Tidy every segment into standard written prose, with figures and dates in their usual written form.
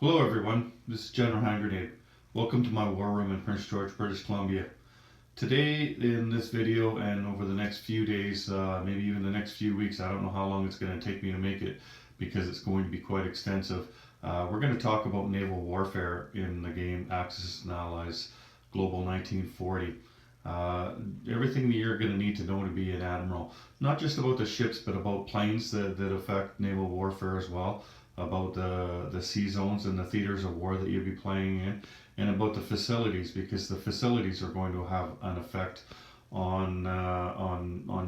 Hello everyone, this is General Hand Grenade. Welcome to my war room in Prince George, British Columbia. Today in this video and over the next few days, maybe even the next few weeks, I don't know how long it's going to take me to make it because it's going to be quite extensive. We're going to talk about naval warfare in the game Axis and Allies Global 1940. Everything that you're going to need to know to be an admiral, not just about the ships but about planes that affect naval warfare as well, about the sea zones and the theaters of war that you'll be playing in, and about the facilities, because the facilities are going to have an effect on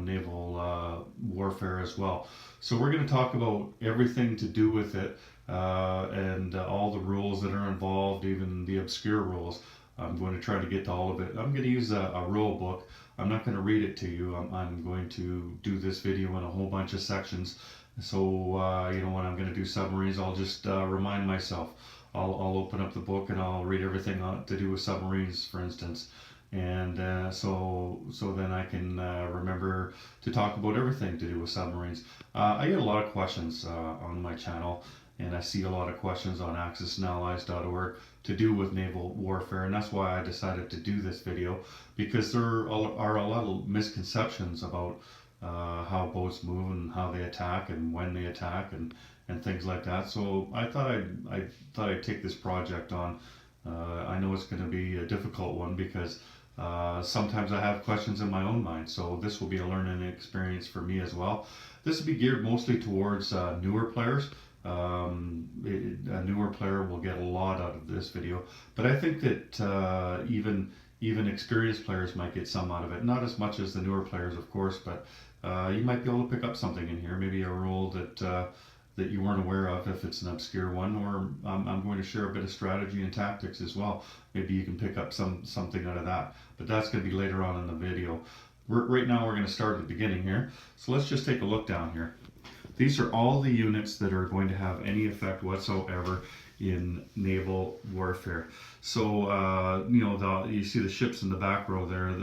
naval warfare as well. So we're going to talk about everything to do with it, and all the rules that are involved, even the obscure rules. I'm going to try to get to all of it. I'm going to use a rule book. I'm not going to read it to you. I'm going to do this video in a whole bunch of sections. So, when I'm going to do submarines, I'll just remind myself. I'll open up the book and I'll read everything to do with submarines, for instance. And so then I can remember to talk about everything to do with submarines. I get a lot of questions on my channel, and I see a lot of questions on axisandallies.org to do with naval warfare, and that's why I decided to do this video, because there are a lot of misconceptions about how boats move and how they attack and when they attack and things like that. So I thought I'd take this project on. I know it's going to be a difficult one because sometimes I have questions in my own mind. So this will be a learning experience for me as well. This will be geared mostly towards newer players. A newer player will get a lot out of this video, but I think that even experienced players might get some out of it. Not as much as the newer players, of course, but you might be able to pick up something in here. Maybe a rule that you weren't aware of if it's an obscure one, or I'm going to share a bit of strategy and tactics as well. Maybe you can pick up something out of that, but that's going to be later on in the video. Right now we're going to start at the beginning here. So let's just take a look down here. These are all the units that are going to have any effect whatsoever in naval warfare. So you see the ships in the back row there.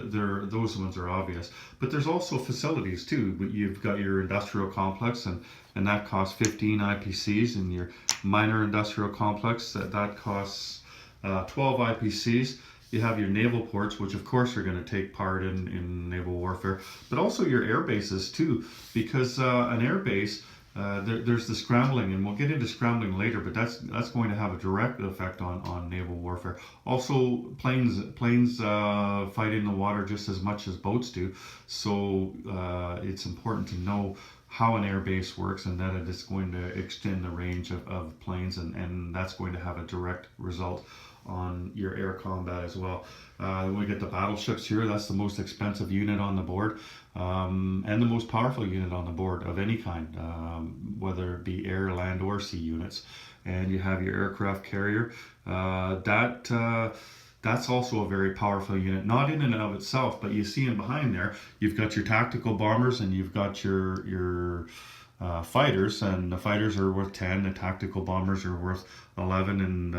Those ones are obvious, but there's also facilities too. You've got your industrial complex, and that costs 15 IPCs, and your minor industrial complex that costs 12 IPCs. You have your naval ports, which of course are going to take part in naval warfare, but also your air bases too, because an air base, there's the scrambling, and we'll get into scrambling later, but that's going to have a direct effect on naval warfare. Also, planes fight in the water just as much as boats do, so it's important to know how an air base works, and that it is going to extend the range of planes, and that's going to have a direct result on your air combat as well. We get the battleships here. That's the most expensive unit on the board, and the most powerful unit on the board of any kind, whether it be air, land, or sea units. And you have your aircraft carrier. That's also a very powerful unit, not in and of itself, but you see in behind there, you've got your tactical bombers, and you've got your fighters, and the fighters are worth 10, the tactical bombers are worth 11, and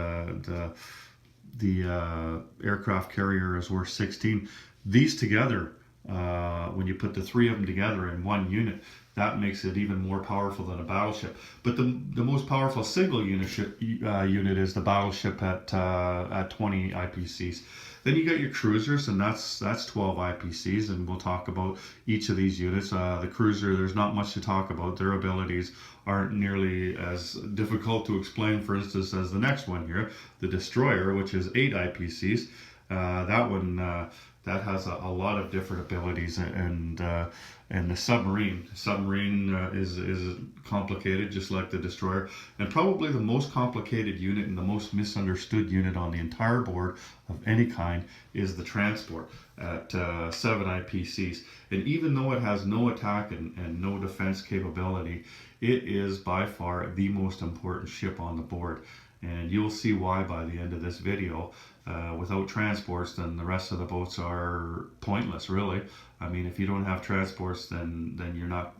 the aircraft carrier is worth 16. These together, when you put the three of them together in one unit, that makes it even more powerful than a battleship. But the most powerful single unit is the battleship at 20 IPCs. Then you got your cruisers, and that's 12 IPCs, and we'll talk about each of these units. The cruiser, there's not much to talk about. Their abilities aren't nearly as difficult to explain, for instance, as the next one here, the destroyer, which is 8 IPCs. That one that has a lot of different abilities, and the submarine is complicated, just like the destroyer, and probably the most complicated unit and the most misunderstood unit on the entire board of any kind is the transport at 7 IPCs. And even though it has no attack and no defense capability, it is by far the most important ship on the board. And you'll see why by the end of this video. Without transports, then the rest of the boats are pointless, really. I mean, if you don't have transports, then you're not,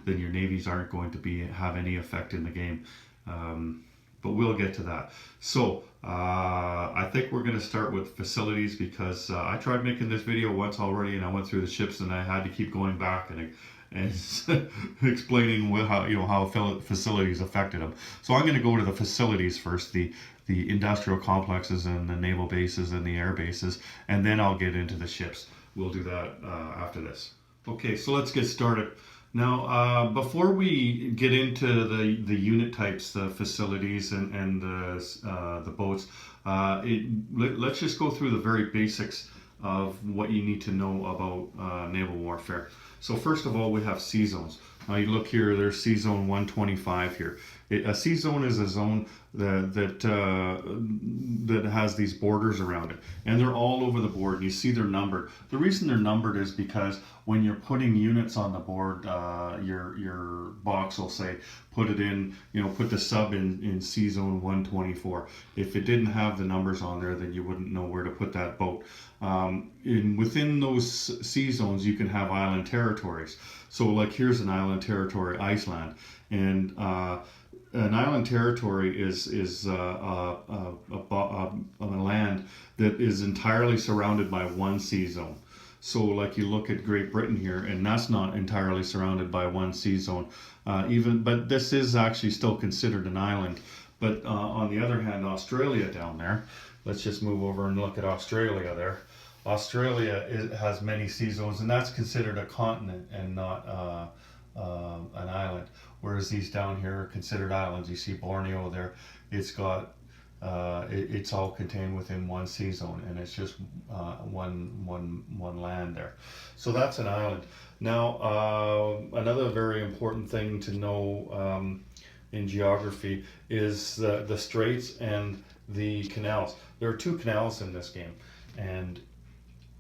then your navies aren't going to have any effect in the game. But we'll get to that. So I think we're going to start with facilities, because I tried making this video once already, and I went through the ships, and I had to keep going back and explaining how facilities affected them. So I'm going to go to the facilities first, the industrial complexes and the naval bases and the air bases, and then I'll get into the ships. We'll do that after this. Okay, so let's get started. Now, before we get into the unit types, the facilities, and the boats, let's just go through the very basics of what you need to know about naval warfare. So first of all, we have sea zones. Now you look here, there's sea zone 125 here. A sea zone is a zone that has these borders around it, and they're all over the board. You see they're numbered. The reason they're numbered is because when you're putting units on the board, your box will say put it in, put the sub in sea zone 124. If it didn't have the numbers on there, then you wouldn't know where to put that boat. Within those sea zones, you can have island territories. So like here's an island territory, Iceland, and an island territory is a land that is entirely surrounded by one sea zone. So like you look at Great Britain here, and that's not entirely surrounded by one sea zone. But this is actually still considered an island. But on the other hand, Australia down there, let's just move over and look at Australia there. Australia has many sea zones, and that's considered a continent and not an island. Whereas these down here are considered islands. You see Borneo there; it's all contained within one sea zone, and it's just one land there. So that's an island. Now, another very important thing to know in geography is the straits and the canals. There are two canals in this game, and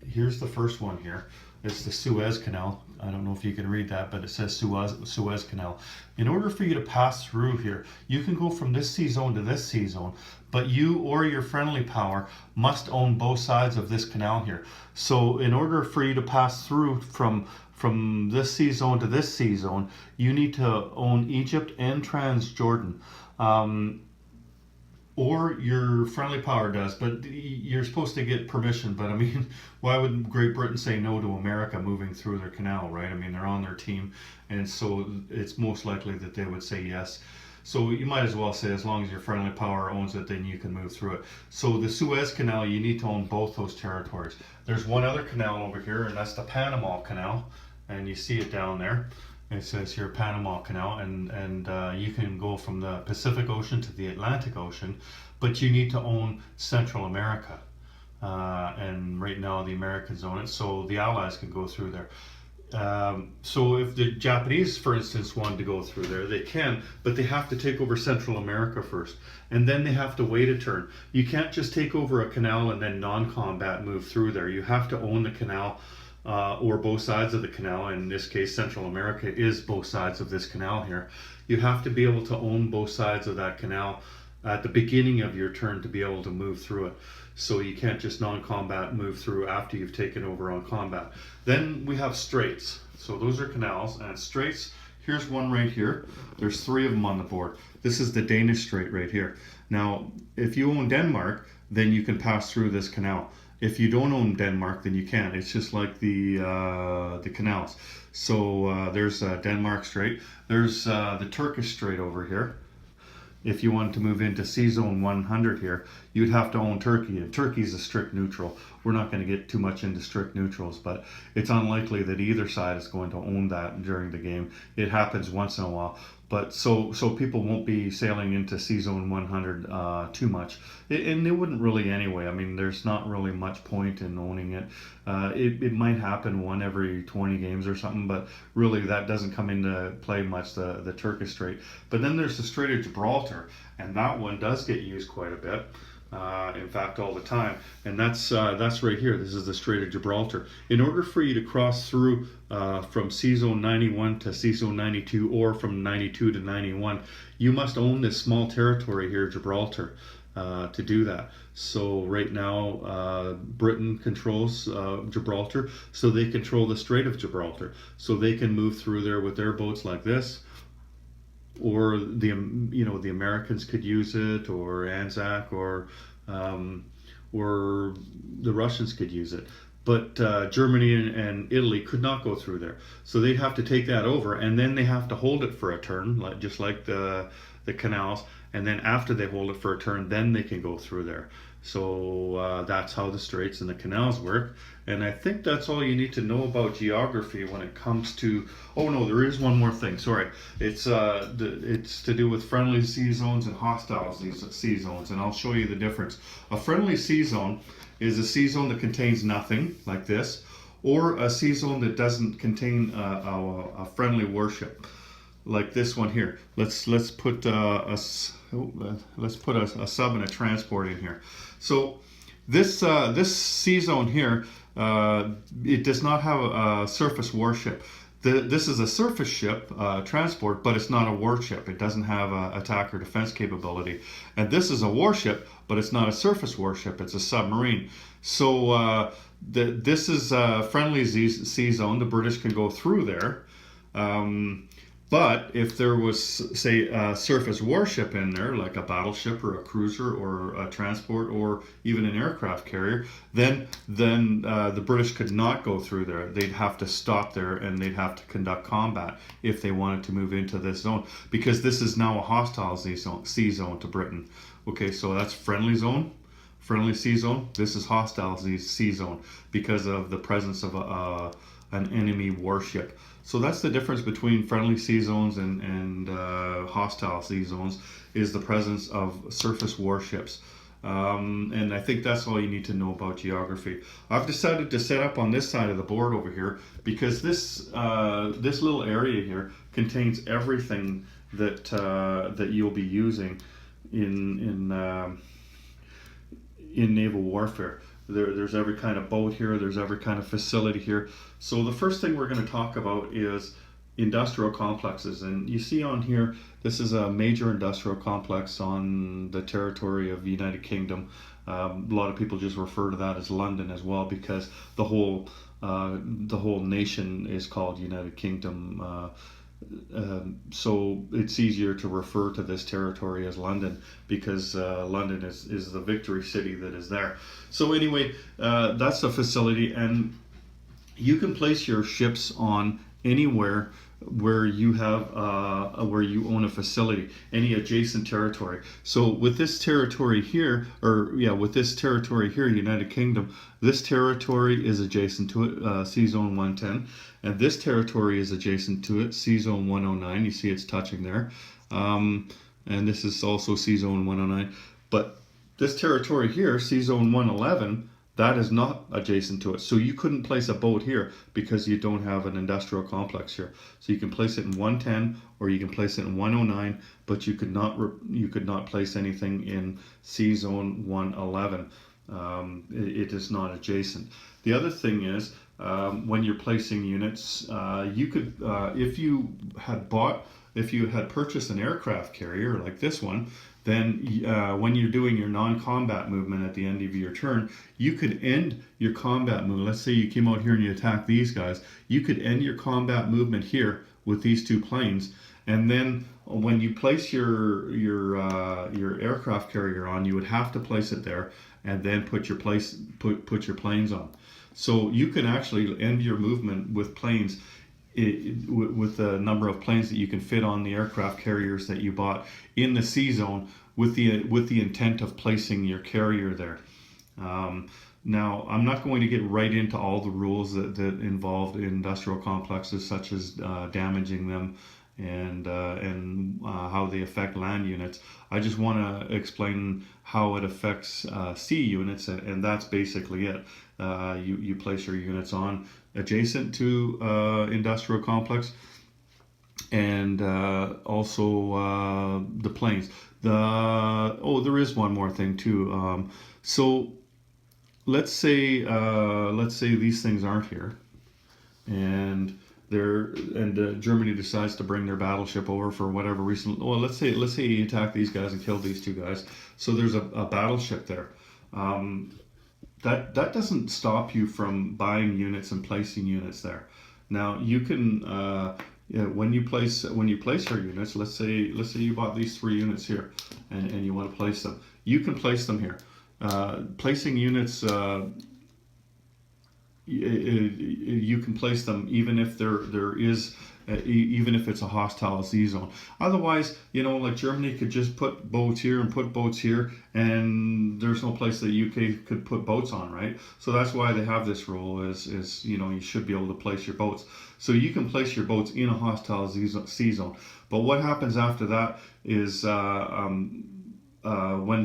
here's the first one here. It's the Suez Canal. I don't know if you can read that, but it says Suez Canal. In order for you to pass through here, you can go from this sea zone to this sea zone, but you or your friendly power must own both sides of this canal here. So in order for you to pass through from this sea zone to this sea zone, you need to own Egypt and Transjordan. Or your friendly power does, but you're supposed to get permission. But I mean, why would Great Britain say no to America moving through their canal, right? I mean, they're on their team, and so it's most likely that they would say yes. So you might as well say, as long as your friendly power owns it, then you can move through it. So the Suez Canal, you need to own both those territories. There's one other canal over here, and that's the Panama Canal, and you see it down there. It says here Panama Canal, and you can go from the Pacific Ocean to the Atlantic Ocean, but you need to own Central America. And right now the Americans own it, so the Allies can go through there. So if the Japanese, for instance, wanted to go through there, they can, but they have to take over Central America first, and then they have to wait a turn. You can't just take over a canal and then non-combat move through there. You have to own the canal. Or both sides of the canal. In this case, Central America is both sides of this canal here. You have to be able to own both sides of that canal at the beginning of your turn to be able to move through it. So you can't just non-combat move through after you've taken over on combat. Then we have straits. So those are canals, and straits, here's one right here. There's three of them on the board. This is the Danish Strait right here. Now, if you own Denmark, then you can pass through this canal. If you don't own Denmark, then you can't. It's just like the canals. So there's Denmark Strait. There's the Turkish Strait over here. If you wanted to move into sea zone 100 here, you'd have to own Turkey, and Turkey's a strict neutral. We're not going to get too much into strict neutrals, but it's unlikely that either side is going to own that during the game. It happens once in a while, but so people won't be sailing into sea zone 100 too much, and they wouldn't really anyway. I mean, there's not really much point in owning it. It might happen one every 20 games or something, but really that doesn't come into play much, the Turkish Strait. But then there's the Strait of Gibraltar, and that one does get used quite a bit. In fact, all the time, and that's right here. This is the Strait of Gibraltar. In order for you to cross through from sea zone 91 to sea zone 92, or from 92 to 91, you must own this small territory here, Gibraltar, to do that. So right now, Britain controls Gibraltar, so they control the Strait of Gibraltar, so they can move through there with their boats like this. Or the Americans could use it, or Anzac, or the Russians could use it. but Germany and Italy could not go through there. So they'd have to take that over, and then they have to hold it for a turn, just like the canals. And then after they hold it for a turn, then they can go through there. So that's how the straits and the canals work. And I think that's all you need to know about geography when it comes to. Oh no, there is one more thing. Sorry, it's to do with friendly sea zones and hostile sea zones, and I'll show you the difference. A friendly sea zone is a sea zone that contains nothing, like this, or a sea zone that doesn't contain a friendly warship, like this one here. Let's put a sub and a transport in here. So this sea zone here, it does not have a surface warship. This is a surface ship transport, but it's not a warship. It doesn't have attack or defense capability. And this is a warship, but it's not a surface warship. It's a submarine. So this is a friendly sea zone. The British can go through there. But if there was, say, a surface warship in there, like a battleship or a cruiser or a transport or even an aircraft carrier, then the British could not go through there. They'd have to stop there, and they'd have to conduct combat if they wanted to move into this zone, because this is now a hostile sea zone to Britain. Okay, so that's friendly zone, friendly sea zone. This is hostile sea zone because of the presence of an enemy warship. So that's the difference between friendly sea zones and hostile sea zones, is the presence of surface warships. And I think that's all you need to know about geography. I've decided to set up on this side of the board over here because this little area here contains everything that you'll be using in naval warfare. There's every kind of boat here, there's every kind of facility here. So the first thing we're going to talk about is industrial complexes. And you see on here, this is a major industrial complex on the territory of the United Kingdom. A lot of people just refer to that as London as well, because the whole nation is called United Kingdom. So it's easier to refer to this territory as London, because London is the victory city that is there. So anyway, that's a facility, and you can place your ships on anywhere where you have where you own a facility, any adjacent territory. So with this territory here, United Kingdom, this territory is adjacent to it, Sea Zone 110, and this territory is adjacent to it, Sea Zone 109. You see it's touching there, and this is also Sea Zone 109. But this territory here, Sea Zone 111, that is not adjacent to it. So you couldn't place a boat here because you don't have an industrial complex here. So you can place it in 110 or you can place it in 109, but you could not place anything in Sea Zone 111. It is not adjacent. The other thing is, when you're placing units, you could, if you had purchased an aircraft carrier like this one, then when you're doing your non-combat movement at the end of your turn, you could end your combat movement. Let's say you came out here and you attack these guys. You could end your combat movement here with these two planes, and then when you place your aircraft carrier on, you would have to place it there and then put your planes on. So you can actually end your movement with planes, with the number of planes that you can fit on the aircraft carriers that you bought in the sea zone, with the intent of placing your carrier there. Now, I'm not going to get right into all the rules that involve industrial complexes, such as damaging them and how they affect land units. I just want to explain how it affects sea units, and that's basically it. You place your units on adjacent to industrial complex, and also the planes. There is one more thing too. So let's say these things aren't here, and Germany decides to bring their battleship over for whatever reason. Well, let's say you attack these guys and kill these two guys. So there's a battleship there. That doesn't stop you from buying units and placing units there. Now you can when you place your units. Let's say you bought these 3 units here, and you want to place them. You can place them here. Placing units you can place them even if there is even if it's a hostile sea zone. Otherwise, like Germany could just put boats here and put boats here, and there's no place that UK could put boats on, right? So that's why they have this rule is you should be able to place your boats. So you can place your boats in a hostile sea zone. But what happens after that is when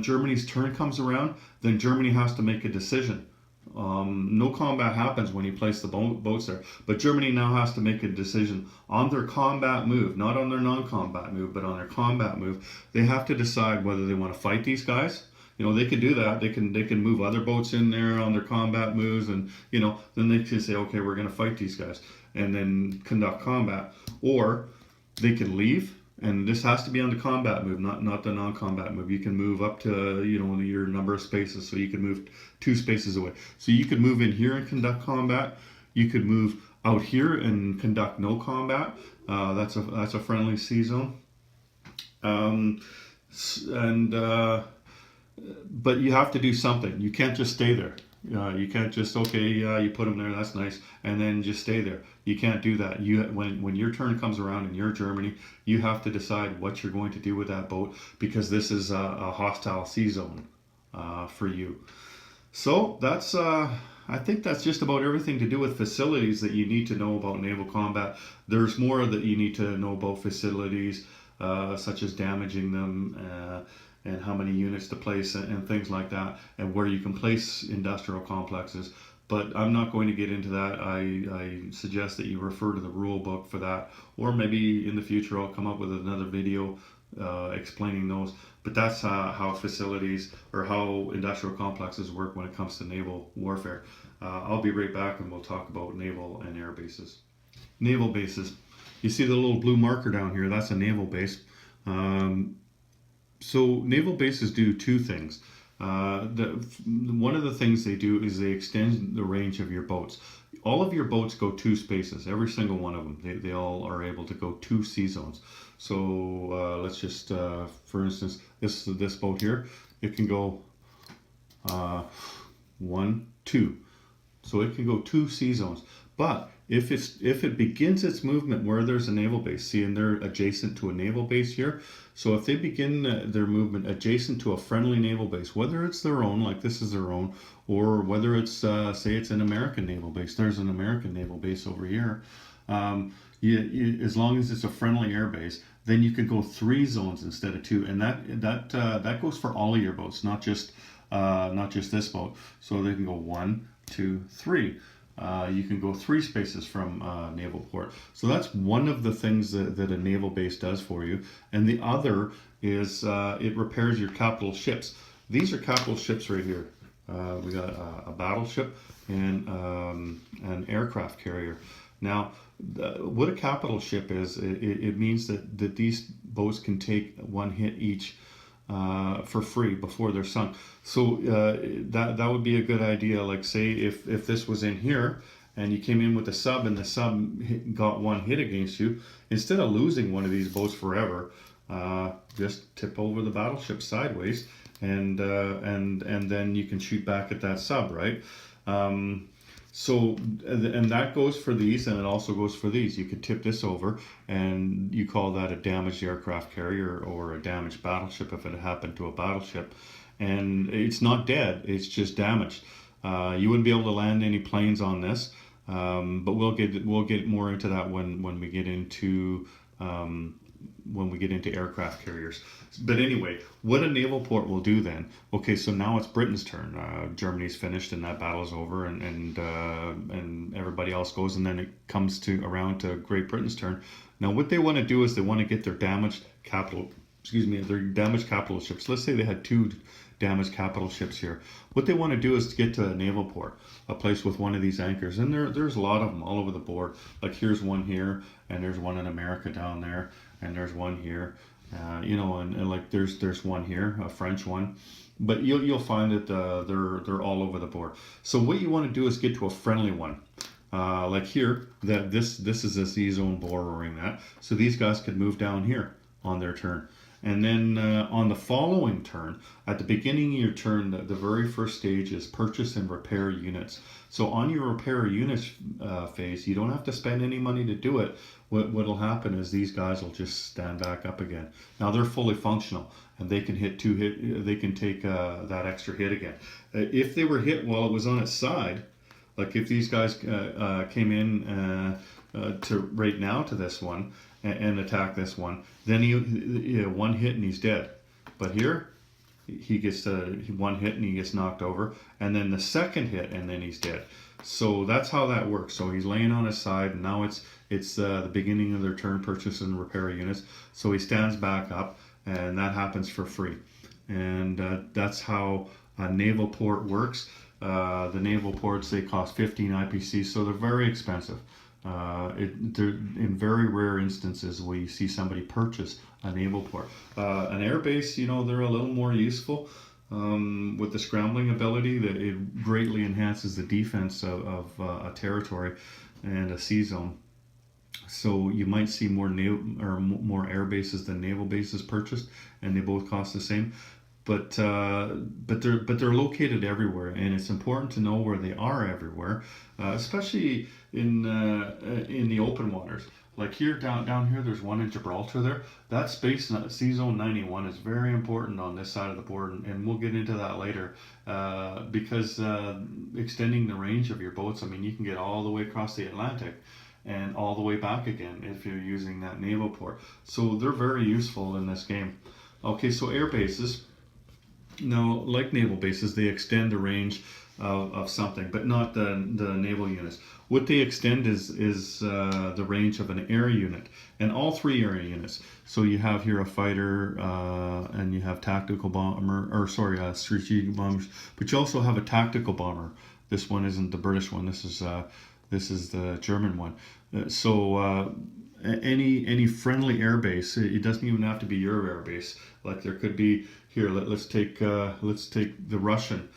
Germany's turn comes around, then Germany has to make a decision. No combat happens when you place the boats there, but Germany now has to make a decision on their combat move, not on their non-combat move, but on their combat move. They have to decide whether they want to fight these guys. They can do that. They can move other boats in there on their combat moves, and then they can say, okay, we're going to fight these guys, and then conduct combat, or they can leave. And this has to be on the combat move, not the non-combat move. You can move up to your number of spaces, so you can move 2 spaces away. So you could move in here and conduct combat. You could move out here and conduct no combat. That's a friendly sea zone. But you have to do something. You can't just stay there. You can't just you put them there, that's nice, and then just stay there. You can't do that. When your turn comes around and you're Germany, you have to decide what you're going to do with that boat, because this is a hostile sea zone for you. So that's I think that's just about everything to do with facilities that you need to know about naval combat. There's more that you need to know about facilities, such as damaging them. And how many units to place and things like that, and where you can place industrial complexes. But I'm not going to get into that. I suggest that you refer to the rule book for that, or maybe in the future I'll come up with another video explaining those. But that's how facilities or how industrial complexes work when it comes to naval warfare. I'll be right back and we'll talk about naval and air bases. Naval bases. You see the little blue marker down here? That's a naval base. So naval bases do 2 things. One of the things they do is they extend the range of your boats. All of your boats go 2 spaces, every single one of them. They all are able to go 2 sea zones. So let's just, for instance, this boat here, it can go 1, 2. So it can go 2 sea zones. But if it begins its movement where there's a naval base, see, and they're adjacent to a naval base here. So if they begin their movement adjacent to a friendly naval base, whether it's their own, like this is their own, or whether it's, say it's an American naval base, there's an American naval base over here, as long as it's a friendly air base, then you could go 3 zones instead of 2. And that goes for all of your boats, not just this boat. So they can go 1, 2, 3. You can go 3 spaces from naval port. So that's one of the things that a naval base does for you. And the other is it repairs your capital ships. These are capital ships right here. We got a battleship and an aircraft carrier. Now, what a capital ship is, it means that these boats can take 1 hit each for free before they're sunk. So that would be a good idea. Like say if this was in here and you came in with a sub and the sub got 1 hit against you, instead of losing one of these boats forever, just tip over the battleship sideways and then you can shoot back at that sub, right? So, and that goes for these, and it also goes for these. You could tip this over, and you call that a damaged aircraft carrier or a damaged battleship if it happened to a battleship. And it's not dead, it's just damaged. You wouldn't be able to land any planes on this, but we'll get more into that when we get into aircraft carriers. But anyway, what a naval port will do then, okay, so now it's Britain's turn. Germany's finished and that battle's over, and everybody else goes, and then it comes around to Great Britain's turn. Now what they want to do is they want to get their damaged capital ships. Let's say they had 2 damaged capital ships here. What they want to do is to get to a naval port, a place with one of these anchors, and there's a lot of them all over the board. Like here's one here, and there's one in America down there, and there's one here, and like there's one here, a French one. But you'll find that they're all over the board. So what you want to do is get to a friendly one. Like here, that this is a sea zone borrowing that. So these guys could move down here on their turn. And then on the following turn, at the beginning of your turn, the very first stage is purchase and repair units. So on your repair units phase, you don't have to spend any money to do it. What'll happen is these guys will just stand back up again. Now they're fully functional, and they can they can take that extra hit again. If they were hit while it was on its side, like if these guys came in to right now to this one and attack this one, then he one hit and he's dead. But here, he gets one hit and he gets knocked over, and then the second hit and then he's dead. So that's how that works. So he's laying on his side, and now it's the beginning of their turn, purchase and repair units. So he stands back up, and that happens for free. And that's how a naval port works. The naval ports, they cost 15 IPC, so they're very expensive. In very rare instances will you see somebody purchase a naval port. An air base, they're a little more useful with the scrambling ability. That it greatly enhances the defense of a territory and a sea zone. So you might see more air bases than naval bases purchased, and they both cost the same. But they're located everywhere, and it's important to know where they are everywhere, especially in the open waters. Like here down here, there's one in Gibraltar there. That space, Sea Zone 91, is very important on this side of the board, and we'll get into that later. Because extending the range of your boats, I mean, you can get all the way across the Atlantic and all the way back again if you're using that naval port. So they're very useful in this game. Okay, so air bases. Now, like naval bases, they extend the range of something, but not the naval units. What they extend is the range of an air unit, and all three air units. So you have here a fighter, and you have tactical bomber, strategic bombers, but you also have a tactical bomber. This one isn't the British one. This is the German one. Any friendly air base, it doesn't even have to be your air base. Like there could be here. Let's take the Russian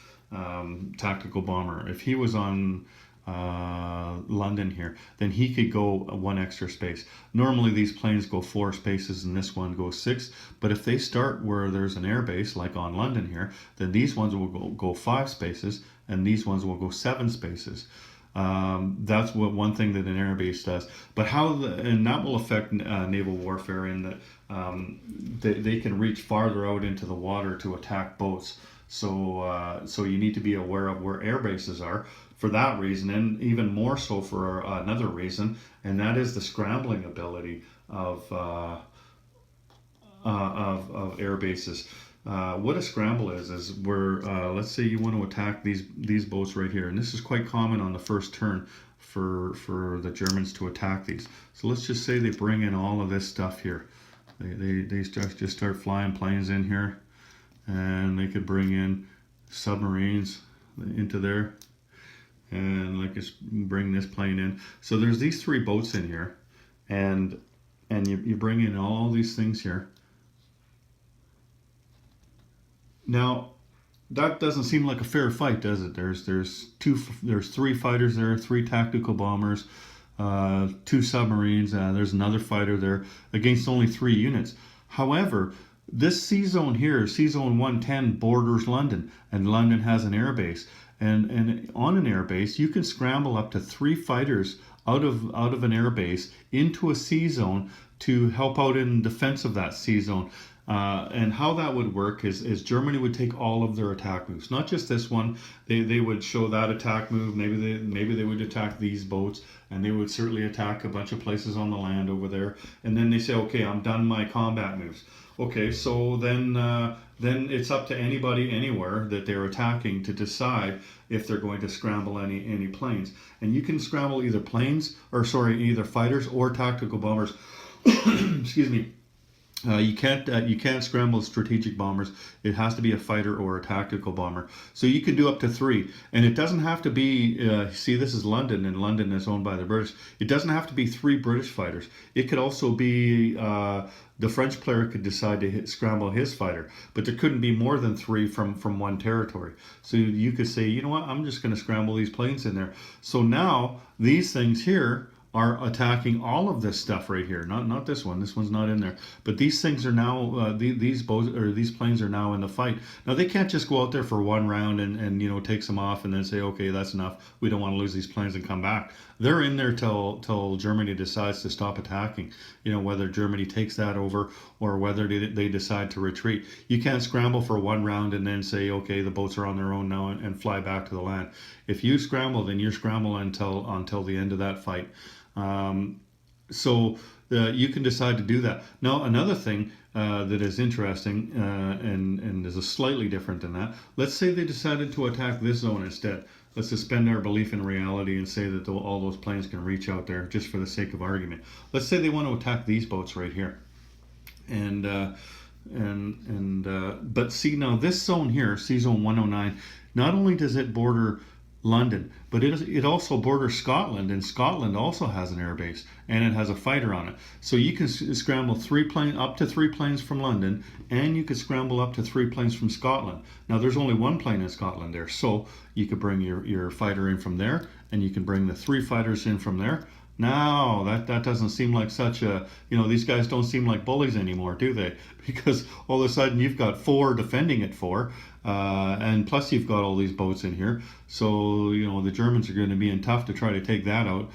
tactical bomber. If he was on London here, then he could go one extra space. Normally these planes go 4 spaces and this one goes 6. But if they start where there's an air base, like on London here, then these ones will go 5 spaces, and these ones will go 7 spaces. That's one thing that an air base does. But and that will affect naval warfare in that they can reach farther out into the water to attack boats. So you need to be aware of where air bases are for that reason, and even more so for another reason, and that is the scrambling ability of air bases. What a scramble is where let's say you want to attack these boats right here, and this is quite common on the first turn for the Germans to attack these. So let's just say they bring in all of this stuff here. They just start flying planes in here, and they could bring in submarines into there, and just bring this plane in. So there's these 3 boats in here, and you bring in all these things here. Now, that doesn't seem like a fair fight, does it? There's 3 fighters there, 3 tactical bombers, 2 submarines. There's another fighter there against only 3 units. However, this sea zone here, Sea Zone 110, borders London, and London has an air base. And on an air base, you can scramble up to 3 fighters out of an air base into a sea zone to help out in defense of that sea zone. And how that would work is Germany would take all of their attack moves, not just this one. They would show that attack move. Maybe they would attack these boats, and they would certainly attack a bunch of places on the land over there. And then they say, okay, I'm done my combat moves. Okay, so then it's up to anybody anywhere that they're attacking to decide if they're going to scramble any planes. And you can scramble either either fighters or tactical bombers. Excuse me. You can't scramble strategic bombers. It has to be a fighter or a tactical bomber. So you can do up to 3, and it doesn't have to be. See, this is London, and London is owned by the British. It doesn't have to be 3 British fighters. It could also be the French player could decide to scramble his fighter, but there couldn't be more than 3 from one territory. So you could say, you know what, I'm just going to scramble these planes in there. So now these things here are attacking all of this stuff right here. Not this one. This one's not in there. But these things are now these boats or these planes are now in the fight. Now they can't just go out there for one round and take some off and then say, okay, that's enough. We don't want to lose these planes and come back. They're in there till Germany decides to stop attacking. Whether Germany takes that over or whether they decide to retreat. You can't scramble for one round and then say, okay, the boats are on their own now and fly back to the land. If you scramble, then you're scrambling until the end of that fight. So you can decide to do that. Now, another thing that is interesting and is a slightly different than that. Let's say they decided to attack this zone instead. Let's suspend our belief in reality and say that all those planes can reach out there just for the sake of argument. Let's say they want to attack these boats right here, but see now this zone here, C zone 109, not only does it border London, but it also borders Scotland, and Scotland also has an air base and it has a fighter on it. So you can scramble up to three planes from London, and you could scramble up to 3 planes from Scotland. Now there's only 1 plane in Scotland there, so you could bring your fighter in from there, and you can bring the 3 fighters in from there. Now that doesn't seem like such a, these guys don't seem like bullies anymore, do they? Because all of a sudden you've got 4 defending it 4, and plus you've got all these boats in here. So the Germans are going to be in tough to try to take that out.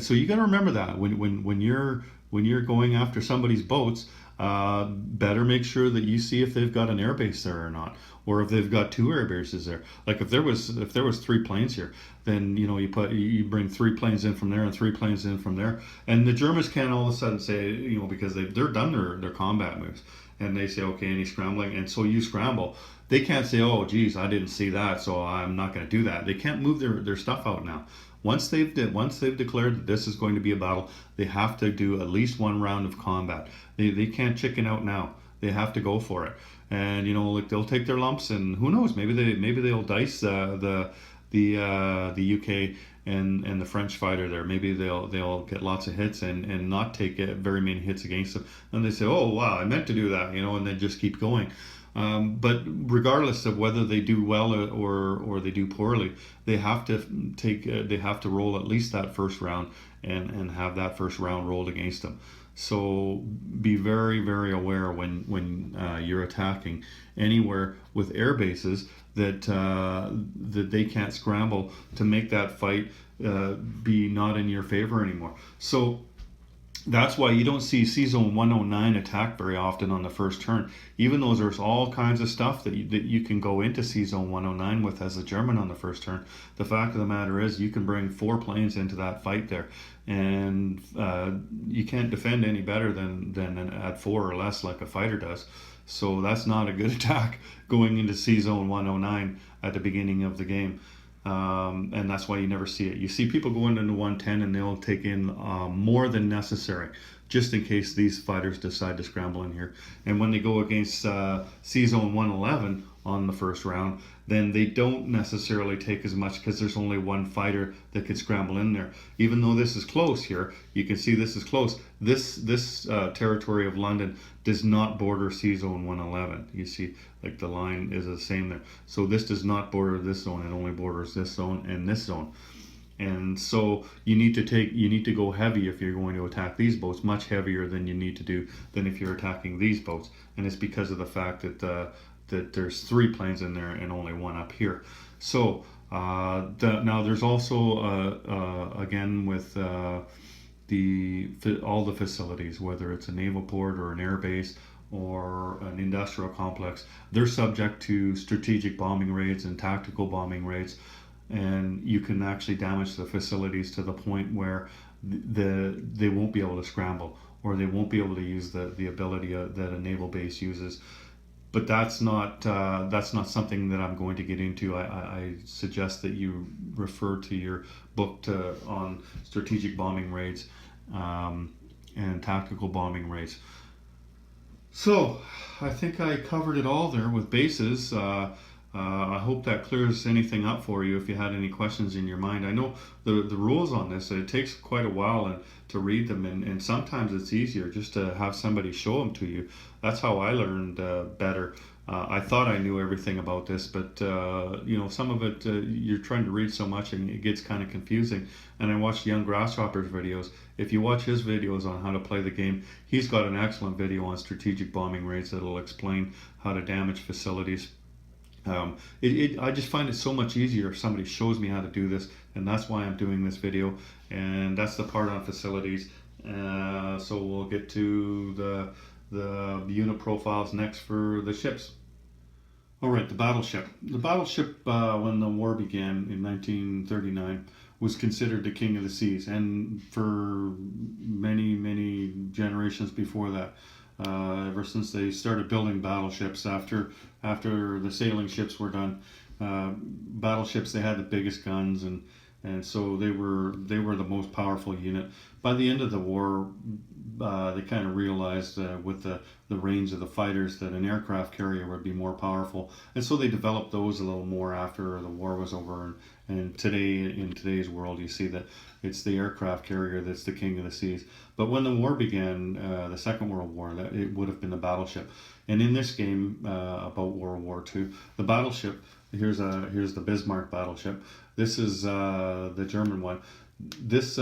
So you got to remember that when you're going after somebody's boats, better make sure that you see if they've got an air base there or not, or if they've got 2 air bases there. Like if there was 3 planes here, then you bring 3 planes in from there and 3 planes in from there, and the Germans can't all of a sudden say, because they're done their combat moves, and they say, okay, any scrambling, and so you scramble. They can't say, oh geez, I didn't see that, so I'm not going to do that. They can't move their stuff out now. Once they've declared that this is going to be a battle, they have to do at least 1 round of combat. They can't chicken out now. They have to go for it. And they'll take their lumps, and who knows, maybe they'll dice the UK and the French fighter there. Maybe they'll get lots of hits and not take very many hits against them. And they say, oh wow, I meant to do that, and then just keep going. But regardless of whether they do well or they do poorly, they have to roll at least that first round and have that first round rolled against them. So be very, very aware when you're attacking anywhere with air bases that they can't scramble to make that fight be not in your favor anymore. So that's why you don't see C Zone 109 attacked very often on the first turn, even though there's all kinds of stuff that you can go into C Zone 109 with as a German on the first turn. The fact of the matter is you can bring 4 planes into that fight there, and you can't defend any better than at 4 or less like a fighter does. So that's not a good attack going into C Zone 109 at the beginning of the game. And that's why you never see it. You see people going into 110 and they'll take in more than necessary just in case these fighters decide to scramble in here. And when they go against C Zone 111 on the first round, then they don't necessarily take as much because there's only 1 fighter that could scramble in there. Even though this is close here, you can see this is close. This territory of London does not border C Zone 111. You see, like the line is the same there. So this does not border this zone. It only borders this zone and this zone. And so you need to go heavy if you're going to attack these boats, much heavier than you need to do than if you're attacking these boats. And it's because of the fact that there's 3 planes in there and only 1 up here. So now there's also again with all the facilities, whether it's a naval port or an air base or an industrial complex, they're subject to strategic bombing raids and tactical bombing raids, and you can actually damage the facilities to the point where they won't be able to scramble, or they won't be able to use the ability that a naval base uses. But that's not something that I'm going to get into. I suggest that you refer to your book on strategic bombing raids and tactical bombing raids. So I think I covered it all there with bases. I hope that clears anything up for you if you had any questions in your mind. I know the rules on this, it takes quite a while to read them, and sometimes it's easier just to have somebody show them to you. That's how I learned better I thought I knew everything about this, but some of it you're trying to read so much and it gets kind of confusing. And I watched Young Grasshopper's videos. If you watch his videos on how to play the game, he's got an excellent video on strategic bombing raids that'll explain how to damage facilities. I just find it so much easier if somebody shows me how to do this, and that's why I'm doing this video. And that's the part on facilities. So we'll get to the unit profiles next for the ships. All right, the battleship. The battleship, when the war began in 1939, was considered the king of the seas, and for many, many generations before that. Ever since they started building battleships after the sailing ships were done, battleships, they had the biggest guns, and so they were the most powerful unit. By the end of the war, they kind of realized with the range of the fighters that an aircraft carrier would be more powerful, and so they developed those a little more after the war was over. And today, in today's world, you see that it's the aircraft carrier that's the king of the seas. But when the war began, the Second World War, it would have been the battleship. And in this game about World War II, the battleship, here's the Bismarck battleship. This is the German one. This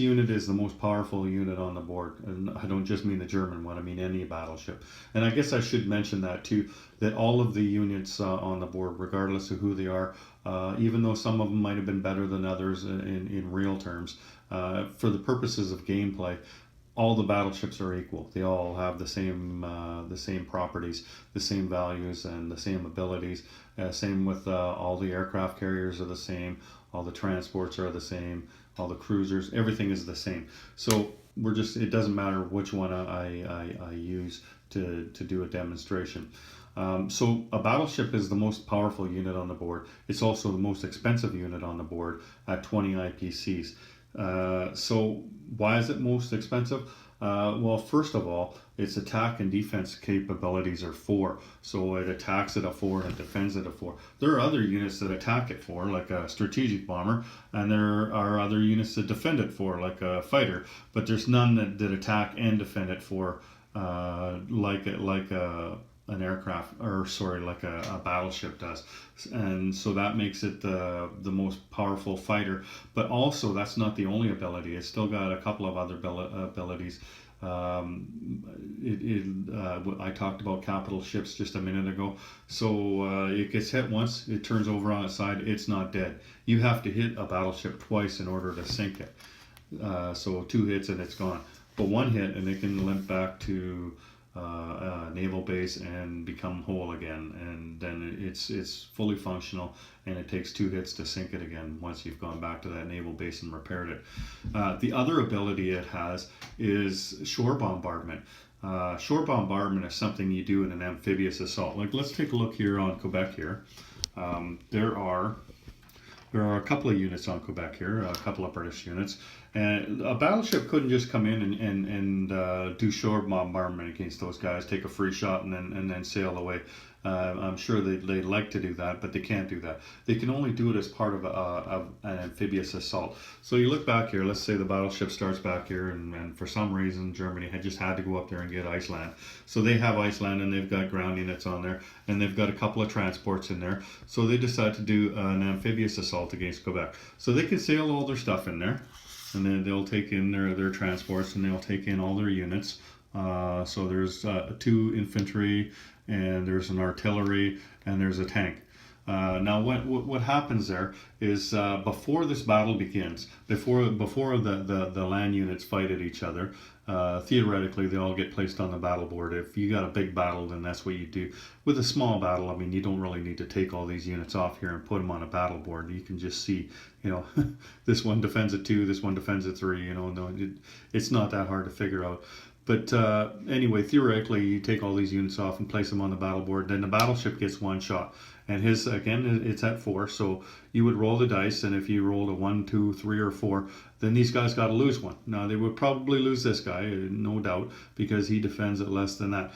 unit is the most powerful unit on the board, and I don't just mean the German one, I mean any battleship. And I guess I should mention that too, that all of the units on the board, regardless of who they are, even though some of them might have been better than others in real terms, for the purposes of gameplay, all the battleships are equal. They all have the same properties, the same values, and the same abilities. Same with all the aircraft carriers are the same. All the transports are the same. All the cruisers, everything is the same. So it doesn't matter which one I use to do a demonstration. So a battleship is the most powerful unit on the board. It's also the most expensive unit on the board at 20 IPCs. So why is it most expensive? Well, first of all, its attack and defense capabilities are 4. So it attacks at a 4 and it defends at a 4. There are other units that attack at 4, like a strategic bomber, and there are other units that defend at 4, like a fighter. But there's none that attack and defend at 4, like an aircraft, or sorry, like a battleship does. And so that makes it the most powerful fighter. But also, that's not the only ability. It's still got a couple of other abilities. I talked about capital ships just a minute ago. So it gets hit once, it turns over on its side, it's not dead. You have to hit a battleship twice in order to sink it. So 2 hits and it's gone. But 1 hit and it can limp back to naval base and become whole again, and then it's fully functional, and it takes 2 hits to sink it again once you've gone back to that naval base and repaired it. The other ability it has is shore bombardment. Shore bombardment is something you do in an amphibious assault. Like, let's take a look here on Quebec here. There are a couple of units on Quebec here, a couple of British units, and a battleship couldn't just come in and do shore bombardment against those guys, take a free shot, and then sail away. I'm sure they'd like to do that, but they can't do that. They can only do it as part of an amphibious assault. So you look back here, let's say the battleship starts back here, and for some reason Germany had to go up there and get Iceland. So they have Iceland, and they've got ground units on there, and they've got a couple of transports in there. So they decide to do an amphibious assault against Quebec. So they can sail all their stuff in there, and then they'll take in their transports, and they'll take in all their units. So there's 2 infantry, and there's an artillery, and there's a tank. Now what happens there is before this battle begins, before the land units fight at each other, theoretically they all get placed on the battle board. If you got a big battle, then that's what you do. With a small battle, I mean, you don't really need to take all these units off here and put them on a battle board. You can just see, this one defends at 2, this one defends at 3. It's not that hard to figure out. But anyway, theoretically, you take all these units off and place them on the battle board. Then the battleship gets 1 shot. And it's at 4. So you would roll the dice, and if you rolled a 1, 2, 3, or 4, then these guys got to lose 1. Now, they would probably lose this guy, no doubt, because he defends at less than that.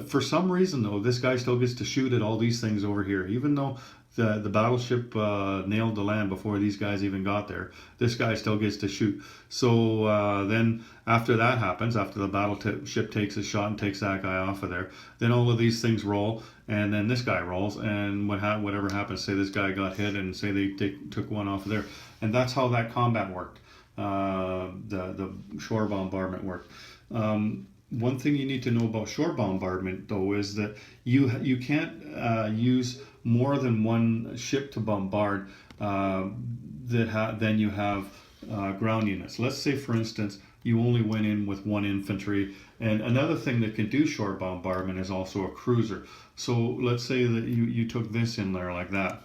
For some reason, though, this guy still gets to shoot at all these things over here. Even though the battleship nailed the land before these guys even got there. This guy still gets to shoot. So then after that happens, after the battleship takes a shot and takes that guy off of there, then all of these things roll, and then this guy rolls, and whatever happens, say this guy got hit, and say they took one off of there, and that's how that combat worked. The shore bombardment worked. One thing you need to know about shore bombardment, though, is that you can't use more than one ship to bombard than you have ground units. Let's say, for instance, you only went in with one infantry. And another thing that can do shore bombardment is also a cruiser. So let's say that you took this in there like that.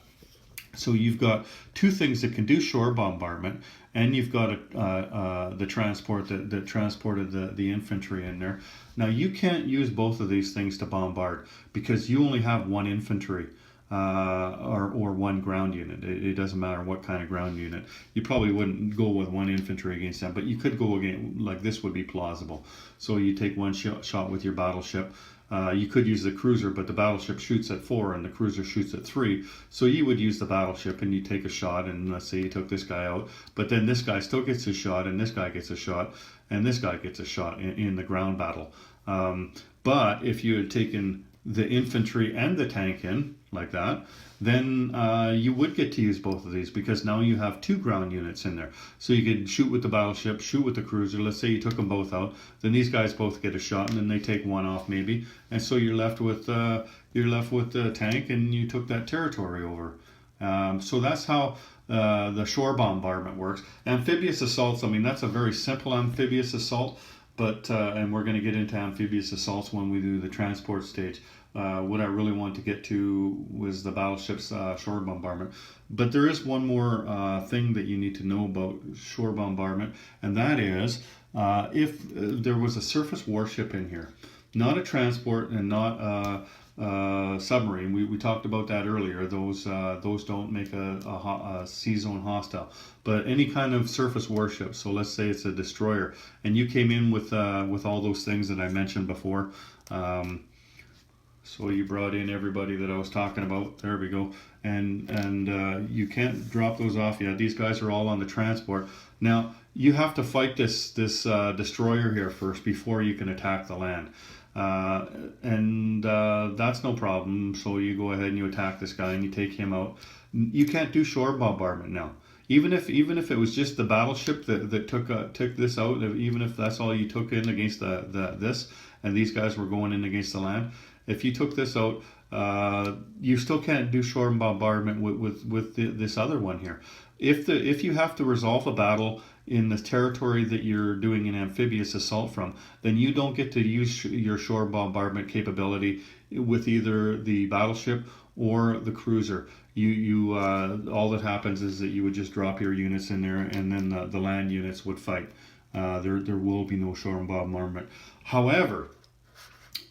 So you've got two things that can do shore bombardment, and you've got the transport that transported the infantry in there. Now you can't use both of these things to bombard because you only have one infantry or one ground unit. It doesn't matter what kind of ground unit. You probably wouldn't go with one infantry against them, but you could go against, like this would be plausible. So you take one shot with your battleship. You could use the cruiser, but the battleship shoots at 4 and the cruiser shoots at 3. So you would use the battleship and you take a shot, and let's say you took this guy out, but then this guy still gets a shot, and this guy gets a shot, and this guy gets a shot in the ground battle. But if you had taken the infantry and the tank in like that, then you would get to use both of these, because now you have two ground units in there. So you could shoot with the battleship, shoot with the cruiser. Let's say you took them both out, then these guys both get a shot, and then they take one off maybe, and so you're left with the tank, and you took that territory over. So that's how the shore bombardment works. Amphibious assaults, I mean, that's a very simple amphibious assault, but and we're going to get into amphibious assaults when we do the transport stage. What I really want to get to was the battleship's shore bombardment. But there is one more thing that you need to know about shore bombardment, and that is if there was a surface warship in here, not a transport and not a submarine. We talked about that earlier. Those don't make a sea zone hostile. But any kind of surface warship, so let's say it's a destroyer, and you came in with all those things that I mentioned before. So you brought in everybody that I was talking about. There we go. And you can't drop those off yet. These guys are all on the transport. Now you have to fight this destroyer here first before you can attack the land. That's no problem. So you go ahead and you attack this guy and you take him out. You can't do shore bombardment now. Even if it was just the battleship that took this out, even if that's all you took in against this, and these guys were going in against the land. If you took this out, you still can't do shore bombardment with this other one here. If you have to resolve a battle in the territory that you're doing an amphibious assault from, then you don't get to use your shore bombardment capability with either the battleship or the cruiser. You all that happens is that you would just drop your units in there, and then the land units would fight. There will be no shore bombardment. However,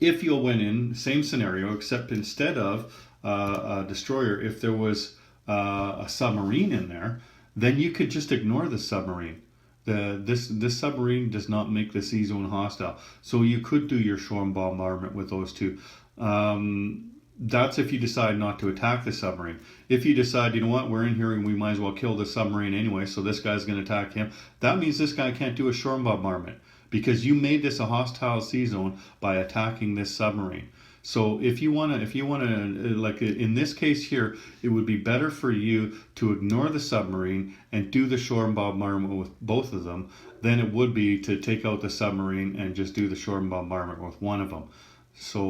if you went in, same scenario, except instead of a destroyer, if there was a submarine in there, then you could just ignore the submarine. This submarine does not make the sea zone hostile. So you could do your shore bombardment with those two. That's if you decide not to attack the submarine. If you decide, you know what, we're in here and we might as well kill the submarine anyway, so this guy's going to attack him, that means this guy can't do a shore bombardment, because you made this a hostile sea zone by attacking this submarine. So if you wanna, like in this case here, it would be better for you to ignore the submarine and do the shore bombardment with both of them than it would be to take out the submarine and just do the shore bombardment with one of them. So,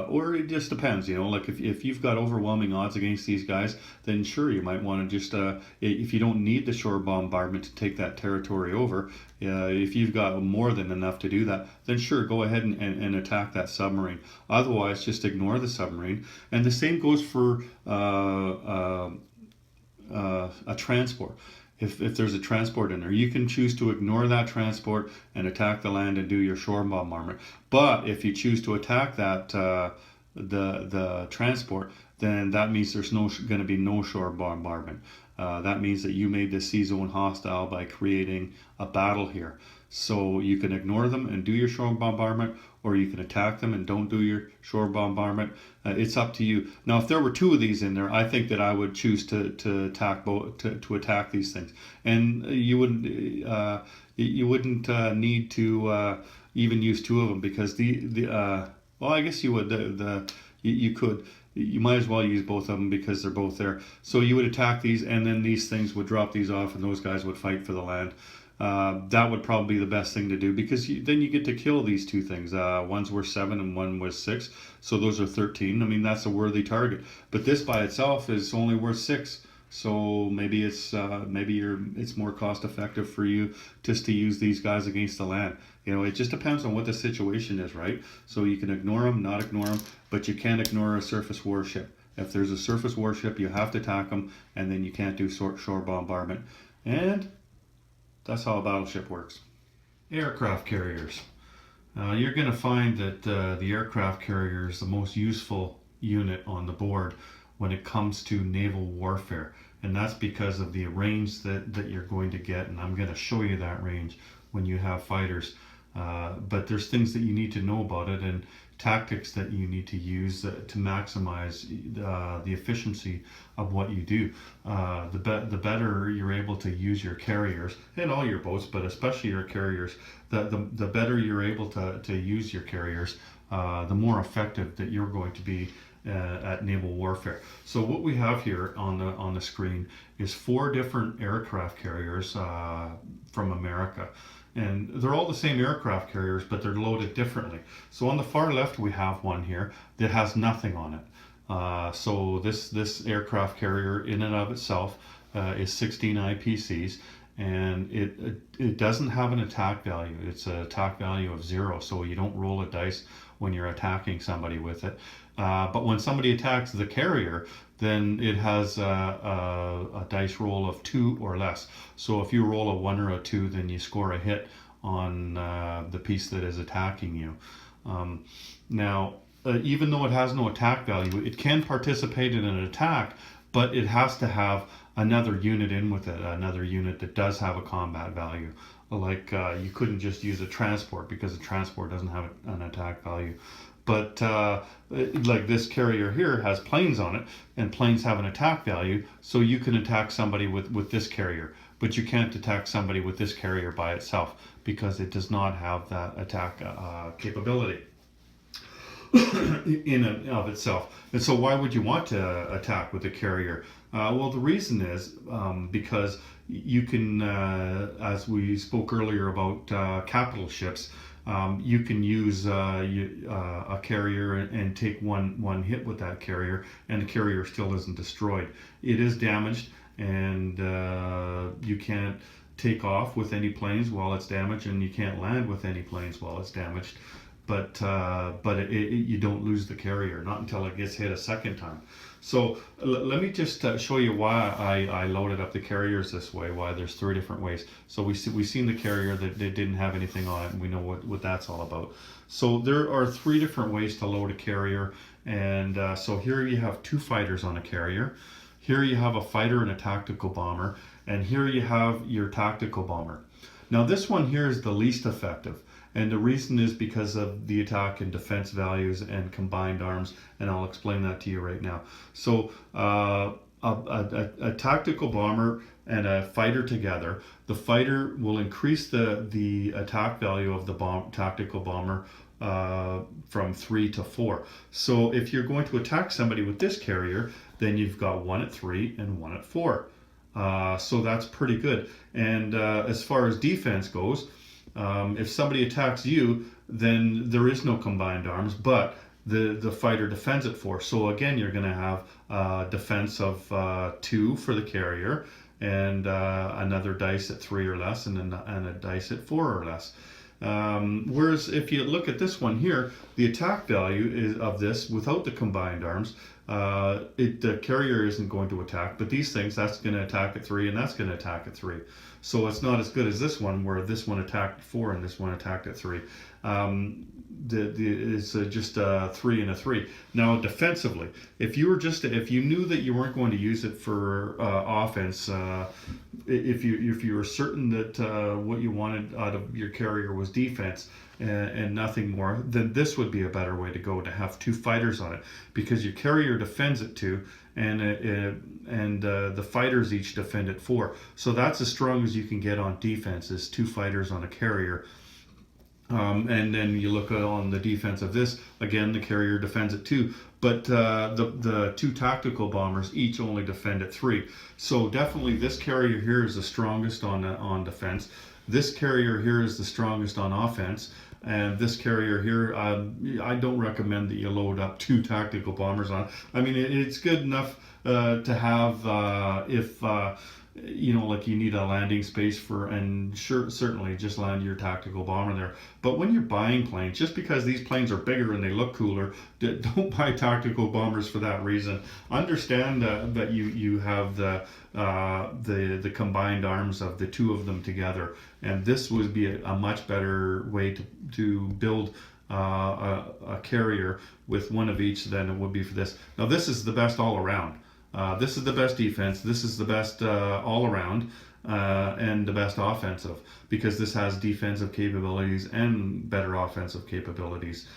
or it just depends, you know, like if you've got overwhelming odds against these guys, then sure, you might want to just, if you don't need the shore bombardment to take that territory over, if you've got more than enough to do that, then sure, go ahead and attack that submarine. Otherwise, just ignore the submarine. And the same goes for a transport. If there's a transport in there, you can choose to ignore that transport and attack the land and do your shore bombardment. But if you choose to attack that the transport, then that means there's going to be no shore bombardment. That means that you made the sea zone hostile by creating a battle here. So you can ignore them and do your shore bombardment, or you can attack them and don't do your shore bombardment. It's up to you. Now, if there were two of these in there, I think that I would choose to attack both, to attack these things, and you wouldn't need to even use two of them, because well, I guess you would. You could. You might as well use both of them because they're both there. So you would attack these, and then these things would drop these off, and those guys would fight for the land. That would probably be the best thing to do, because then you get to kill these two things. One's worth 7 and one was 6, so those are 13. I mean, that's a worthy target. But this by itself is only worth 6. So maybe it's more cost effective for you just to use these guys against the land. It just depends on what the situation is, right? So you can ignore them, not ignore them, but you can't ignore a surface warship. If there's a surface warship, you have to attack them, and then you can't do shore bombardment. And that's how a battleship works. Aircraft carriers. You're going to find that the aircraft carrier is the most useful unit on the board when it comes to naval warfare, and that's because of the range that you're going to get, and I'm going to show you that range when you have fighters. But there's things that you need to know about it, and tactics that you need to use to maximize the efficiency of what you do. The better you're able to use your carriers, and all your boats, but especially your carriers, the better you're able to use your carriers, the more effective that you're going to be at naval warfare. So what we have here on the screen is 4 different aircraft carriers from America. And they're all the same aircraft carriers, but they're loaded differently. So on the far left, we have one here that has nothing on it. So this aircraft carrier in and of itself is 16 IPCs, and it doesn't have an attack value. It's an attack value of 0, so you don't roll a dice when you're attacking somebody with it. But when somebody attacks the carrier, then it has a dice roll of 2 or less. So if you roll a 1 or a 2, then you score a hit on the piece that is attacking you. Now, even though it has no attack value, it can participate in an attack, but it has to have another unit in with it, another unit that does have a combat value. Like you couldn't just use a transport, because a transport doesn't have an attack value. But like this carrier here has planes on it, and planes have an attack value, so you can attack somebody with this carrier, but you can't attack somebody with this carrier by itself, because it does not have that attack capability in and of itself. And so why would you want to attack with a carrier? Well, the reason is because you can, as we spoke earlier about capital ships, you can use a carrier and take one hit with that carrier, and the carrier still isn't destroyed. It is damaged, and you can't take off with any planes while it's damaged, and you can't land with any planes while it's damaged. But you don't lose the carrier, not until it gets hit a second time. So let me just show you why I loaded up the carriers this way, why there's 3 different ways. So we've seen the carrier that didn't have anything on it, and we know what that's all about. So there are 3 different ways to load a carrier, and so here you have 2 fighters on a carrier. Here you have a fighter and a tactical bomber, and here you have your tactical bomber. Now this one here is the least effective. And the reason is because of the attack and defense values and combined arms, and I'll explain that to you right now. So a tactical bomber and a fighter together, the fighter will increase the attack value of the tactical bomber from 3 to 4. So if you're going to attack somebody with this carrier, then you've got 1 at 3 and 1 at 4. So that's pretty good. And as far as defense goes, if somebody attacks you, then there is no combined arms, but the fighter defends at 4. So again, you're going to have a defense of 2 for the carrier, and another dice at 3 or less, and a dice at 4 or less. Whereas if you look at this one here, the attack value of this without the combined arms, the carrier isn't going to attack, but these things, that's going to attack at 3 and that's going to attack at 3. So it's not as good as this one, where this one attacked at 4 and this one attacked at 3. It's just a 3 and a 3. Now defensively, if you knew that you weren't going to use it for offense, if you were certain that what you wanted out of your carrier was defense and nothing more, then this would be a better way to go, to have two fighters on it, because your carrier defends it 2, and the fighters each defend it 4. So that's as strong as you can get on defense, is 2 fighters on a carrier. And then you look on the defense of this, again, the carrier defends it 2, but the 2 tactical bombers each only defend it 3. So definitely this carrier here is the strongest on defense. This carrier here is the strongest on offense. And this carrier here, I don't recommend that you load up 2 tactical bombers on. I mean, it's good enough to have if you know, like you need a landing space for, and sure, certainly just land your tactical bomber there. But when you're buying planes, just because these planes are bigger and they look cooler, don't buy tactical bombers for that reason. Understand that you have the combined arms of the 2 of them together, and this would be a much better way to build a carrier with 1 of each than it would be for this. Now this is the best all around. This is the best defense. This is the best all around, and the best offensive, because this has defensive capabilities and better offensive capabilities.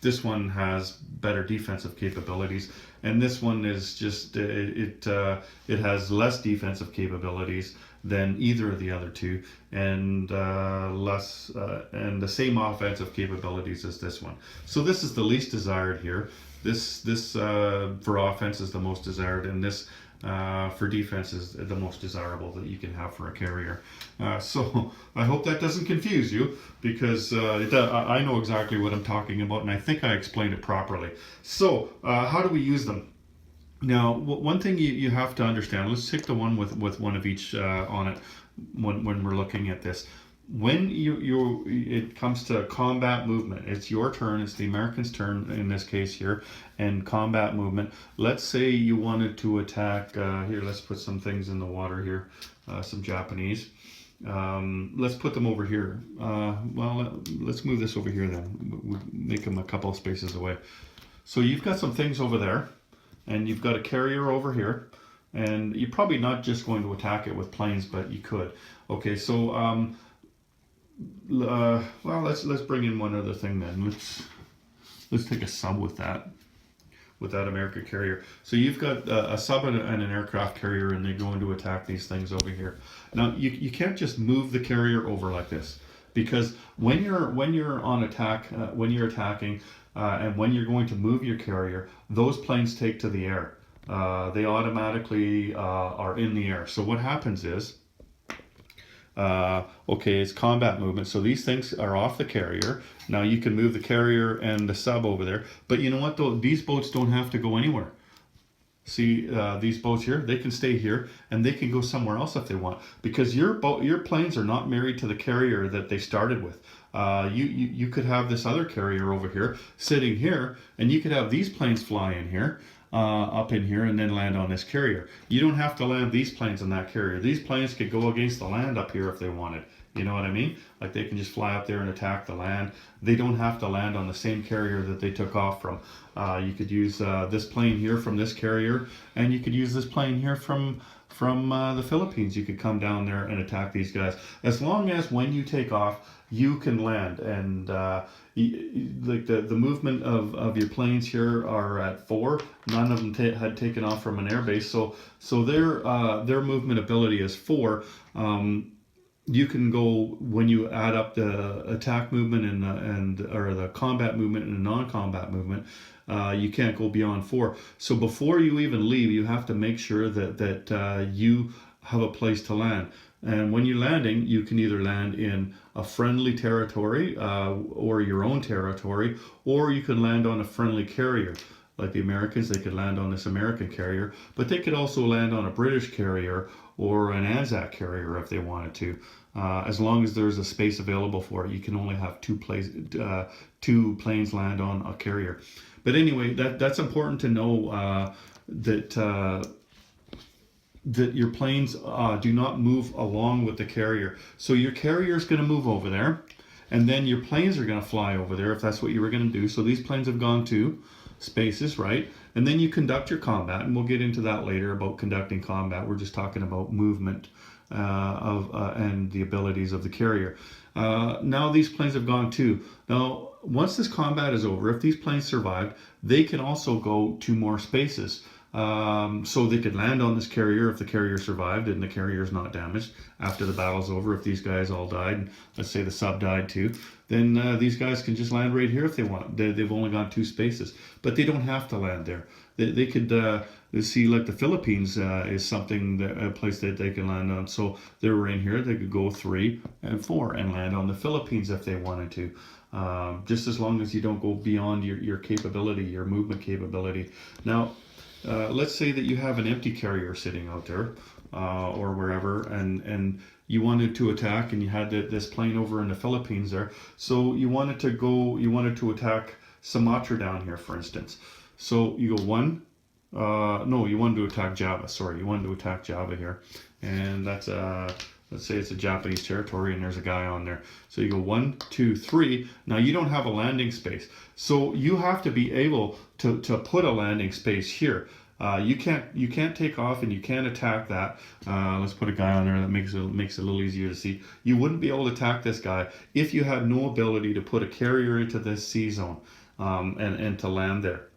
This one has better defensive capabilities, and this one is just it has less defensive capabilities than either of the other 2, and less and the same offensive capabilities as this one. So this is the least desired here. This for offense is the most desired, and this for defense is the most desirable that you can have for a carrier. So I hope that doesn't confuse you, because I know exactly what I'm talking about, and I think I explained it properly. So how do we use them? Now, one thing you have to understand, let's take the one with 1 of each on it when we're looking at this. When it comes to combat movement, it's your turn, it's the Americans' turn in this case here, and combat movement. Let's say you wanted to attack, here, let's put some things in the water here, some Japanese. Let's put them over here. Well, let's move this over here then. We'll make them a couple of spaces away. So you've got some things over there, and you've got a carrier over here, and you're probably not just going to attack it with planes, but you could. Okay, so well, let's bring in one other thing then. Let's take a sub with that American carrier. So you've got a sub and an aircraft carrier, and they're going to attack these things over here. Now you can't just move the carrier over like this, because when you're on attack, when you're attacking, and when you're going to move your carrier, those planes take to the air. They automatically are in the air. So what happens is, okay, it's combat movement, so these things are off the carrier. Now you can move the carrier and the sub over there, but you know what though, these boats don't have to go anywhere. See, these boats here, they can stay here, and they can go somewhere else if they want, because your planes are not married to the carrier that they started with. You could have this other carrier over here sitting here, and you could have these planes fly in here, up in here, and then land on this carrier. You don't have to land these planes on that carrier. These planes could go against the land up here if they wanted. You know what I mean? Like they can just fly up there and attack the land. They don't have to land on the same carrier that they took off from. You could use this plane here from this carrier, and you could use this plane here from the Philippines. You could come down there and attack these guys. As long as when you take off, you can land, and like the movement of your planes here are at 4. None of them had taken off from an airbase, so their movement ability is 4. You can go, when you add up the attack movement or the combat movement and the non-combat movement, you can't go beyond 4. So before you even leave, you have to make sure that you have a place to land. And when you're landing, you can either land in a friendly territory or your own territory, or you can land on a friendly carrier. Like the Americans, they could land on this American carrier, but they could also land on a British carrier or an Anzac carrier if they wanted to. As long as there's a space available for it, you can only have two planes land on a carrier. But anyway, that's important to know, that your planes do not move along with the carrier. So your carrier is going to move over there, and then your planes are going to fly over there if that's what you were going to do. So these planes have gone to spaces, right? And then you conduct your combat, and we'll get into that later about conducting combat. We're just talking about movement and the abilities of the carrier. Now these planes have gone too. Now, once this combat is over, if these planes survived, they can also go to more spaces. So they could land on this carrier if the carrier survived and the carrier is not damaged after the battle's over. If these guys all died, and let's say the sub died too, then these guys can just land right here if they want. They've only got 2 spaces, but they don't have to land there. They could see, like the Philippines is something a place that they can land on. So they were in here, they could go 3 and 4 and land on the Philippines if they wanted to. Just as long as you don't go beyond your capability, your movement capability. Now, let's say that you have an empty carrier sitting out there or wherever, and you wanted to attack, and you had this plane over in the Philippines there. So you wanted to attack Sumatra down here, for instance. So you go 1. No, you wanted to attack Java. Sorry, you wanted to attack Java here, and that's let's say it's a Japanese territory, and there's a guy on there. So you go 1, 2, 3. Now you don't have a landing space, so you have to be able to put a landing space here. You can't take off, and you can't attack that. Let's put a guy on there that makes it a little easier to see. You wouldn't be able to attack this guy if you had no ability to put a carrier into this sea zone and to land there.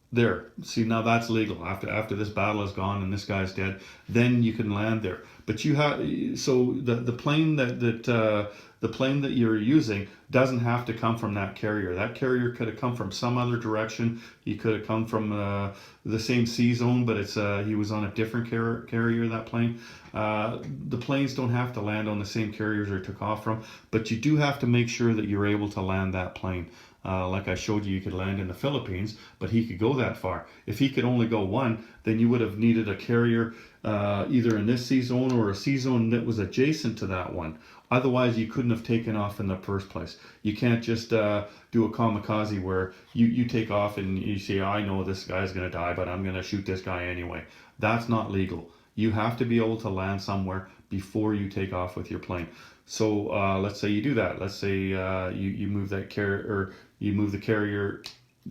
There, see, now that's legal. After this battle is gone and this guy's dead, then you can land there. But you have, so the plane the plane that you're using doesn't have to come from that carrier. That carrier could have come from some other direction. He could have come from the same sea zone, but he was on a different carrier, that plane. The planes don't have to land on the same carriers they took off from, but you do have to make sure that you're able to land that plane. Like I showed you, you could land in the Philippines, but he could go that far. If he could only go 1, then you would have needed a carrier either in this sea zone or a sea zone that was adjacent to that one. Otherwise, you couldn't have taken off in the first place. You can't just do a kamikaze where you take off and you say, I know this guy's going to die, but I'm going to shoot this guy anyway. That's not legal. You have to be able to land somewhere before you take off with your plane. So let's say you do that. Let's say you move that carrier, or you move the carrier,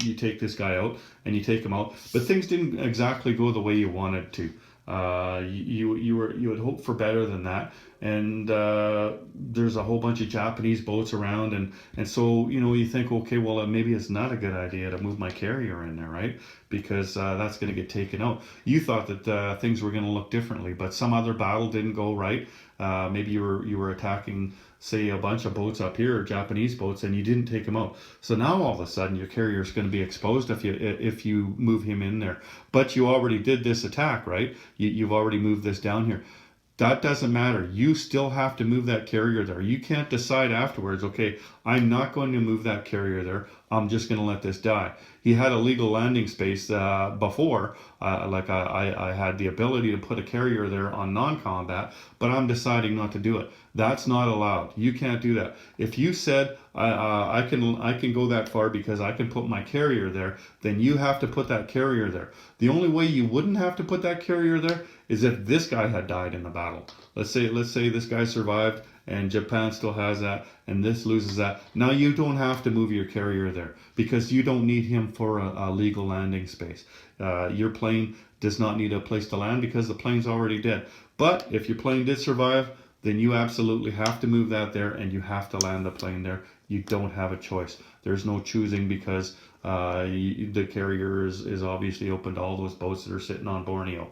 you take this guy out and you take him out, but things didn't exactly go the way you wanted to. You would hope for better than that, and there's a whole bunch of Japanese boats around, and so you think, okay, well, maybe it's not a good idea to move my carrier in there, right? Because that's going to get taken out. You thought that things were going to look differently, but some other battle didn't go right. Maybe you were attacking, say, a bunch of boats up here, Japanese boats, and you didn't take them out. So now all of a sudden your carrier is going to be exposed if you move him in there. But you already did this attack, right? You've already moved this down here. That doesn't matter. You still have to move that carrier there. You can't decide afterwards, okay, I'm not going to move that carrier there. I'm just going to let this die. He had a legal landing space before. Like I had the ability to put a carrier there on non-combat, but I'm deciding not to do it. That's not allowed. You can't do that. If you said I can go that far because I can put my carrier there, then you have to put that carrier there. The only way you wouldn't have to put that carrier there is if this guy had died in the battle. Let's say this guy survived and Japan still has that, and this loses that. Now you don't have to move your carrier there because you don't need him for a legal landing space. Your plane does not need a place to land because the plane's already dead. But if your plane did survive, then you absolutely have to move that there, and you have to land the plane there. You don't have a choice. There's no choosing because the carrier is obviously open to all those boats that are sitting on Borneo.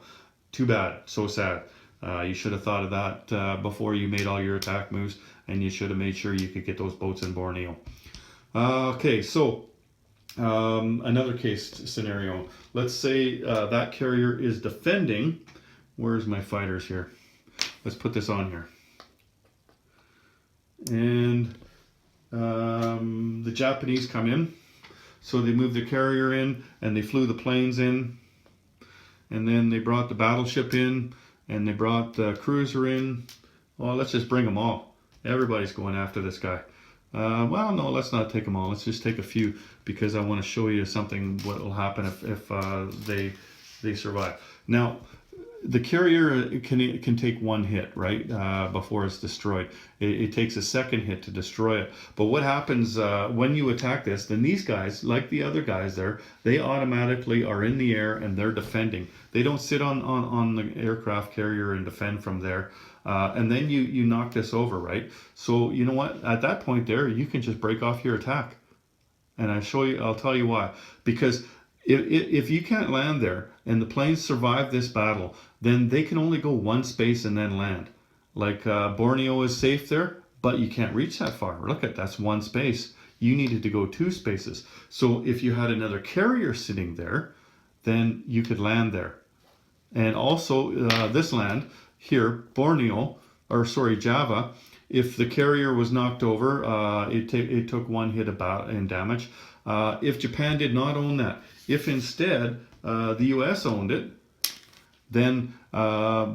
Too bad. So sad. You should have thought of that before you made all your attack moves, and you should have made sure you could get those boats in Borneo. Okay, so another case scenario. Let's say that carrier is defending. Where's my fighters here? Let's put this on here. And the Japanese come in. So they moved the carrier in, and they flew the planes in. And then they brought the battleship in, and they brought the cruiser in. Well, let's just bring them all. Everybody's going after this guy. Well, no, let's not take them all. Let's just take a few because I want to show you something what will happen if they survive. Now, the carrier can take one hit, right, before it's destroyed. It takes a second hit to destroy it. But what happens when you attack this? Then these guys, like the other guys there, they automatically are in the air and they're defending. They don't sit on the aircraft carrier and defend from there. And then you knock this over, right? So you know what? At that point there, you can just break off your attack. And I'll tell you why. Because if you can't land there and the planes survive this battle, then they can only go one space and then land. Like Borneo is safe there, but you can't reach that far. Look at that's one space. You needed to go two spaces. So if you had another carrier sitting there, then you could land there. And also this land here, Borneo, or sorry, Java, if the carrier was knocked over, it took one hit in damage. If Japan did not own that, if instead the U.S. owned it, then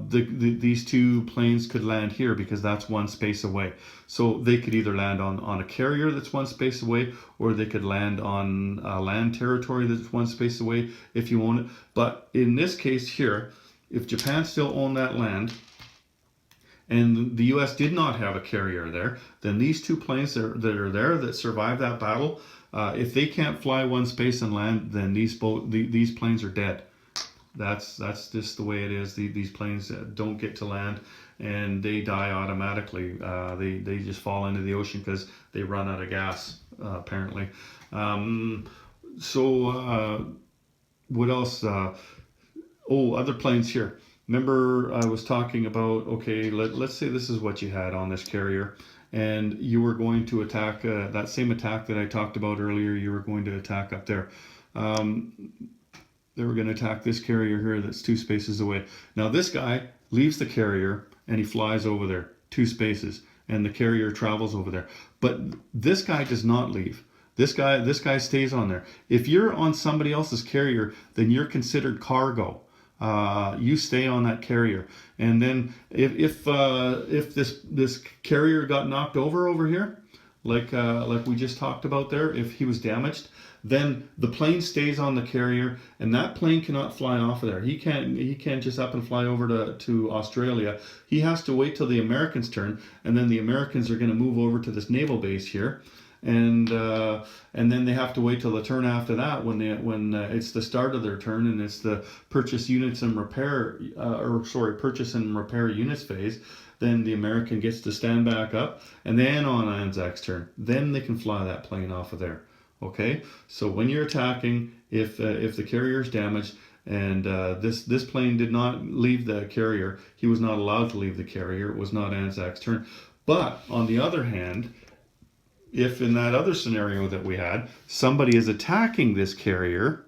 these two planes could land here because that's one space away. So they could either land on a carrier that's one space away, or they could land on land territory that's one space away if you own it. But in this case here, if Japan still owned that land, and the U.S. did not have a carrier there, then these two planes that are there that survived that battle, if they can't fly one space and land, then these planes are dead. That's just the way it is. These planes don't get to land, and they die automatically. They just fall into the ocean because they run out of gas, apparently. What else? Other planes here. Remember I was talking about, okay, let's say this is what you had on this carrier, and you were going to attack that same attack that I talked about earlier. You were going to attack up there. They were going to attack this carrier here that's two spaces away. Now this guy leaves the carrier and he flies over there, two spaces, and the carrier travels over there. But this guy does not leave. This guy stays on there. If you're on somebody else's carrier, then you're considered cargo. You stay on that carrier, and then if this carrier got knocked over here, like we just talked about there, if he was damaged, then the plane stays on the carrier, and that plane cannot fly off of there. He can't just up and fly over to Australia. He has to wait till the Americans' turn, and then the Americans are going to move over to this naval base here. And then they have to wait till the turn after that when it's the start of their turn, and it's the purchase and repair units phase. Then the American gets to stand back up, and then on Anzac's turn, then they can fly that plane off of there. Okay, so when you're attacking, if the carrier is damaged, and this plane did not leave the carrier, he was not allowed to leave the carrier. It was not Anzac's turn. But on the other hand, if in that other scenario that we had, somebody is attacking this carrier,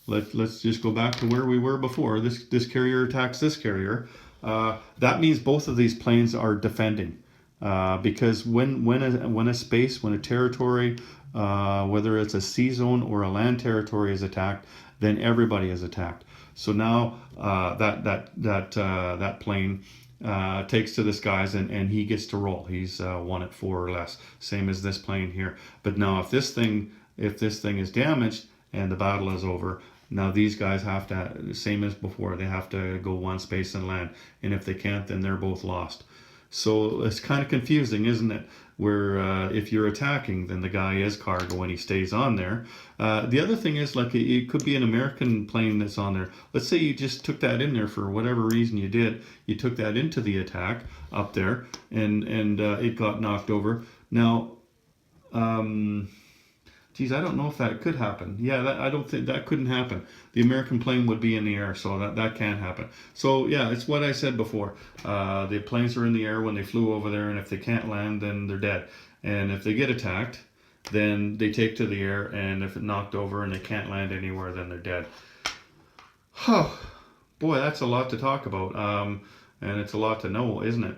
let's just go back to where we were before. This carrier attacks this carrier. That means both of these planes are defending, because when a territory, whether it's a sea zone or a land territory, is attacked, then everybody is attacked. So now that plane takes to the skies, and he gets to roll. He's won at 4 or less, same as this plane here. But now if this thing is damaged and the battle is over, now these guys have to, same as before, they have to go one space and land, and if they can't, then they're both lost. So it's kind of confusing, isn't it? Where if you're attacking, then the guy is cargo and he stays on there. The other thing is, like, it could be an American plane that's on there. Let's say you just took that in there for whatever reason you did. You took that into the attack up there, and it got knocked over. Now, geez, I don't know if that could happen. Yeah, I don't think that couldn't happen. The American plane would be in the air, so that can't happen. So yeah, it's what I said before. The planes are in the air when they flew over there, and if they can't land, then they're dead. And if they get attacked, then they take to the air, and if it knocked over and they can't land anywhere, then they're dead. Oh, boy, that's a lot to talk about, and it's a lot to know, isn't it?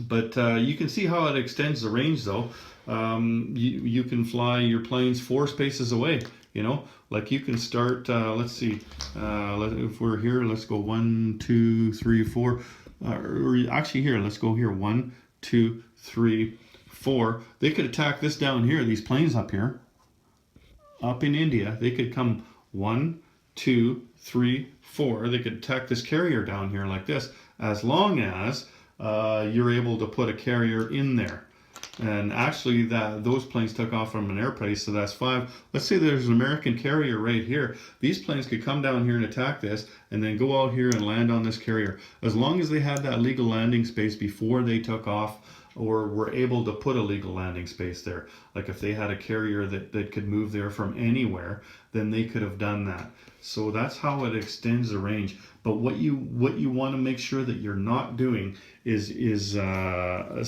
But you can see how it extends the range, though. You can fly your planes 4 spaces away. You know, like you can start. Let's see. If we're here, let's go 1, 2, 3, 4. Or actually, here, let's go here. 1, 2, 3, 4. They could attack this down here. These planes up here, up in India, they could come 1, 2, 3, 4. They could attack this carrier down here like this, as long as you're able to put a carrier in there. And actually, those planes took off from an airbase, so that's 5. Let's say there's an American carrier right here. These planes could come down here and attack this, and then go out here and land on this carrier. As long as they had that legal landing space before they took off, or were able to put a legal landing space there. Like if they had a carrier that could move there from anywhere, then they could have done that. So that's how it extends the range. But what you want to make sure that you're not doing is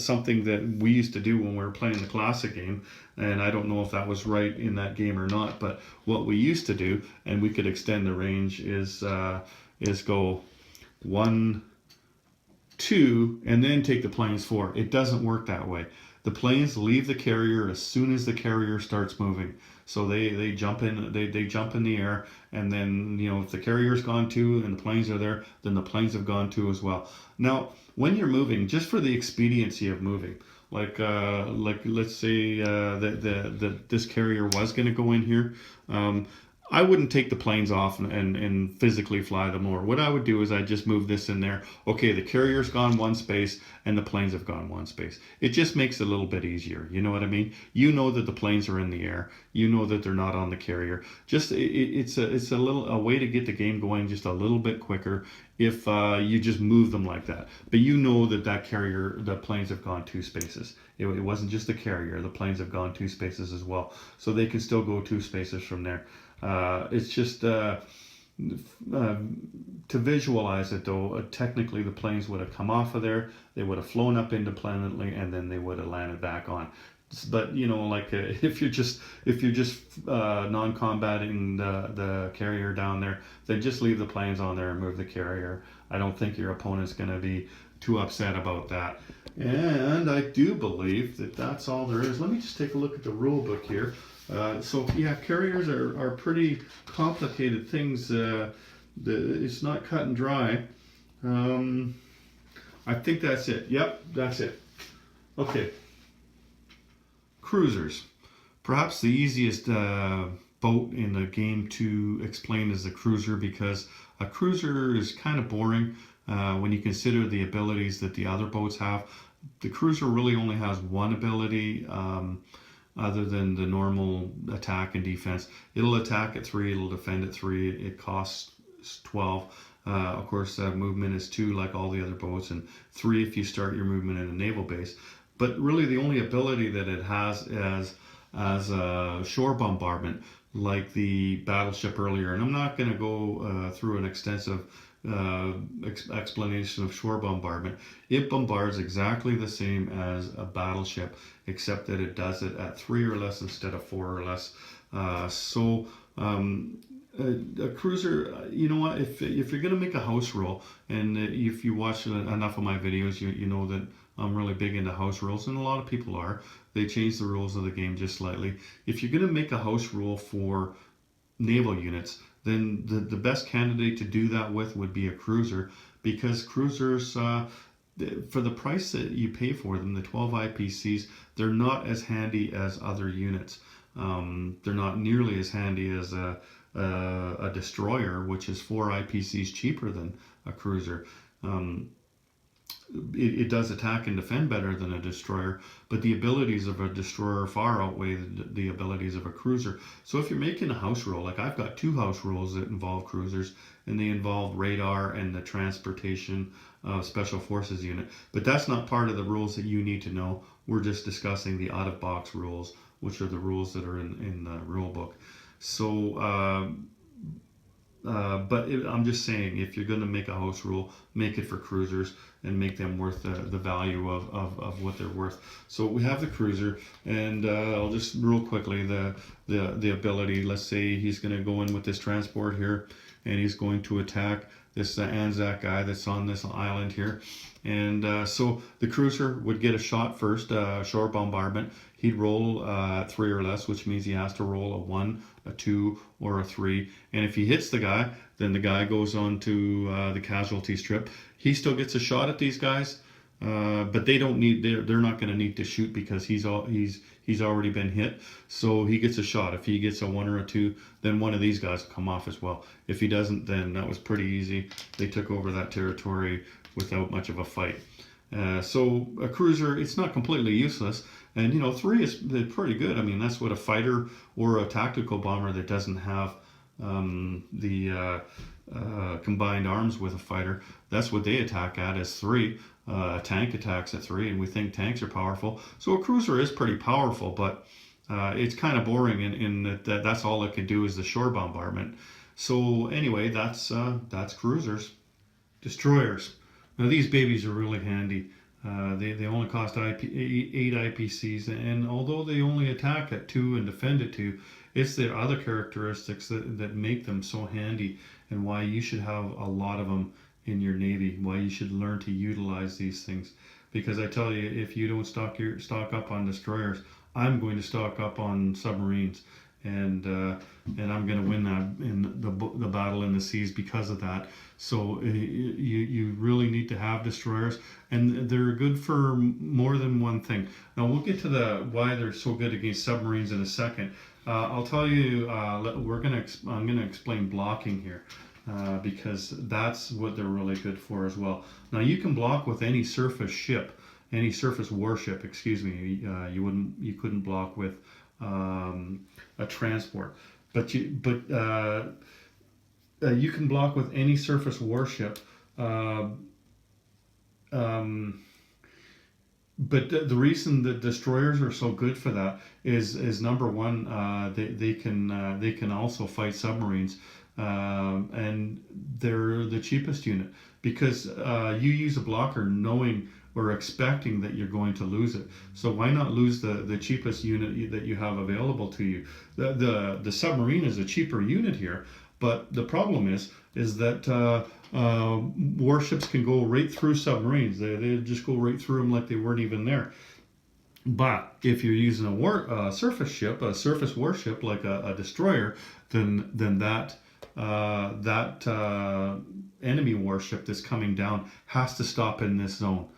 something that we used to do when we were playing the classic game, and I don't know if that was right in that game or not, but what we used to do, and we could extend the range, is go 1, 2, and then take the planes 4. It doesn't work that way. The planes leave the carrier as soon as the carrier starts moving. So they jump in, they jump in the air, and then, you know, if the carrier's gone too and the planes are there, then the planes have gone too as well. Now, when you're moving, just for the expediency of moving, like let's say that this carrier was going to go in here, I wouldn't take the planes off and physically fly them over. What I would do is I'd just move this in there. Okay, the carrier's gone one space and the planes have gone one space. It just makes it a little bit easier. You know what I mean? You know that the planes are in the air. You know that they're not on the carrier. Just it's a way to get the game going just a little bit quicker if you just move them like that. But you know that carrier, the planes have gone 2 spaces. It wasn't just the carrier. The planes have gone 2 spaces as well. So they can still go 2 spaces from there. It's just to visualize it though. Technically, the planes would have come off of there, they would have flown up independently, and then they would have landed back on. But you know, like if you're just non-combating the carrier down there, then just leave the planes on there and move the carrier. I don't think your opponent's going to be too upset about that. And I do believe that that's all there is. Let me just take a look at the rule book here. So yeah, carriers are pretty complicated things. It's not cut and dry. I think that's it. Yep, that's it. Okay. Cruisers. Perhaps the easiest boat in the game to explain is the cruiser, because a cruiser is kind of boring when you consider the abilities that the other boats have. The cruiser really only has one ability. Other than the normal attack and defense. It'll attack at 3, it'll defend at 3, it costs 12. Of course, movement is 2 like all the other boats, and 3 if you start your movement in a naval base. But really the only ability that it has as shore bombardment, like the Battleship earlier. And I'm not going to go through an extensive explanation of shore bombardment. It bombards exactly the same as a battleship, except that it does it at 3 or less instead of 4 or less. A cruiser, you know what, if you're going to make a house rule, and if you watch enough of my videos, you know that I'm really big into house rules, and a lot of people are. They change the rules of the game just slightly. If you're going to make a house rule for naval units, then the best candidate to do that with would be a cruiser, because cruisers, for the price that you pay for them, the 12 IPCs, they're not as handy as other units. They're not nearly as handy as a destroyer, which is 4 IPCs cheaper than a cruiser. It does attack and defend better than a destroyer, but the abilities of a destroyer far outweigh the abilities of a cruiser. So if you're making a house rule, like I've got 2 house rules that involve cruisers, and they involve radar and the transportation special forces unit, but that's not part of the rules that you need to know. We're just discussing the out-of-box rules, which are the rules that are in the rule book. So I'm just saying, if you're going to make a house rule, make it for cruisers and make them worth the value of what they're worth. So we have the cruiser, and I'll just real quickly the ability. Let's say he's going to go in with this transport here, and he's going to attack this Anzac guy that's on this island here. And so the cruiser would get a shot first, shore bombardment. He'd roll 3 or less, which means he has to roll a 1, a 2, or a 3. And if he hits the guy, then the guy goes on to the casualty strip. He still gets a shot at these guys. but they don't need. They're not going to need to shoot because he's already been hit. So he gets a shot. If he gets a 1 or a 2, then one of these guys will come off as well. If he doesn't, then that was pretty easy. They took over that territory without much of a fight. So a cruiser, it's not completely useless. And 3 is pretty good. I mean, that's what a fighter or a tactical bomber that doesn't have the combined arms with a fighter, that's what they attack at, is 3. A tank attacks at 3, and we think tanks are powerful. So a cruiser is pretty powerful, but it's kind of boring in that that's all it could do is the shore bombardment. So anyway, that's cruisers. Destroyers. Now these babies are really handy. They only cost 8 IPCs, and although they only attack at 2 and defend at 2, it's their other characteristics that make them so handy, and why you should have a lot of them in your Navy, why you should learn to utilize these things. Because I tell you, if you don't stock up on destroyers, I'm going to stock up on submarines, and I'm going to win that in the battle in the seas because of that. So you really need to have destroyers, and they're good for more than one thing. Now we'll get to why they're so good against submarines in a second. I'll tell you. I'm going to explain blocking here. Because that's what they're really good for as well. Now you can block with any surface ship, any surface warship. Excuse me. You couldn't block with a transport, but you can block with any surface warship. But the reason that destroyers are so good for that is number one, they can also fight submarines. And they're the cheapest unit because you use a blocker knowing or expecting that you're going to lose it. So why not lose the cheapest unit that you have available to you? The submarine is a cheaper unit here, but the problem is that warships can go right through submarines. They just go right through them like they weren't even there. But if you're using a surface ship, a surface warship like a destroyer, then that enemy warship that's coming down has to stop in this zone.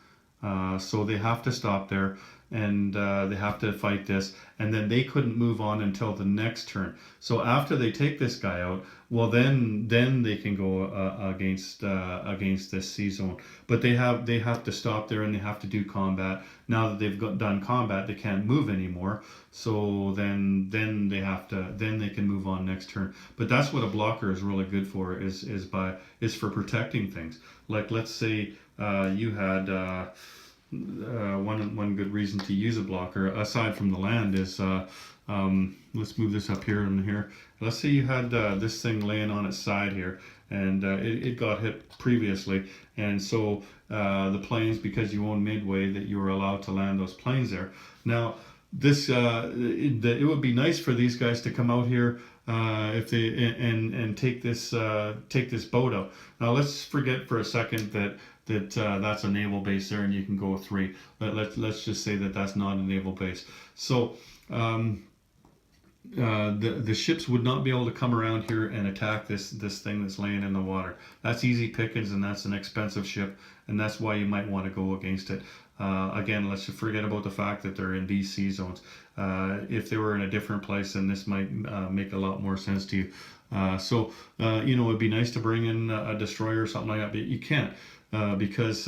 So they have to stop there, and they have to fight this, and then they couldn't move on until the next turn. So after they take this guy out, well then they can go against this sea zone. But they have to stop there, and they have to do combat. Now that they've done combat, they can't move anymore. So then they can move on next turn. But that's what a blocker is really good for, is for protecting things. Like let's say you had one good reason to use a blocker aside from the land is let's move this up here and here. Let's say you had this thing laying on its side here, and it got hit previously, and so the planes, because you own Midway, that you were allowed to land those planes there. Now this it would be nice for these guys to come out here if they and take this boat out. Now let's forget for a second that that's a naval base there, and you can go 3. Let's just say that that's not a naval base. So the ships would not be able to come around here and attack this thing that's laying in the water. That's easy pickings, and that's an expensive ship, and that's why you might want to go against it. Again, let's forget about the fact that they're in these sea zones. If they were in a different place, then this might make a lot more sense to you. So it'd be nice to bring in a destroyer or something like that, but you can't. Because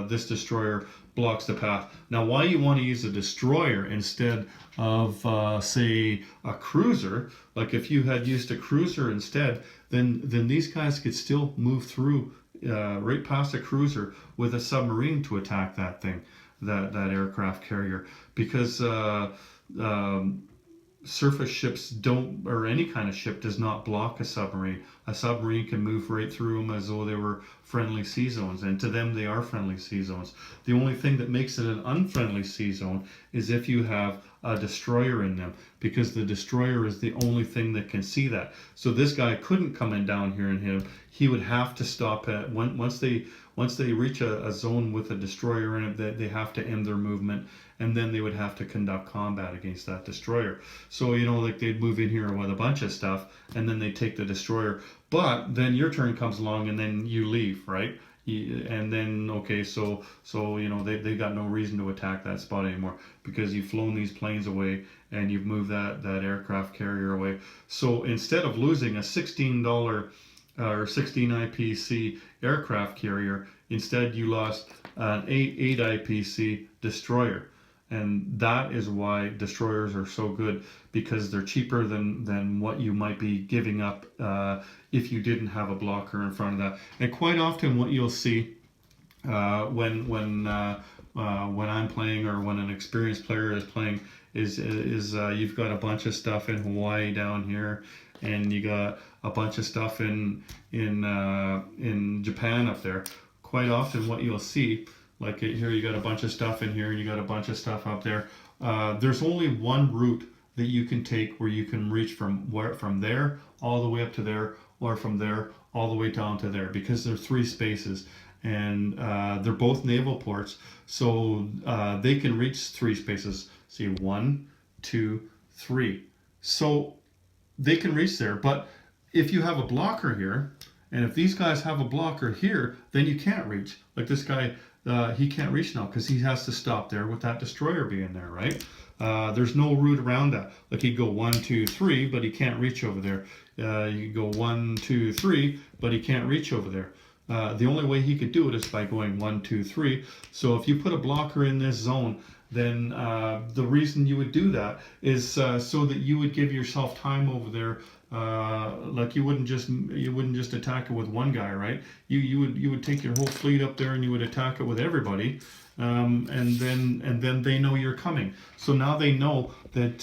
this destroyer blocks the path. Now, why you want to use a destroyer instead of, say, a cruiser, like if you had used a cruiser instead, then these guys could still move through right past a cruiser with a submarine to attack that thing, that aircraft carrier, because surface ships don't, or any kind of ship does not block a submarine. A submarine can move right through them as though they were friendly sea zones, and to them they are friendly sea zones. The only thing that makes it an unfriendly sea zone is if you have a destroyer in them, because the destroyer is the only thing that can see that. So this guy couldn't come in down here and hit him. He would have to stop at once they reach a zone with a destroyer in it, they have to end their movement, and then they would have to conduct combat against that destroyer. So like they'd move in here with a bunch of stuff, and then they take the destroyer. But then your turn comes along, and then you leave, right? And then okay, so you know they got no reason to attack that spot anymore because you've flown these planes away and you've moved that aircraft carrier away. So instead of losing a $16 or 16 IPC aircraft carrier, instead you lost an 8 IPC destroyer. And that is why destroyers are so good, because they're cheaper than what you might be giving up if you didn't have a blocker in front of that. And quite often what you'll see when I'm playing, or when an experienced player is playing, is you've got a bunch of stuff in Hawaii down here, and you got a bunch of stuff in Japan up there. Quite often what you'll see, like here you got a bunch of stuff in here, and you got a bunch of stuff up there. There's only one route that you can take where you can reach from there all the way up to there, or from there all the way down to there, because there are 3 spaces, and they're both naval ports, so they can reach 3 spaces. See, 1, 2, 3. So they can reach there. But if you have a blocker here, and if these guys have a blocker here, then you can't reach. Like this guy, he can't reach now because he has to stop there with that destroyer being there, right? There's no route around that. Like he'd go 1, 2, 3, but he can't reach over there. You go 1, 2, 3, but he can't reach over there. The only way he could do it is by going 1, 2, 3. So if you put a blocker in this zone, then the reason you would do that is so that you would give yourself time over there. Like you wouldn't just attack it with one guy, right? You would take your whole fleet up there and you would attack it with everybody, and then they know you're coming. So now they know that.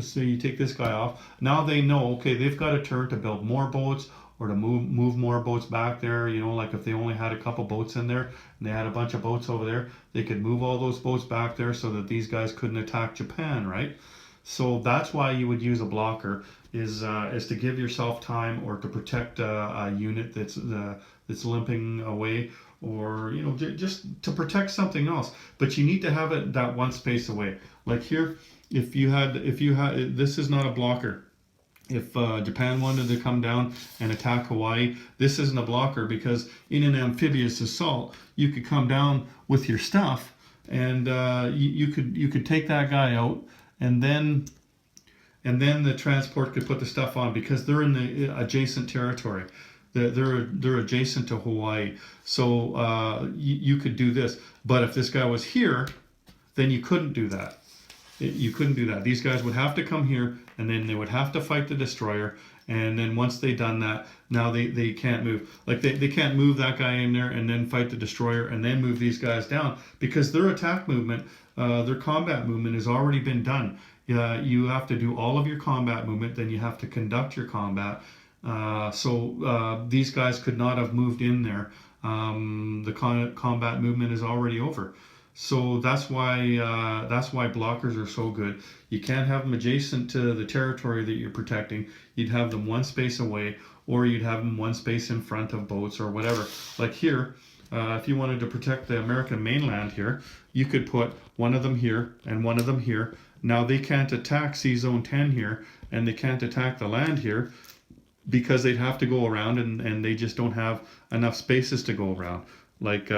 So you take this guy off. Now they know, okay, they've got a turn to build more boats, or to move more boats back there. You know, like if they only had a couple boats in there and they had a bunch of boats over there, they could move all those boats back there so that these guys couldn't attack Japan, right? So that's why you would use a blocker, is to give yourself time, or to protect a unit that's limping away, or you know, just to protect something else. But you need to have it that one space away. Like here, if you had this is not a blocker. If Japan wanted to come down and attack Hawaii, this isn't a blocker, because in an amphibious assault, you could come down with your stuff, and you could take that guy out, and then the transport could put the stuff on, because they're in the adjacent territory. They're adjacent to Hawaii, so you could do this. But if this guy was here, then you couldn't do that. You couldn't do that. These guys would have to come here, and then they would have to fight the destroyer, and then once they done that, now they can't move. Like they can't move that guy in there and then fight the destroyer and then move these guys down, because their attack movement, their combat movement has already been done. You have to do all of your combat movement, then you have to conduct your combat. So these guys could not have moved in there. The combat movement is already over. So that's why blockers are so good. You can't have them adjacent to the territory that you're protecting. You'd have them one space away, or you'd have them one space in front of boats or whatever. Like here, if you wanted to protect the American mainland here, you could put one of them here and one of them here. Now they can't attack Sea Zone 10 here, and they can't attack the land here, because they'd have to go around, and they just don't have enough spaces to go around. Like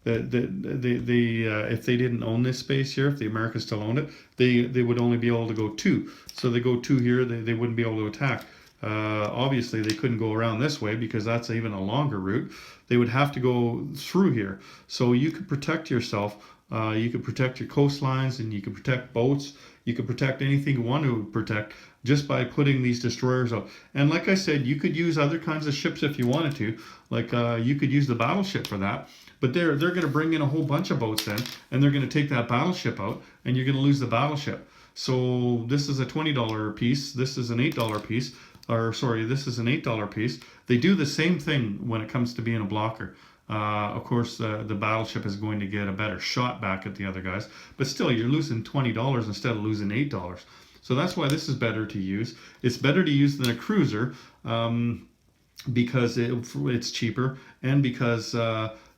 if they didn't own this space here, if the Americans still owned it, they would only be able to go 2. So they go 2 here, they wouldn't be able to attack. Obviously they couldn't go around this way, because that's even a longer route. They would have to go through here. So you could protect yourself. You could protect your coastlines, and you could protect boats. You could protect anything you want to protect just by putting these destroyers out. And like I said, you could use other kinds of ships if you wanted to. Like you could use the Battleship for that. But they're going to bring in a whole bunch of boats then, and they're going to take that Battleship out, and you're going to lose the Battleship. So this is a $20 piece. This is an $8 piece. Or sorry, this is an $8 piece. They do the same thing when it comes to being a blocker. Of course, the Battleship is going to get a better shot back at the other guys, but still, you're losing $20 instead of losing $8. So that's why this is better to use. It's better to use than a cruiser, because it's cheaper, and because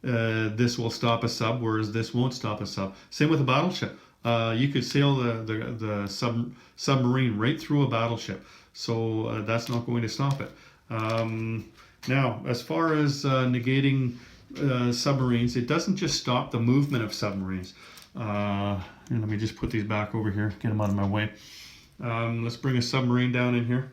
this will stop a sub, whereas this won't stop a sub. Same with a Battleship. You could sail the submarine right through a Battleship, so that's not going to stop it. Now, as far as negating submarines, it doesn't just stop the movement of submarines. And let me just put these back over here, get them out of my way. Let's bring a submarine down in here.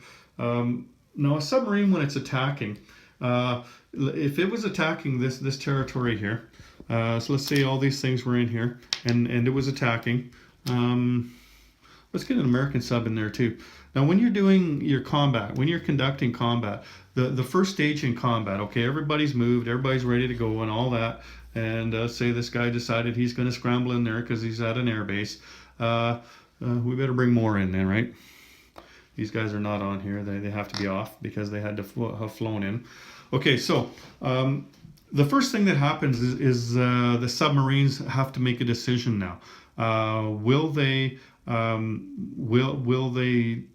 Now a submarine, when it's attacking, if it was attacking this territory here, so let's say all these things were in here, and it was attacking. Let's get an American sub in there too. Now when you're doing your combat, when you're conducting combat, the first stage in combat, okay, everybody's moved, everybody's ready to go and all that, and say this guy decided he's going to scramble in there because he's at an air base. We better bring more in then, right? These guys are not on here. They have to be off because they had to have flown in. Okay, so the first thing that happens is the submarines have to make a decision now. Will they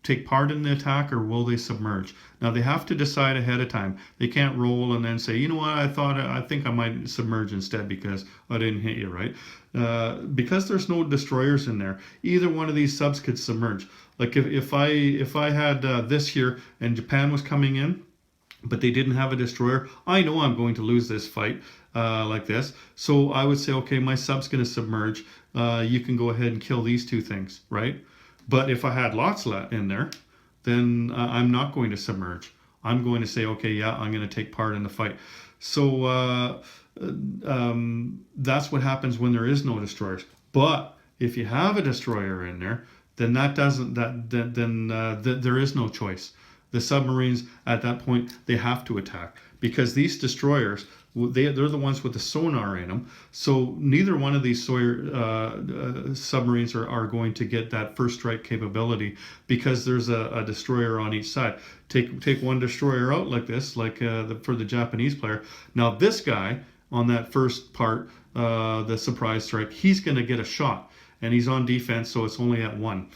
take part in the attack, or will they submerge? Now they have to decide ahead of time. They can't roll and then say, you know what, I think I might submerge instead because I didn't hit you, right? Because there's no destroyers in there, either one of these subs could submerge. Like if I had this here and Japan was coming in, but they didn't have a destroyer, I know I'm going to lose this fight like this. So I would say, okay, my sub's going to submerge. You can go ahead and kill these two things, right? But if I had lots in there, then I'm not going to submerge. I'm going to say, okay, yeah, I'm going to take part in the fight. So that's what happens when there is no destroyers. But if you have a destroyer in there, then there is no choice. The submarines at that point, they have to attack, because these destroyers, they're the ones with the sonar in them. So neither one of these submarines are going to get that first strike capability, because there's a destroyer on each side. Take one destroyer out like this, like for the Japanese player. Now this guy on that first part, the surprise strike, he's going to get a shot, and he's on defense, so it's only at 1.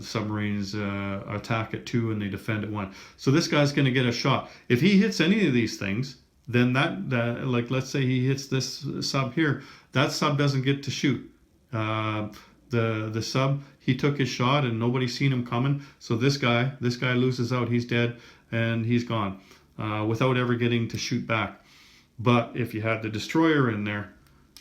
Submarines attack at 2 and they defend at 1. So this guy's going to get a shot. If he hits any of these things, then that like let's say he hits this sub here, that sub doesn't get to shoot. The sub, he took his shot and nobody's seen him coming. So this guy loses out. He's dead and he's gone without ever getting to shoot back. But if you had the destroyer in there,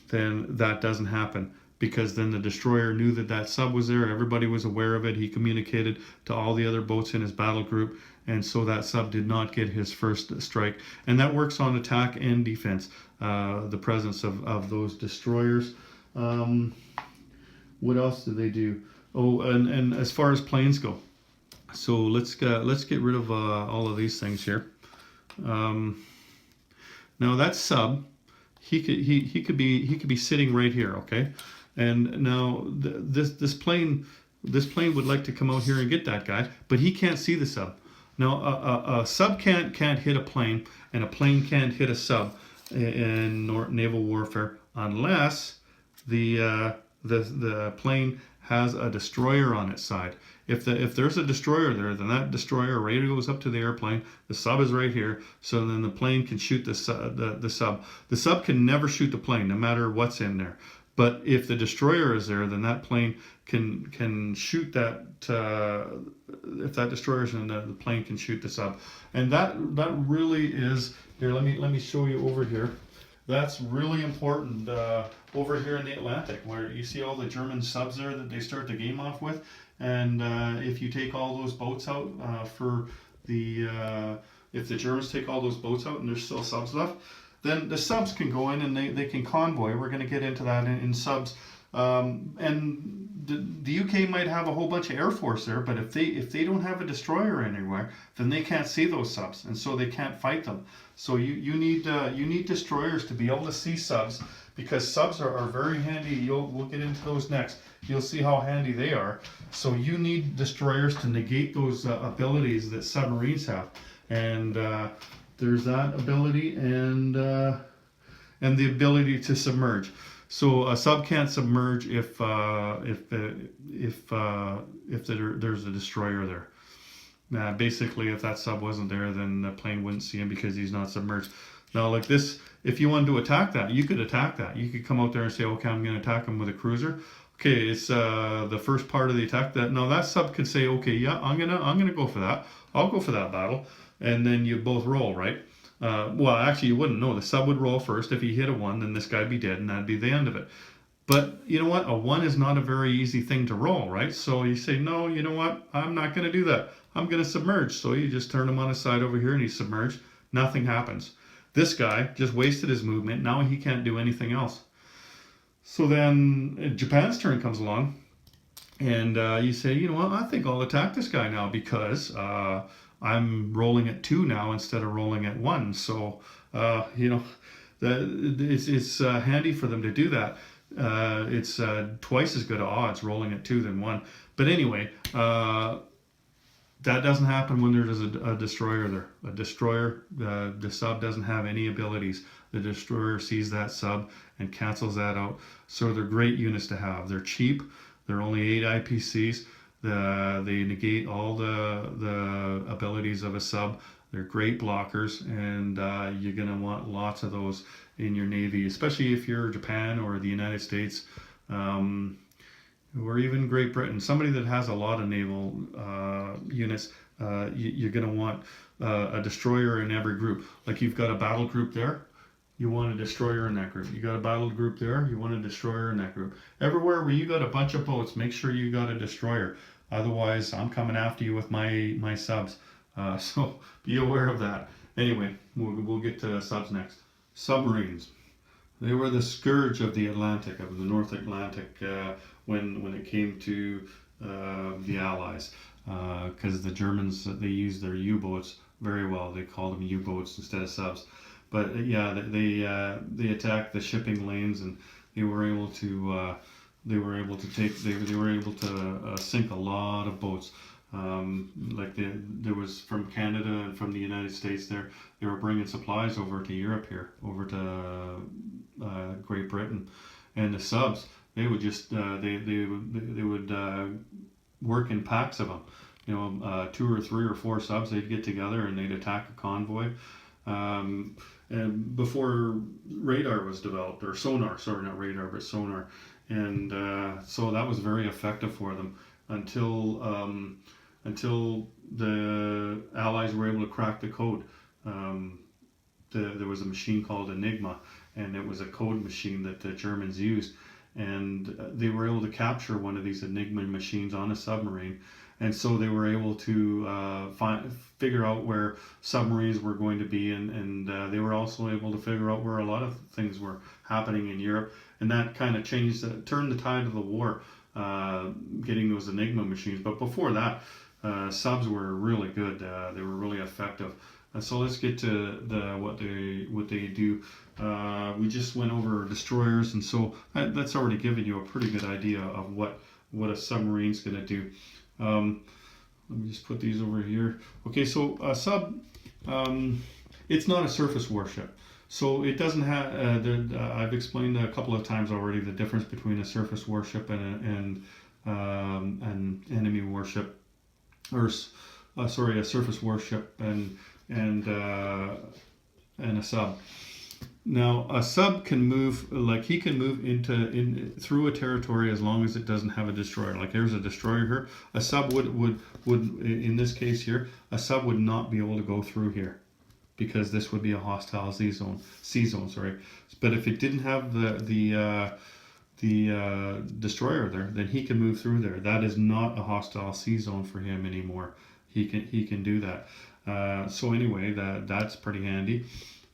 then that doesn't happen, because then the destroyer knew that sub was there. Everybody was aware of it. He communicated to all the other boats in his battle group, and so that sub did not get his first strike. And that works on attack and defense, the presence of those destroyers. What else do they do? Oh, and as far as planes go, so let's get rid of all of these things here. Now that sub, he could be sitting right here, okay? And now this plane would like to come out here and get that guy, but he can't see the sub. Now a sub can't hit a plane, and a plane can't hit a sub in naval warfare unless the plane has a destroyer on its side. If there's a destroyer there, then that destroyer radio goes up to the airplane. The sub is right here, so then the plane can shoot the sub. The sub can never shoot the plane, no matter what's in there. But if the destroyer is there, then that plane can shoot that. If that destroyer is in there, the plane can shoot the sub. And that really is here. Let me show you over here. That's really important over here in the Atlantic, where you see all the German subs there that they start the game off with. And if you take all those boats out if the Germans take all those boats out and there's still subs left, then the subs can go in and they can convoy. We're going to get into that in subs. And the UK might have a whole bunch of air force there, but if they don't have a destroyer anywhere, then they can't see those subs, and so they can't fight them. So you need destroyers to be able to see subs, because subs are very handy. We'll get into those next. You'll see how handy they are. So you need destroyers to negate those abilities that submarines have, and there's that ability and the ability to submerge. So a sub can't submerge if there's a destroyer there. Basically, if that sub wasn't there, then the plane wouldn't see him because he's not submerged. Now, like this, if you wanted to attack that, you could attack that. You could come out there and say, okay, I'm going to attack him with a cruiser. Okay, it's the first part of the attack. That sub could say, okay, yeah, I'm gonna go for that. I'll go for that battle, and then you both roll, right? Well, actually, you wouldn't know. The sub would roll first. If he hit a 1, then this guy'd be dead, and that'd be the end of it. But you know what? A 1 is not a very easy thing to roll, right? So you say, no, you know what? I'm not going to do that. I'm going to submerge. So you just turn him on his side over here and he's submerged. Nothing happens. This guy just wasted his movement. Now he can't do anything else. So then Japan's turn comes along and you say, you know what? I think I'll attack this guy now because I'm rolling at 2 now instead of rolling at 1. So, you know, it's handy for them to do that. It's twice as good odds rolling at 2 than 1. But anyway, that doesn't happen when there's a destroyer there. A destroyer, the sub doesn't have any abilities. The destroyer sees that sub and cancels that out. So they're great units to have. They're cheap. They're only 8 IPCs. They negate all the abilities of a sub. They're great blockers, and you're going to want lots of those in your Navy, especially if you're Japan or the United States, or even Great Britain. Somebody that has a lot of naval units, you're going to want a destroyer in every group. Like you've got a battle group there, you want a destroyer in that group. You got a battle group there, you want a destroyer in that group. Everywhere where you got a bunch of boats, make sure you got a destroyer. Otherwise, I'm coming after you with my subs. So be aware of that. Anyway, we'll get to subs next. Submarines. They were the scourge of the Atlantic, of the North Atlantic, when it came to the Allies, because the Germans, they used their U-boats very well. They called them U-boats instead of subs. But yeah, they attacked the shipping lanes, and they were able to sink a lot of boats. There was from Canada and from the United States they were bringing supplies over to Europe here, over to Great Britain, and the subs, they would just they would work in packs of them, 2 or 3 or 4 subs. They'd get together and they'd attack a convoy, and before radar was developed, or sonar, sorry, not radar but sonar, and so that was very effective for them until the Allies were able to crack the code. There was a machine called Enigma, and it was a code machine that the Germans used, and they were able to capture one of these Enigma machines on a submarine, and so they were able to figure out where submarines were going to be, and they were also able to figure out where a lot of things were happening in Europe, and that kind of turned the tide of the war, getting those Enigma machines. But before that, subs were really good. They were really effective. So let's get to what they do. We just went over destroyers, and so that's already given you a pretty good idea of what a submarine's going to do. Let me just put these over here. Okay, so a sub, it's not a surface warship. So it doesn't have. I've explained a couple of times already the difference between a surface warship and an enemy warship, or a surface warship and a sub. Now a sub can move, like he can move through a territory as long as it doesn't have a destroyer. Like there's a destroyer here. A sub would in this case here, a sub would not be able to go through here, because this would be a hostile sea zone, sorry. But if it didn't have the destroyer there, then he can move through there. That is not a hostile sea zone for him anymore. He can do that. So anyway, that's pretty handy.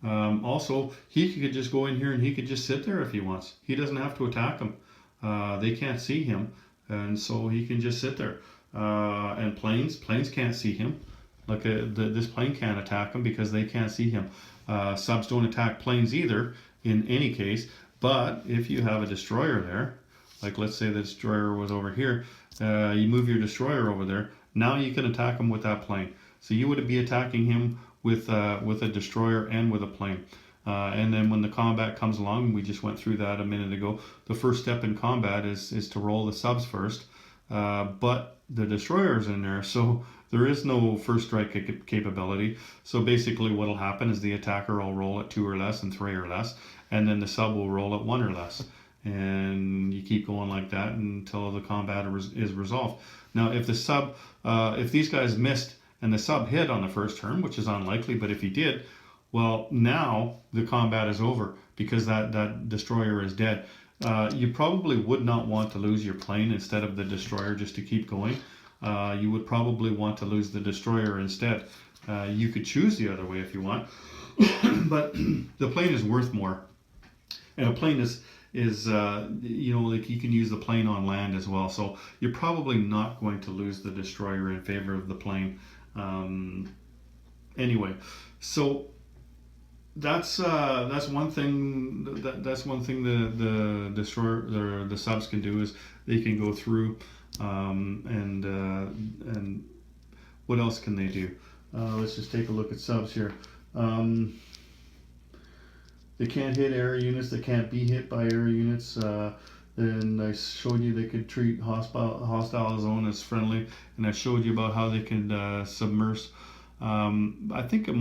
Also, he could just go in here and he could just sit there if he wants. He doesn't have to attack them. They can't see him, and so he can just sit there. And planes can't see him. Like this plane can't attack him because they can't see him. Subs don't attack planes either in any case, but if you have a destroyer there, like let's say the destroyer was over here, you move your destroyer over there, now you can attack him with that plane. So you would be attacking him with a destroyer and with a plane. And then when the combat comes along, we just went through that a minute ago, the first step in combat is to roll the subs first, but the destroyer's in there, so there is no first strike capability. So basically what will happen is the attacker will roll at 2 or less and 3 or less, and then the sub will roll at 1 or less. And you keep going like that until the combat is resolved. Now if the sub, if these guys missed and the sub hit on the first turn, which is unlikely, but if he did, Well, now the combat is over because that destroyer is dead. You probably would not want to lose your plane instead of the destroyer just to keep going. You would probably want to lose the destroyer instead. You could choose the other way if you want, but the plane is worth more. And a plane is like you can use the plane on land as well. So you're probably not going to lose the destroyer in favor of the plane. Anyway, so that's one thing that's one thing the destroyer the subs can do is they can go through and what else can they do? Let's just take a look at subs here. They can't hit area units. They can't be hit by area units. And I showed you they could treat hostile zone as friendly, and I showed you about how they could submerge. I think I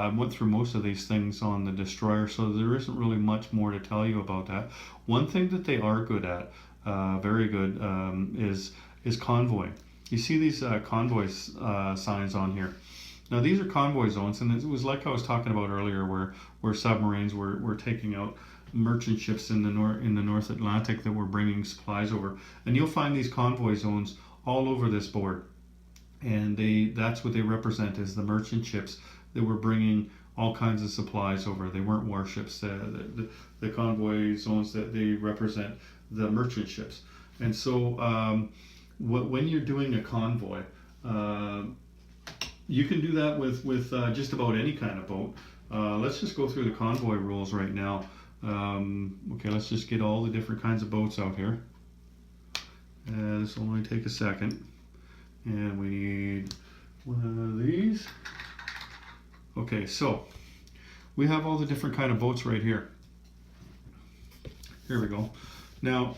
went through most of these things on the destroyer, so there isn't really much more to tell you about that. One thing that they are good at, very good, is convoy. You see these convoy signs on here. Now these are convoy zones, and it was like I was talking about earlier, where submarines were taking out merchant ships in the North Atlantic that were bringing supplies over, and you'll find these convoy zones all over this board, and that's what they represent, is the merchant ships that were bringing all kinds of supplies over. They weren't warships. The convoy zones that they represent the merchant ships, and so when you're doing a convoy. You can do that with just about any kind of boat. Let's just go through the convoy rules right now. Okay, let's just get all the different kinds of boats out here. This will only take a second. And we need one of these. Okay, so we have all the different kind of boats right here. Here we go. Now,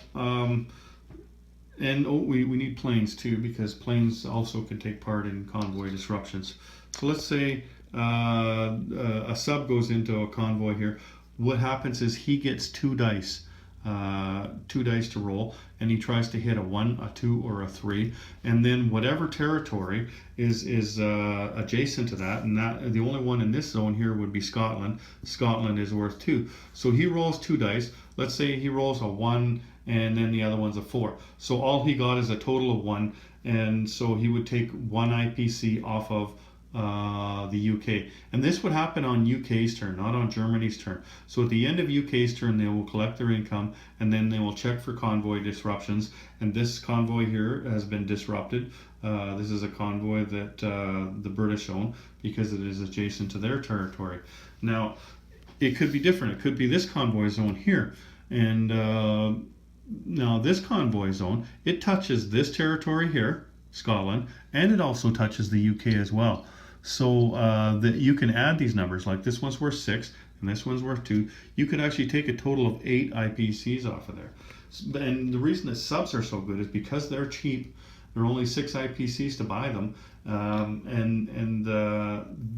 and we need planes too, because planes also can take part in convoy disruptions. So let's say a sub goes into a convoy here. What happens is he gets two dice to roll, and he tries to hit a 1, a 2, or a 3, and then whatever territory is adjacent to that, and that the only one in this zone here would be Scotland. Scotland is worth 2. So he rolls 2 dice. Let's say he rolls a 1 and then the other one's a 4. So all he got is a total of 1, and so he would take 1 IPC off of the UK. And this would happen on UK's turn, not on Germany's turn. So at the end of UK's turn, they will collect their income, and then they will check for convoy disruptions. And this convoy here has been disrupted. This is a convoy that the British own because it is adjacent to their territory. Now, it could be different. It could be this convoy zone here. And now this convoy zone, it touches this territory here, Scotland, and it also touches the UK as well. So that you can add these numbers, like this one's worth 6 and this one's worth 2. You could actually take a total of 8 IPCs off of there. And the reason that subs are so good is because they're cheap. There are only 6 IPCs to buy them, and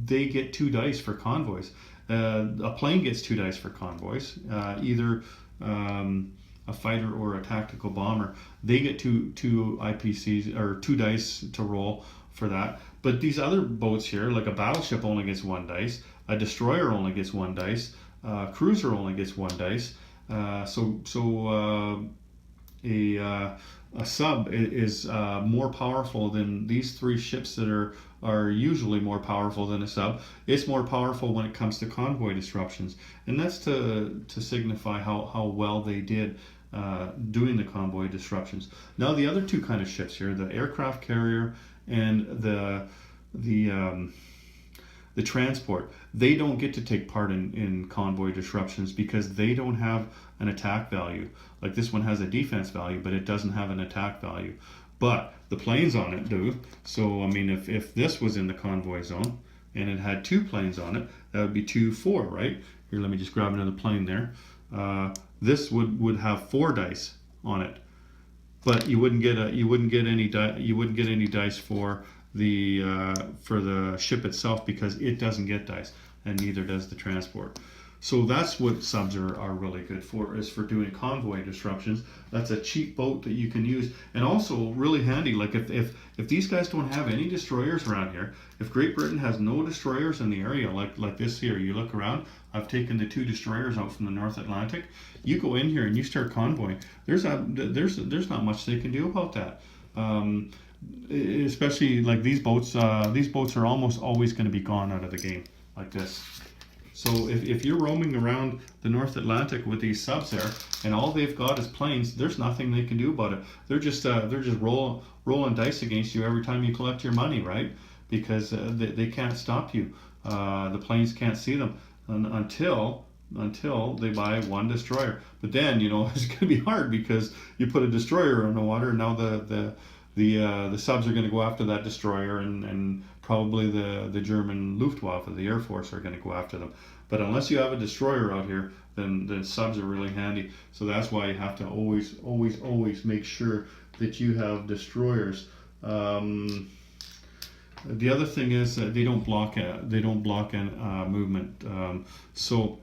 they get 2 dice for convoys. A plane gets 2 dice for convoys, either a fighter or a tactical bomber. They get two IPCs or 2 dice to roll for that. But these other boats here, like a battleship, only gets 1 dice. A destroyer only gets 1 dice. A cruiser only gets 1 dice. A sub is more powerful than these 3 ships that are usually more powerful than a sub. It's more powerful when it comes to convoy disruptions, and that's to signify how well they did doing the convoy disruptions. Now the other 2 kind of ships here, the aircraft carrier and the transport, they don't get to take part in convoy disruptions because they don't have an attack value. Like this one has a defense value, but it doesn't have an attack value. But the planes on it do. So I mean, if this was in the convoy zone and it had 2 planes on it, that would be 2, 4, right? Here, let me just grab another plane there. This would have 4 dice on it, but you wouldn't get any dice for the ship itself because it doesn't get dice, and neither does the transport. So that's what subs are really good for, is for doing convoy disruptions. That's a cheap boat that you can use, and also really handy. Like if these guys don't have any destroyers around here, if Great Britain has no destroyers in the area, like this here, you look around. I've taken the 2 destroyers out from the North Atlantic. You go in here and you start convoying. There's not much they can do about that. Especially like these boats. These boats are almost always going to be gone out of the game, like this. So if you're roaming around the North Atlantic with these subs there, and all they've got is planes, there's nothing they can do about it. They're just rolling dice against you every time you collect your money, right? Because they can't stop you. The planes can't see them until they buy 1 destroyer. But then it's going to be hard, because you put a destroyer in the water, and now the subs are going to go after that destroyer, and probably the German Luftwaffe, the Air Force, are going to go after them. But unless you have a destroyer out here, then subs are really handy. So that's why you have to always make sure that you have destroyers. The other thing is they don't block movement. So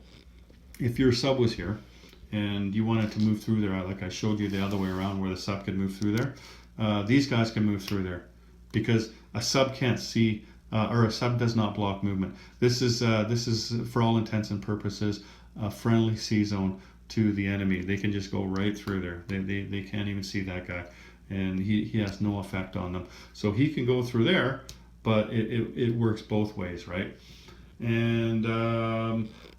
if your sub was here and you wanted to move through there, like I showed you the other way around where the sub could move through there, these guys can move through there, because a sub can't see, or a sub does not block movement. This is for all intents and purposes a friendly sea zone to the enemy. They can just go right through there. They can't even see that guy, and he has no effect on them. So he can go through there, but it works both ways, right? And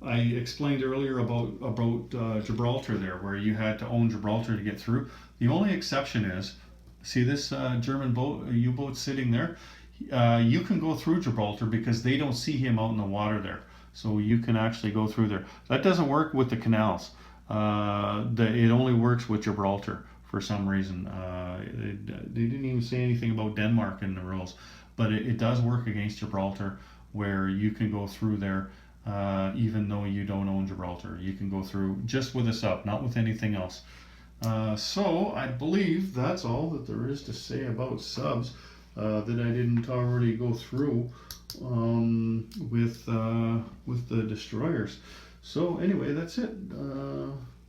I explained earlier about Gibraltar there, where you had to own Gibraltar to get through. The only exception is, see this German U-boat sitting there? You can go through Gibraltar because they don't see him out in the water there. So you can actually go through there. That doesn't work with the canals. It only works with Gibraltar for some reason. They didn't even say anything about Denmark in the rules, but it does work against Gibraltar, where you can go through there even though you don't own Gibraltar. You can go through just with a sub, not with anything else. So I believe that's all that there is to say about subs that I didn't already go through with the destroyers. So anyway, that's it.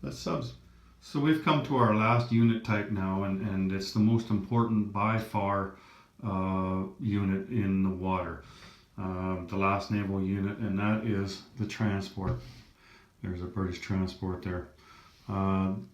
That's subs. So we've come to our last unit type now, and it's the most important by far unit in the water. The last naval unit, and that is the transport. There's a British transport there.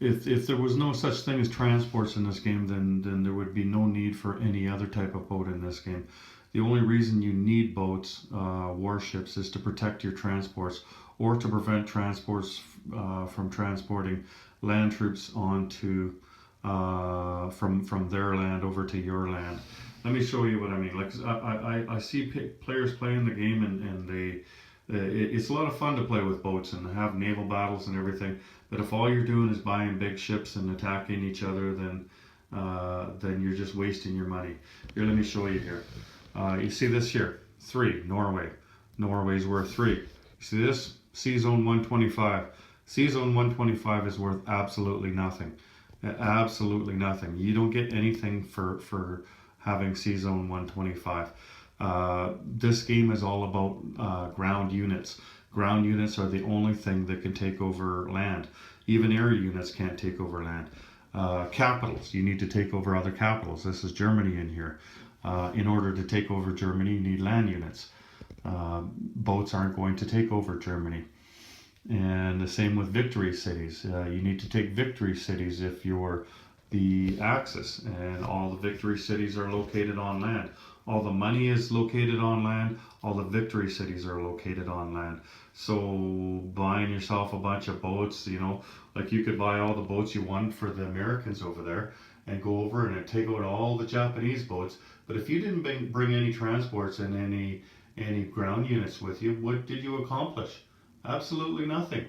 If there was no such thing as transports in this game, then there would be no need for any other type of boat in this game. The only reason you need boats, warships, is to protect your transports, or to prevent transports from transporting land troops onto from their land over to your land. Let me show you what I mean. Like I see players playing the game, and it's a lot of fun to play with boats and have naval battles and everything. But if all you're doing is buying big ships and attacking each other, then you're just wasting your money. Here, let me show you here. You see this here? 3, Norway. Norway's worth 3. You see this? Sea Zone 125. Sea Zone 125 is worth absolutely nothing. Absolutely nothing. You don't get anything for having Sea Zone 125. This game is all about ground units. Ground units are the only thing that can take over land. Even air units can't take over land. Capitals, you need to take over other capitals. This is Germany in here. In order to take over Germany, you need land units. Boats aren't going to take over Germany. And the same with victory cities. You need to take victory cities if you're the Axis, and all the victory cities are located on land. All the money is located on land. All the victory cities are located on land. So buying yourself a bunch of boats, like you could buy all the boats you want for the Americans over there and go over and take out all the Japanese boats. But if you didn't bring any transports and any ground units with you, what did you accomplish? Absolutely nothing.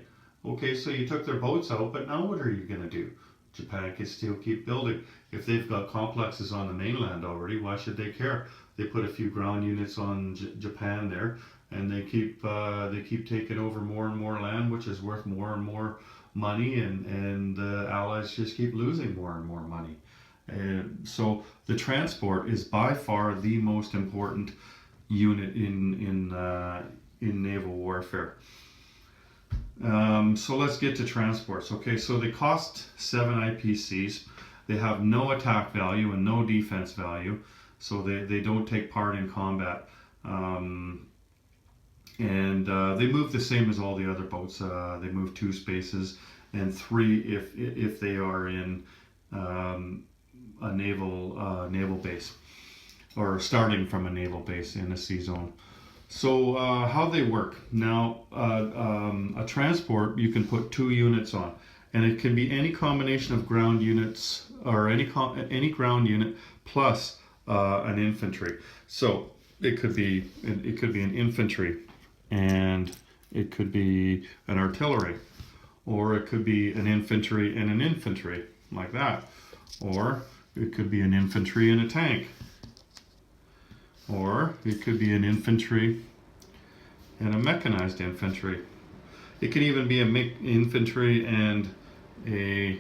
Okay, so you took their boats out, but now what are you going to do? Japan can still keep building. If they've got complexes on the mainland already, why should they care? They put a few ground units on Japan there, and they keep taking over more and more land, which is worth more and more money, and the Allies just keep losing more and more money. So the transport is by far the most important unit in naval warfare. So let's get to transports. Okay, so they cost 7 IPCs. They have no attack value and no defense value, so they don't take part in combat. And they move the same as all the other boats. They move 2 spaces and 3 if they are in a naval base, or starting from a naval base in a sea zone. So how they work now, a transport you can put 2 units on, and it can be any combination of ground units or any ground unit plus an infantry. So it could be an infantry, and it could be an artillery, or it could be an infantry and an infantry, like that, or it could be an infantry and a tank, or it could be an infantry and a mechanized infantry. It can even be an infantry and a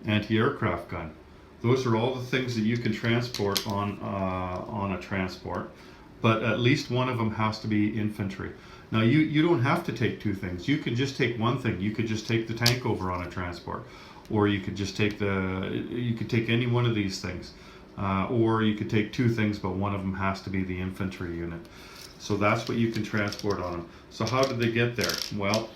anti-aircraft gun. Those are all the things that you can transport on a transport, but at least one of them has to be infantry. Now you don't have to take 2 things. You can just take 1 thing. You could just take the tank over on a transport, or you could just take any one of these things, or you could take 2 things, but one of them has to be the infantry unit. So that's what you can transport on them. So how did they get there? Well,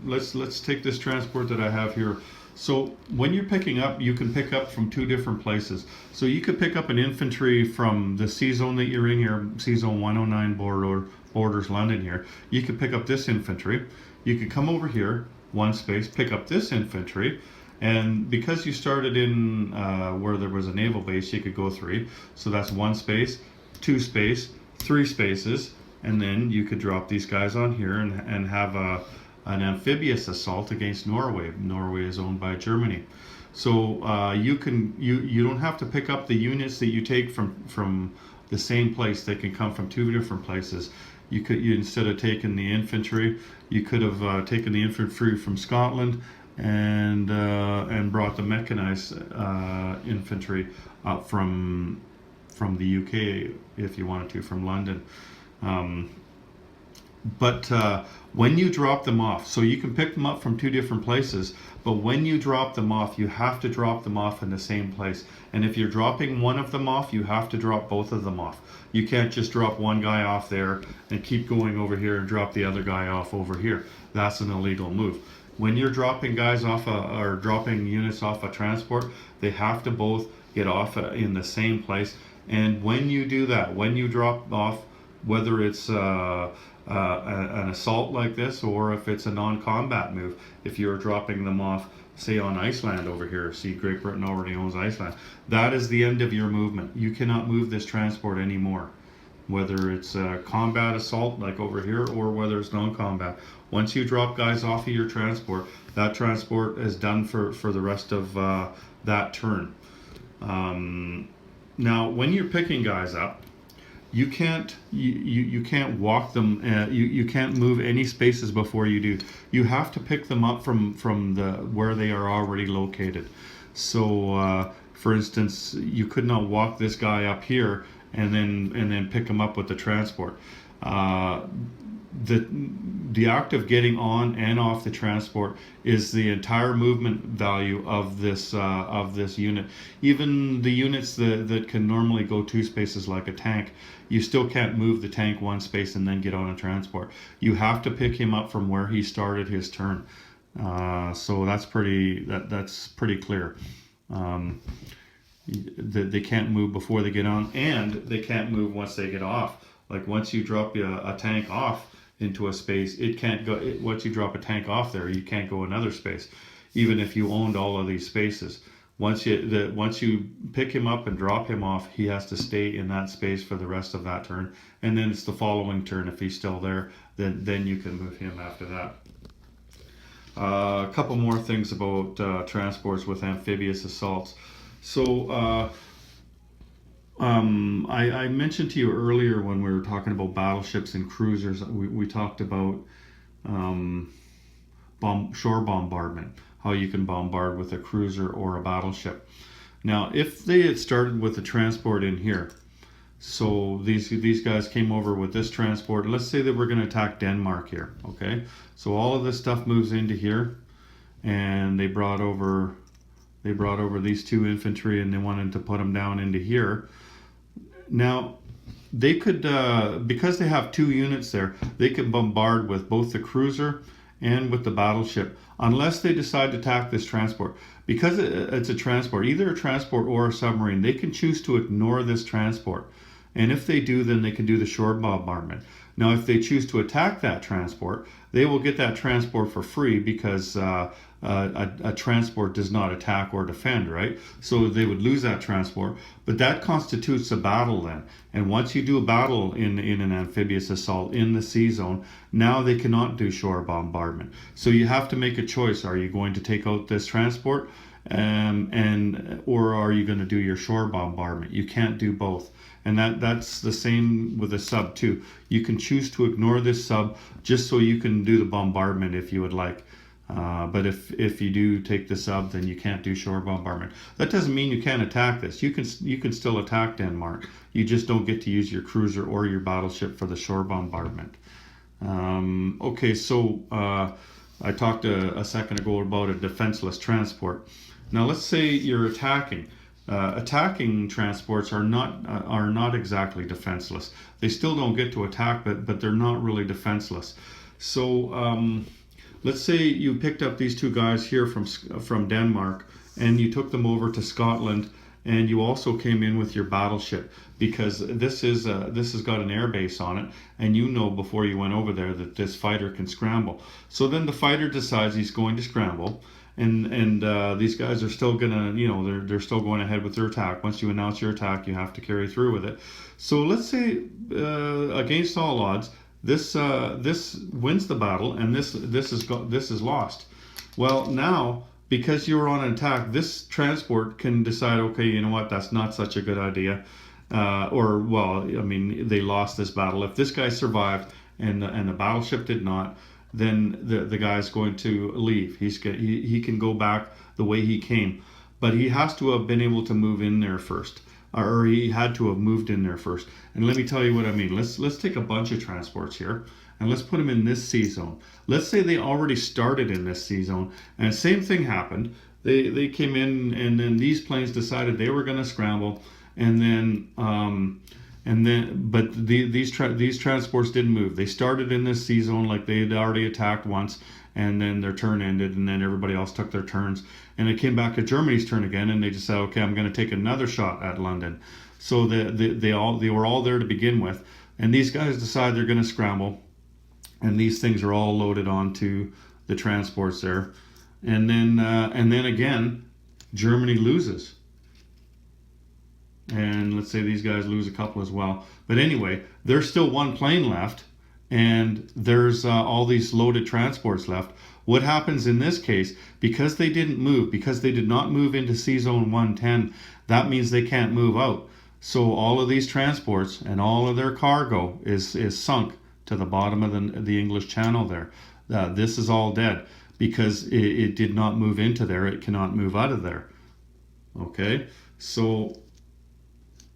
let's take this transport that I have here. So when you're picking up, you can pick up from 2 different places. So you could pick up an infantry from the sea zone that you're in here, sea zone 109 borders London here. You could pick up this infantry. You could come over here, 1 space, pick up this infantry, and because you started in where there was a naval base, you could go 3. So that's 1 space, 2 space, 3 spaces, and then you could drop these guys on here and have an amphibious assault against Norway. Norway is owned by Germany. So you don't have to pick up the units that you take from the same place. They can come from 2 different places. You instead of taking the infantry, you could have taken the infantry from Scotland and brought the mechanized infantry up from the UK if you wanted to, from London. But when you drop them off, so you can pick them up from 2 different places, but when you drop them off, you have to drop them off in the same place. And if you're dropping one of them off, you have to drop both of them off. You can't just drop one guy off there and keep going over here and drop the other guy off over here. That's an illegal move. When you're dropping guys off or dropping units off a transport, they have to both get off in the same place. And when you do that, when you drop off, whether it's an assault like this, or if it's a non-combat move, if you're dropping them off, say on Iceland over here, see Great Britain already owns Iceland, that is the end of your movement. You cannot move this transport anymore, whether it's a combat assault like over here, or whether it's non-combat. Once you drop guys off of your transport, that transport is done for the rest of that turn. Now when you're picking guys up, you can't walk them. You can't move any spaces before you do. You have to pick them up from where they are already located. So, for instance, you could not walk this guy up here and then pick him up with the transport. The act of getting on and off the transport is the entire movement value of this unit. Even the units that can normally go 2 spaces like a tank, you still can't move the tank 1 space and then get on a transport. You have to pick him up from where he started his turn. So that's pretty clear. They can't move before they get on, and they can't move once they get off. Like once you drop a tank off into a space, it can't go. Once you drop a tank off there, you can't go another space, even if you owned all of these spaces. Once you pick him up and drop him off, he has to stay in that space for the rest of that turn, and then it's the following turn. If he's still there, then you can move him after that. A couple more things about transports with amphibious assaults. So I mentioned to you earlier when we were talking about battleships and cruisers, we talked about shore bombardment, how you can bombard with a cruiser or a battleship. Now, if they had started with a transport in here, So these guys came over with this transport. Let's say that we're going to attack Denmark here. Okay, so all of this stuff moves into here, and they brought over these two infantry, and they wanted to put them down into here. Now, they could, because they have two units there, they could bombard with both the cruiser and with the battleship, unless they decide to attack this transport. Because it's a transport, either a transport or a submarine, they can choose to ignore this transport. And if they do, then they can do the shore bombardment. Now, if they choose to attack that transport, they will get that transport for free, because a transport does not attack or defend, right? So they would lose that transport, but that constitutes a battle then. And once you do a battle in an amphibious assault in the sea zone, now they cannot do shore bombardment. So you have to make a choice. Are you going to take out this transport, or are you going to do your shore bombardment? You can't do both. And that's the same with a sub too. You can choose to ignore this sub just so you can do the bombardment if you would like. But if you do take the sub, then you can't do shore bombardment. That doesn't mean you can't attack this. You can still attack Denmark. You just don't get to use your cruiser or your battleship for the shore bombardment. Okay, so I talked a second ago about a defenseless transport. Now let's say you're attacking. Attacking transports are not exactly defenseless. They still don't get to attack, but they're not really defenseless. So let's say you picked up these two guys here from Denmark, and you took them over to Scotland, and you also came in with your battleship, because this has got an air base on it, and you know before you went over there that this fighter can scramble. So then the fighter decides he's going to scramble. And these guys are still gonna, they're still going ahead with their attack. Once you announce your attack, you have to carry through with it. So let's say, against all odds, this wins the battle, and this is lost. Well, now, because you were on an attack, this transport can decide, okay, you know what, that's not such a good idea. They lost this battle. If this guy survived and the battleship did not, then the guy's going to leave. He can go back the way he came, but he has to have been able to move in there first, or he had to have moved in there first. And let me tell you what I mean. Let's take a bunch of transports here, and let's put them in this sea zone. Let's say they already started in this sea zone, and same thing happened. They came in, and then these planes decided they were going to scramble, but these transports didn't move. They started in this sea zone, like they had already attacked once, and then their turn ended, and then everybody else took their turns, and it came back to Germany's turn again, and they just said, okay, I'm going to take another shot at London. So they were all there to begin with, and these guys decide they're going to scramble, and these things are all loaded onto the transports there, and then again, Germany loses. And let's say these guys lose a couple as well. But anyway, there's still one plane left, and there's all these loaded transports left. What happens in this case, because they didn't move, because they did not move into Sea Zone 110, that means they can't move out. So all of these transports and all of their cargo is sunk to the bottom of the English Channel there. This is all dead, because it did not move into there. It cannot move out of there. Okay, so...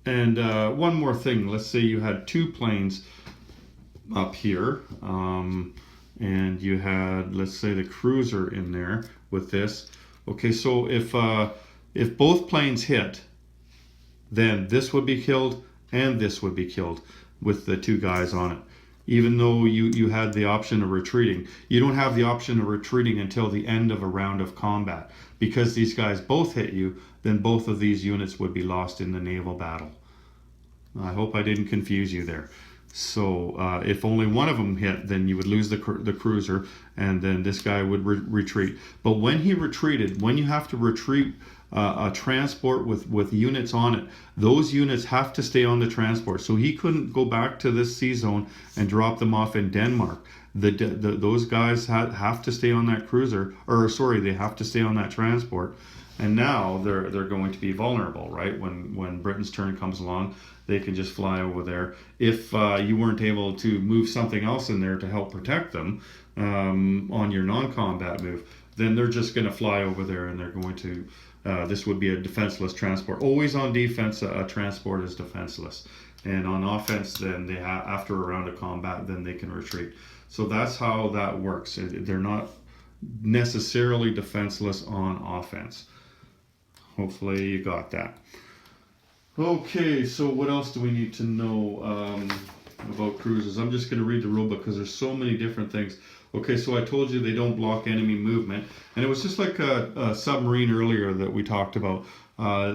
And one more thing, let's say you had two planes up here, and you had, let's say, the cruiser in there with this. Okay, so if both planes hit, then this would be killed and this would be killed with the two guys on it. Even though you had the option of retreating, you don't have the option of retreating until the end of a round of combat. Because these guys both hit you, then both of these units would be lost in the naval battle. I hope I didn't confuse you there. So if only one of them hit, then you would lose the cruiser, and then this guy would retreat. But when he retreated, when you have to retreat a transport with units on it, those units have to stay on the transport. So he couldn't go back to this sea zone and drop them off in Denmark. Those guys have to stay on that cruiser, they have to stay on that transport. And now they're going to be vulnerable, right? When Britain's turn comes along, they can just fly over there. If you weren't able to move something else in there to help protect them on your non-combat move, then they're just going to fly over there, and they're going to, this would be a defenseless transport. Always on defense, a transport is defenseless. And on offense, then after a round of combat, then they can retreat. So that's how that works. They're not necessarily defenseless on offense. Hopefully you got that. Okay, so what else do we need to know about cruisers? I'm just going to read the rule book because there's so many different things. Okay, so I told you they don't block enemy movement, and it was just like a submarine earlier that we talked about.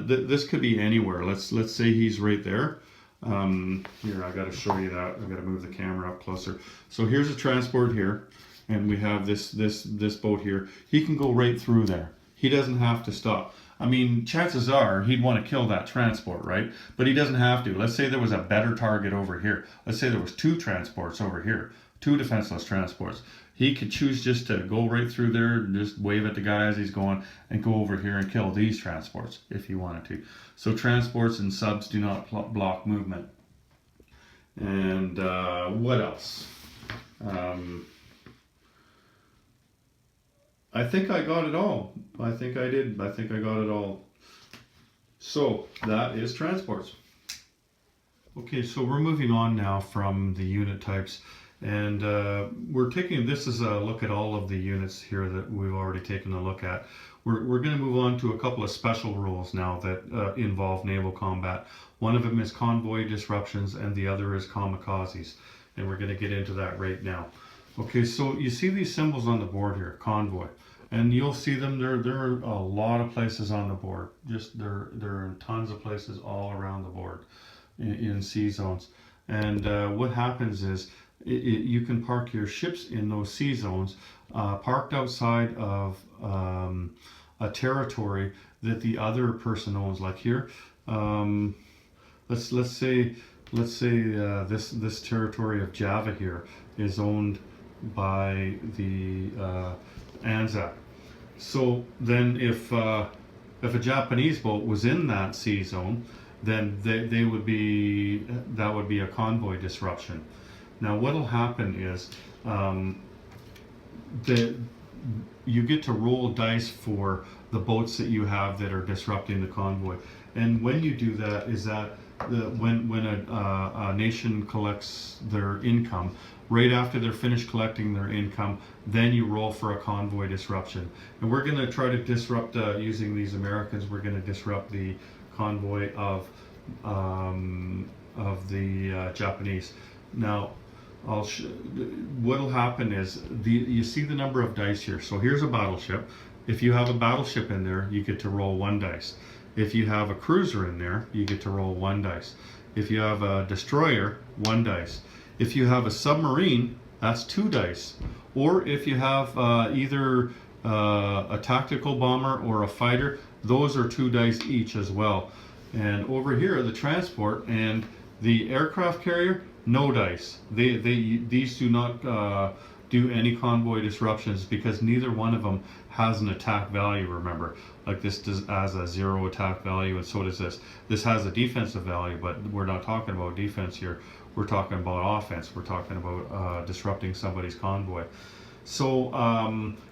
This could be anywhere. Let's say he's right there. Here, I got to show you that. I got to move the camera up closer. So here's a transport here, and we have this boat here. He can go right through there. He doesn't have to stop. I mean, chances are he'd want to kill that transport, right? But he doesn't have to. Let's say there was a better target over here. Let's say there was 2 transports over here, 2 defenseless transports. He could choose just to go right through there and just wave at the guy as he's going and go over here and kill these transports if he wanted to. So transports and subs do not block movement. And what else? I think I got it all. I think I did. I think I got it all. So that is transports. Okay, so we're moving on now from the unit types. And we're taking, this is a look at all of the units here that we've already taken a look at. We're going to move on to a couple of special rules now that involve naval combat. One of them is convoy disruptions and the other is kamikazes. And we're going to get into that right now. Okay, so you see these symbols on the board here, convoy. And you'll see them, there are a lot of places on the board. Just they're in tons of places all around the board in sea zones. And what happens is, you can park your ships in those sea zones, parked outside of a territory that the other person owns. Like here, let's say this territory of Java here is owned by the Anzac. So then, if a Japanese boat was in that sea zone, then that would be a convoy disruption. Now, what'll happen is you get to roll dice for the boats that you have that are disrupting the convoy. And when you do that, when a nation collects their income, right after they're finished collecting their income, then you roll for a convoy disruption. And we're going to try to disrupt, using these Americans, we're going to disrupt the convoy of the Japanese. Now, what'll happen is you see the number of dice here. So here's a battleship. If you have a battleship in there, you get to roll 1 dice. If you have a cruiser in there, you get to roll 1 dice. If you have a destroyer, 1 dice. If you have a submarine, that's 2 dice. Or if you have either a tactical bomber or a fighter, those are 2 dice each as well. And over here, the transport and the aircraft carrier, no dice. These do not do any convoy disruptions because neither one of them has an attack value, remember. Like this has a 0 attack value, and so does this. This has a defensive value, but we're not talking about defense here. We're talking about offense. We're talking about disrupting somebody's convoy. So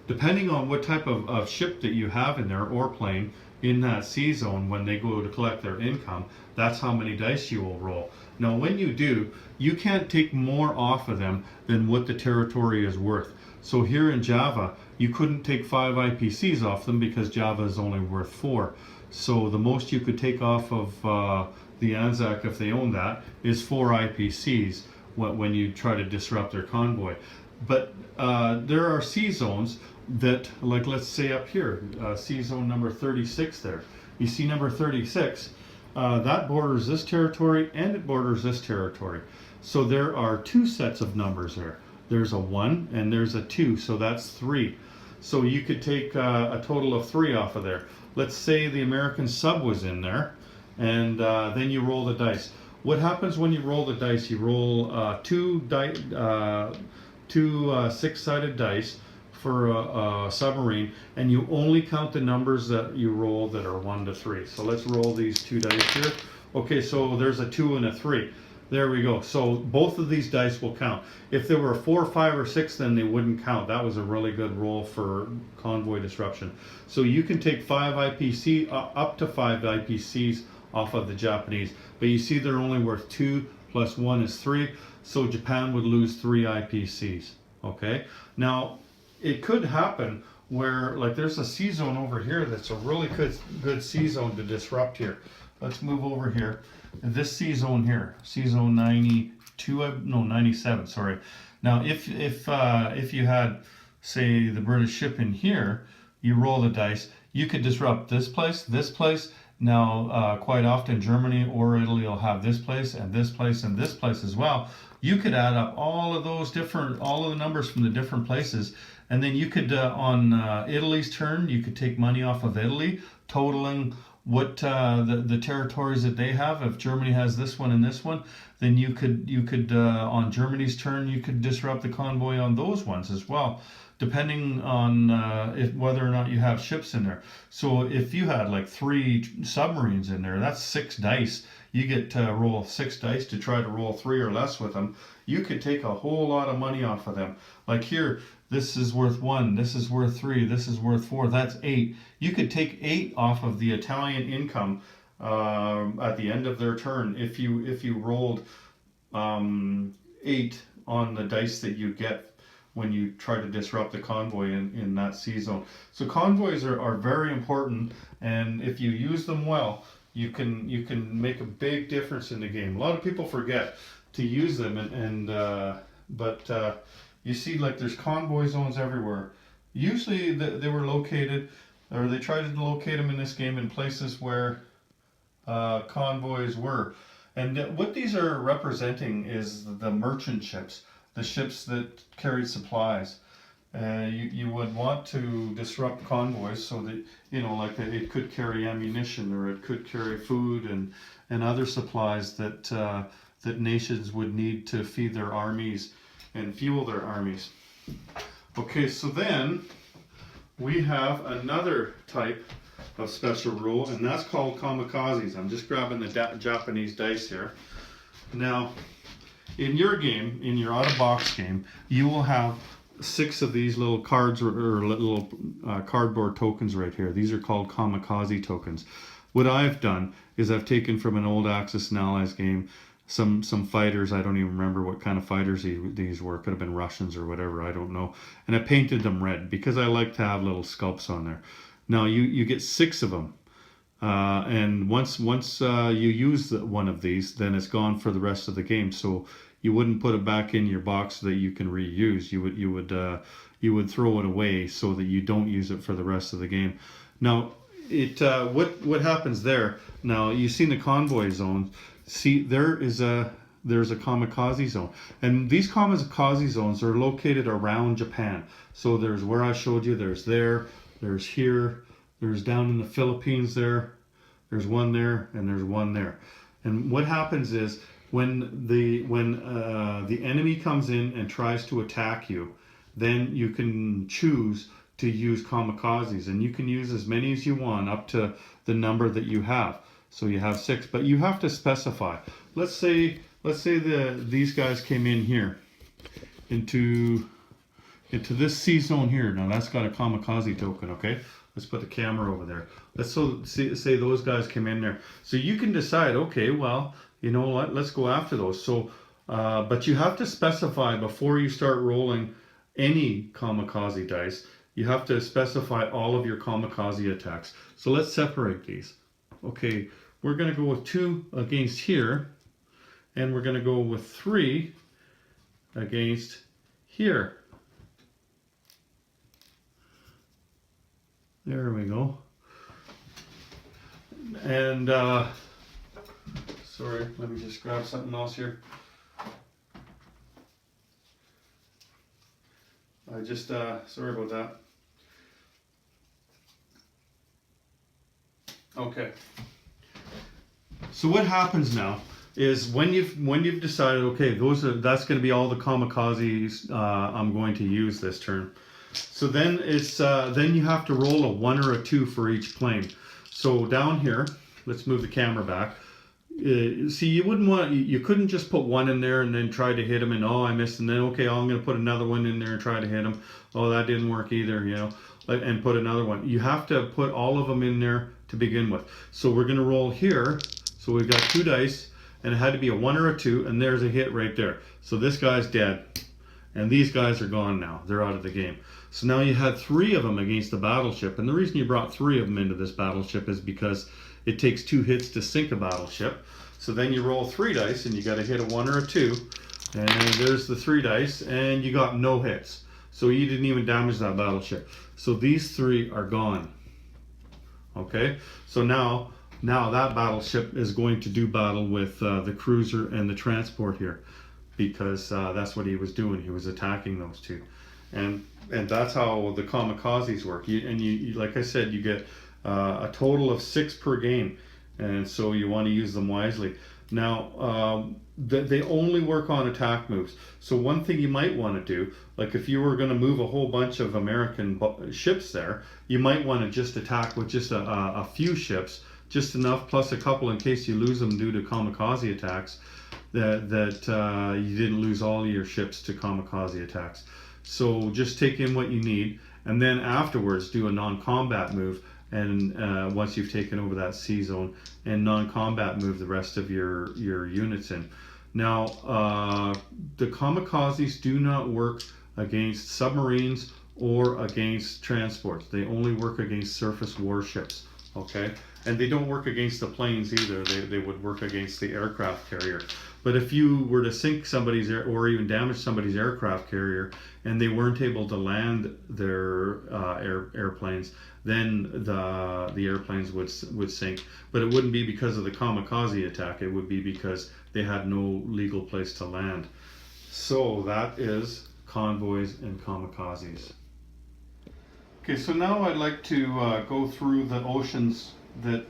depending on what type of ship that you have in there, or plane, in that sea zone, when they go to collect their income, that's how many dice you will roll. Now, when you do, you can't take more off of them than what the territory is worth. So here in Java, you couldn't take 5 IPCs off them because Java is only worth 4. So the most you could take off of the Anzac, if they own that, is 4 IPCs when you try to disrupt their convoy. But there are sea zones that, like let's say up here, sea zone number 36 there. You see number 36, that borders this territory and it borders this territory. So there are 2 sets of numbers there. There's a 1 and there's a 2, so that's 3. So you could take a total of 3 off of there. Let's say the American sub was in there, and then you roll the dice. What happens when you roll the dice? You roll 2 6-sided dice for a submarine, and you only count the numbers that you roll that are 1 to 3. So let's roll these 2 dice here. Okay, so there's a 2 and a 3. There we go. So both of these dice will count. If there were 4, 5, or 6, then they wouldn't count. That was a really good roll for convoy disruption. So you can take 5 IPC, up to 5 IPCs off of the Japanese. But you see they're only worth 2 plus 1 is 3. So Japan would lose 3 IPCs. Okay. Now it could happen where, like, there's a C zone over here that's a really good C zone to disrupt here. Let's move over here. This C zone here, C zone 92, no 97, sorry. Now if you had, say, the British ship in here, you roll the dice, you could disrupt this place, this place. Now quite often Germany or Italy will have this place and this place and this place as well. You could add up all of those different, all of the numbers from the different places, and then you could, on Italy's turn, you could take money off of Italy, totaling what the territories that they have. If Germany has this one and this one, then you could on Germany's turn, you could disrupt the convoy on those ones as well, depending on whether or not you have ships in there. So if you had like 3 submarines in there, that's 6 dice. You get to roll 6 dice to try to roll 3 or less with them. You could take a whole lot of money off of them. Like here, this is worth 1, this is worth 3, this is worth 4, that's 8. You could take 8 off of the Italian income at the end of their turn if you rolled 8 on the dice that you get when you try to disrupt the convoy in that sea zone. So convoys are very important, and if you use them well, you can make a big difference in the game. A lot of people forget to use them, but you see, like, there's convoy zones everywhere. Usually they were located, or they tried to locate them in this game in places where convoys were. And what these are representing is the merchant ships, the ships that carried supplies. You would want to disrupt convoys so that, you know, like it could carry ammunition, or it could carry food and other supplies that that nations would need to feed their armies and fuel their armies. Okay, so then we have another type of special rule, and that's called kamikazes. I'm just grabbing the Japanese dice here. Now, in your game, in your out-of-box game, you will have 6 of these little cards, or little cardboard tokens right here. These are called kamikaze tokens. What I've done is I've taken from an old Axis and Allies game some fighters. I don't even remember what kind of fighters these were. Could have been Russians or whatever, I don't know. And I painted them red because I like to have little sculpts on there. Now you get 6 of them, and once you use one of these, then it's gone for the rest of the game. So you wouldn't put it back in your box so that you can reuse. You would throw it away so that you don't use it for the rest of the game. Now what happens there? Now you've seen the convoy zone. See, there's a kamikaze zone, and these kamikaze zones are located around Japan. So there's where I showed you. There's here, there's down in the Philippines there's one there, and there's one there. And what happens is when the enemy comes in and tries to attack you, then you can choose to use kamikazes, and you can use as many as you want up to the number that you have. So you have 6, but you have to specify. Let's say these guys came in here into this C zone here. Now that's got a kamikaze token, okay? Let's put the camera over there. Let's say those guys came in there. So you can decide, okay, well, you know what, let's go after those. So, but you have to specify before you start rolling any kamikaze dice. You have to specify all of your kamikaze attacks. So let's separate these. Okay, we're going to go with 2 against here, and we're going to go with 3 against here. There we go. And sorry, let me just grab something else here. I just sorry about that. Okay. So what happens now is when you've decided, okay, that's going to be all the kamikazes I'm going to use this turn. So then then you have to roll a 1 or a 2 for each plane. So down here, let's move the camera back. See, you couldn't just put 1 in there and then try to hit him, and oh, I missed, and then okay, I'm going to put another 1 in there and try to hit him. Oh, that didn't work either, you know, and put another 1. You have to put all of them in there to begin with. So we're going to roll here So we've got 2 dice, and it had to be a 1 or a 2, and there's a hit right there. So this guy's dead, and these guys are gone now. They're out of the game. So now you had 3 of them against the battleship, and the reason you brought 3 of them into this battleship is because it takes 2 hits to sink a battleship. So then you roll 3 dice, and you got to hit a 1 or a 2, and there's the 3 dice, and you got no hits. So you didn't even damage that battleship. So these 3 are gone. Okay, so now that battleship is going to do battle with the cruiser and the transport here, because that's what he was doing. He was attacking those 2, and that's how the kamikazes work. You like I said, you get a total of 6 per game, and so you want to use them wisely. Now, they only work on attack moves. So one thing you might want to do, like if you were going to move a whole bunch of American ships there, you might want to just attack with just a few ships, just enough, plus a couple in case you lose them due to kamikaze attacks, that you didn't lose all of your ships to kamikaze attacks. So just take in what you need, and then afterwards do a non-combat move, and once you've taken over that sea zone, and non-combat move the rest of your units in. Now, the kamikazes do not work against submarines or against transports. They only work against surface warships, okay? And they don't work against the planes either. They would work against the aircraft carrier. But if you were to sink somebody's or even damage somebody's aircraft carrier, and they weren't able to land their airplanes, then the airplanes would sink. But it wouldn't be because of the kamikaze attack. It would be because they had no legal place to land. So that is convoys and kamikazes. Okay, so now I'd like to go through the oceans that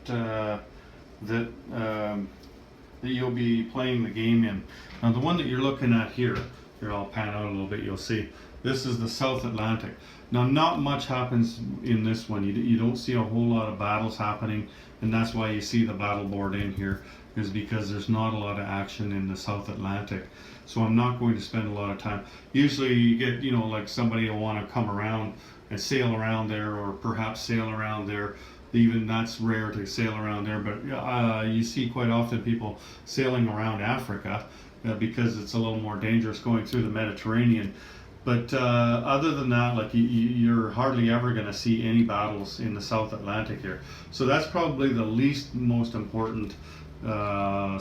you'll be playing the game in. Now the one that you're looking at here I'll pan out a little bit, you'll see. This is the South Atlantic. Now not much happens in this one. You don't see a whole lot of battles happening, and that's why you see the battle board in here, is because there's not a lot of action in the South Atlantic. So I'm not going to spend a lot of time. Usually you get, like somebody will want to come around and sail around there, or perhaps sail around there. Even that's rare to sail around there, but you see quite often people sailing around Africa because it's a little more dangerous going through the Mediterranean. But other than that, like you're hardly ever going to see any battles in the South Atlantic here. So that's probably the least most important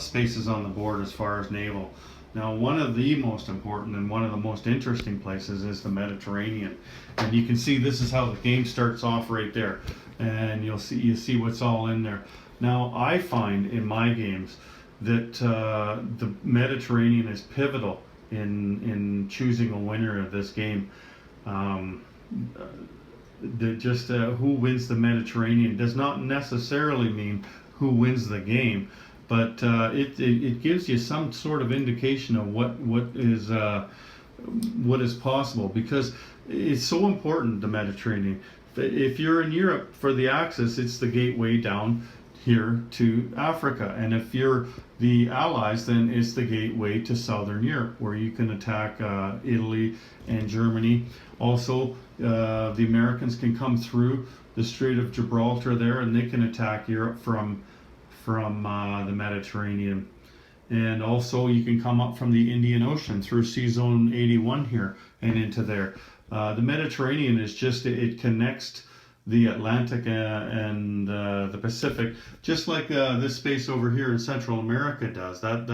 spaces on the board as far as naval. Now, one of the most important and one of the most interesting places is the Mediterranean. And you can see this is how the game starts off right there. And you see what's all in there. Now, I find in my games that the Mediterranean is pivotal in choosing a winner of this game. Who wins the Mediterranean does not necessarily mean who wins the game, but it gives you some sort of indication of what is possible, because it's so important, the Mediterranean. If you're in Europe for the Axis, it's the gateway down here to Africa, and if you're the Allies, then it's the gateway to Southern Europe, where you can attack Italy and Germany. Also, the Americans can come through the Strait of Gibraltar there, and they can attack Europe from the Mediterranean. And also you can come up from the Indian Ocean through Sea Zone 81 here and into there. The Mediterranean is it connects the Atlantic and the Pacific, just like this space over here in Central America does. That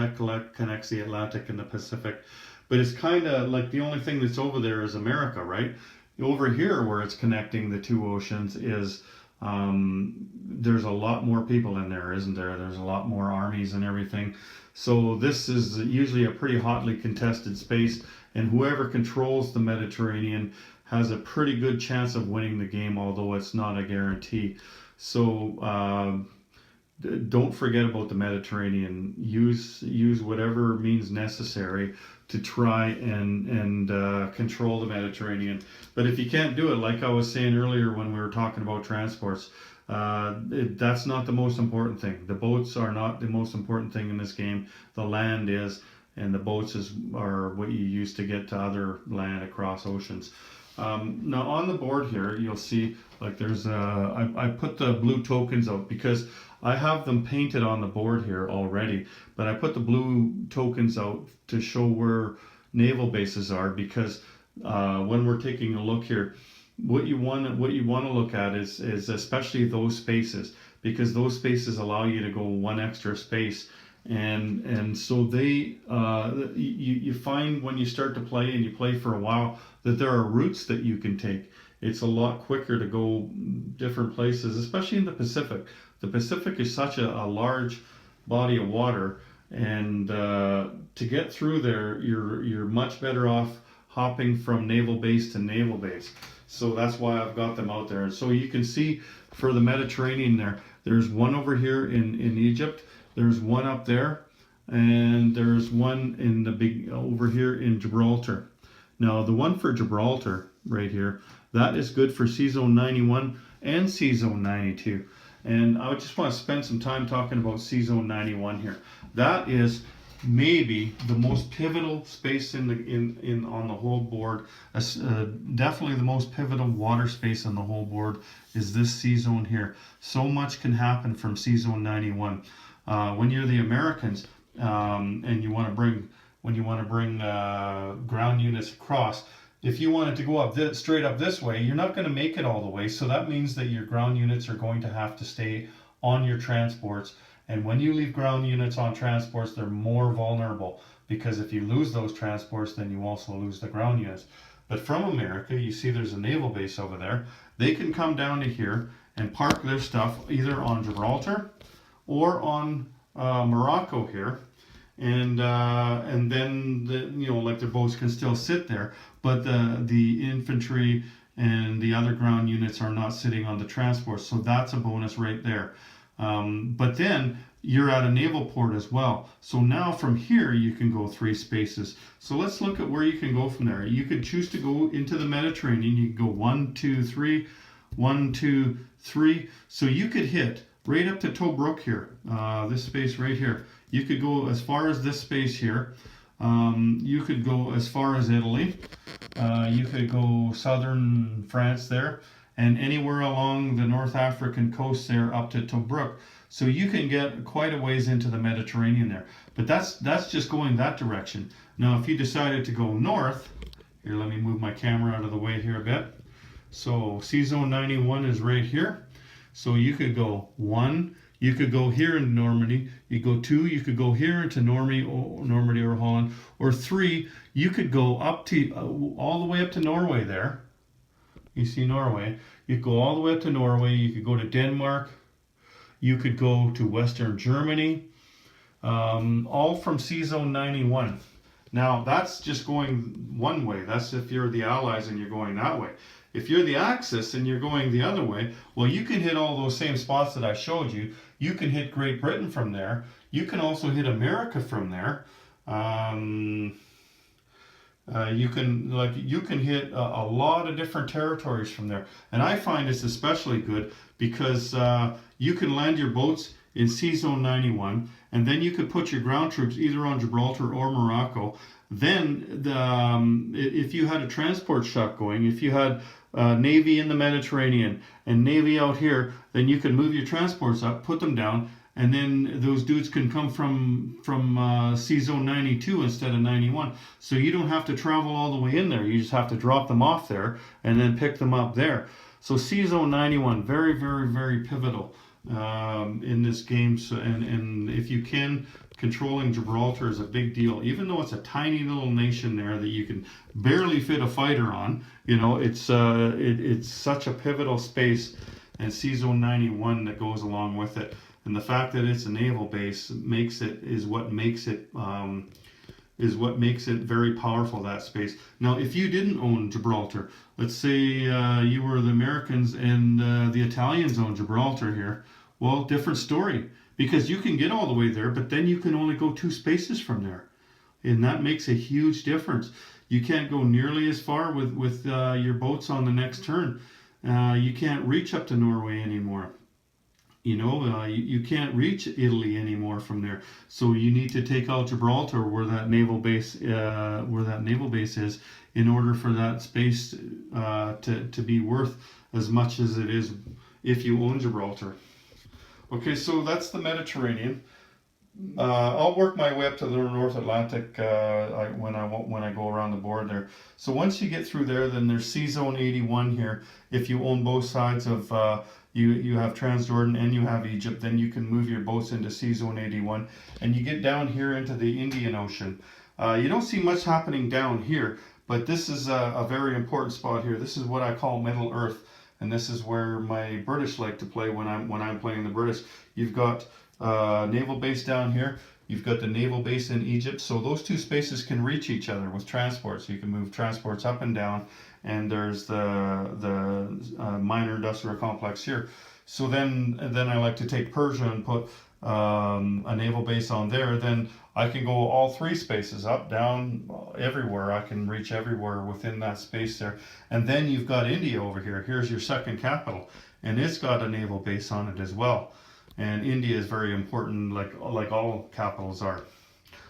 connects the Atlantic and the Pacific. But it's kind of like the only thing that's over there is America, right? Over here, where it's connecting the two oceans, is there's a lot more people in there, isn't there? There's a lot more armies and everything. So this is usually a pretty hotly contested space, and whoever controls the Mediterranean has a pretty good chance of winning the game, although it's not a guarantee. So don't forget about the Mediterranean. Use whatever means necessary to try and control the Mediterranean. But if you can't do it, like I was saying earlier when we were talking about transports, that's not the most important thing. The boats are not the most important thing in this game. The land is, and the boats are what you use to get to other land across oceans. Now on the board here, you'll see like there's I put the blue tokens out because I have them painted on the board here already, but I put the blue tokens out to show where naval bases are, because when we're taking a look here, what you want to look at is especially those spaces, because those spaces allow you to go one extra space, and so they you find when you start to play and you play for a while that there are routes that you can take. It's a lot quicker to go different places, especially in the Pacific. The Pacific is such a large body of water, and to get through there, you're much better off hopping from naval base to naval base. So that's why I've got them out there. And so you can see for the Mediterranean there's one over here in Egypt, there's one up there, and there's one in the big over here in Gibraltar. Now the one for Gibraltar right here, that is good for C-Zone 91 and C-Zone 92. And I just want to spend some time talking about C-Zone 91 here. That is maybe the most pivotal space on the whole board. Definitely the most pivotal water space on the whole board is this C-Zone here. So much can happen from C-Zone 91. When you're the Americans and you want to bring ground units across, if you wanted to go up straight up this way, you're not going to make it all the way. So that means that your ground units are going to have to stay on your transports. And when you leave ground units on transports, they're more vulnerable, because if you lose those transports, then you also lose the ground units. But from America, you see there's a naval base over there. They can come down to here and park their stuff either on Gibraltar or on Morocco here. And then like their boats can still sit there, but the infantry and the other ground units are not sitting on the transport, so that's a bonus right there. But then you're at a naval port as well, so now from here you can go 3 spaces. So let's look at where you can go from there. You could choose to go into the Mediterranean. You can go 1, 2, 3, 1, 2, 3. So you could hit right up to Tobruk here, this space right here. You could go as far as this space here. You could go as far as Italy. You could go southern France there, and anywhere along the North African coast there up to Tobruk. So you can get quite a ways into the Mediterranean there. But that's just going that direction. Now if you decided to go north, here, let me move my camera out of the way here a bit. So C-Zone 91 is right here. So you could go 1, you could go here in Normandy, you go 2, you could go here into Normandy or Holland, or 3, you could go up to all the way up to Norway there. You see Norway. You could go all the way up to Norway, you could go to Denmark, you could go to Western Germany, all from C-Zone 91. Now that's just going one way. That's if you're the Allies and you're going that way. If you're the Axis and you're going the other way, well, you can hit all those same spots that I showed you. You can hit Great Britain from there. You can also hit America from there. You can hit a lot of different territories from there. And I find it's especially good because you can land your boats in C-Zone 91, and then you could put your ground troops either on Gibraltar or Morocco. Then if you had a transport shot going, if you had Navy in the Mediterranean and Navy out here, then you could move your transports up, put them down, and then those dudes can come from C-Zone 92 instead of 91. So you don't have to travel all the way in there. You just have to drop them off there and then pick them up there. So C-Zone 91, very, very, very pivotal in this game. So, and if you can, controlling Gibraltar is a big deal. Even though it's a tiny little nation there that you can barely fit a fighter on, it's such a pivotal space, and C-Zone 91 that goes along with it. And the fact that it's a naval base is what makes it very powerful, that space. Now, if you didn't own Gibraltar, let's say you were the Americans and the Italians own Gibraltar here, well, different story, because you can get all the way there, but then you can only go 2 spaces from there, and that makes a huge difference. You can't go nearly as far with your boats on the next turn. You can't reach up to Norway anymore. You can't reach Italy anymore from there. So you need to take out Gibraltar, where that naval base is, in order for that space to be worth as much as it is if you own Gibraltar. Okay, so that's the Mediterranean. I'll work my way up to the North Atlantic when I go around the board there. So once you get through there, then there's Sea Zone 81 here. If you own both sides of you have Transjordan and you have Egypt, then you can move your boats into Sea Zone 81, and you get down here into the Indian Ocean. You don't see much happening down here, but this is a very important spot here. This is what I call Middle Earth, and this is where my British like to play when I'm playing the British. You've got naval base down here. You've got the naval base in Egypt. So those two spaces can reach each other with transports. You can move transports up and down. And there's the minor industrial complex here. So then I like to take Persia and put a naval base on there. Then I can go all three spaces, up, down, everywhere. I can reach everywhere within that space there. And then you've got India over here. Here's your second capital, and it's got a naval base on it as well. And India is very important, like all capitals are.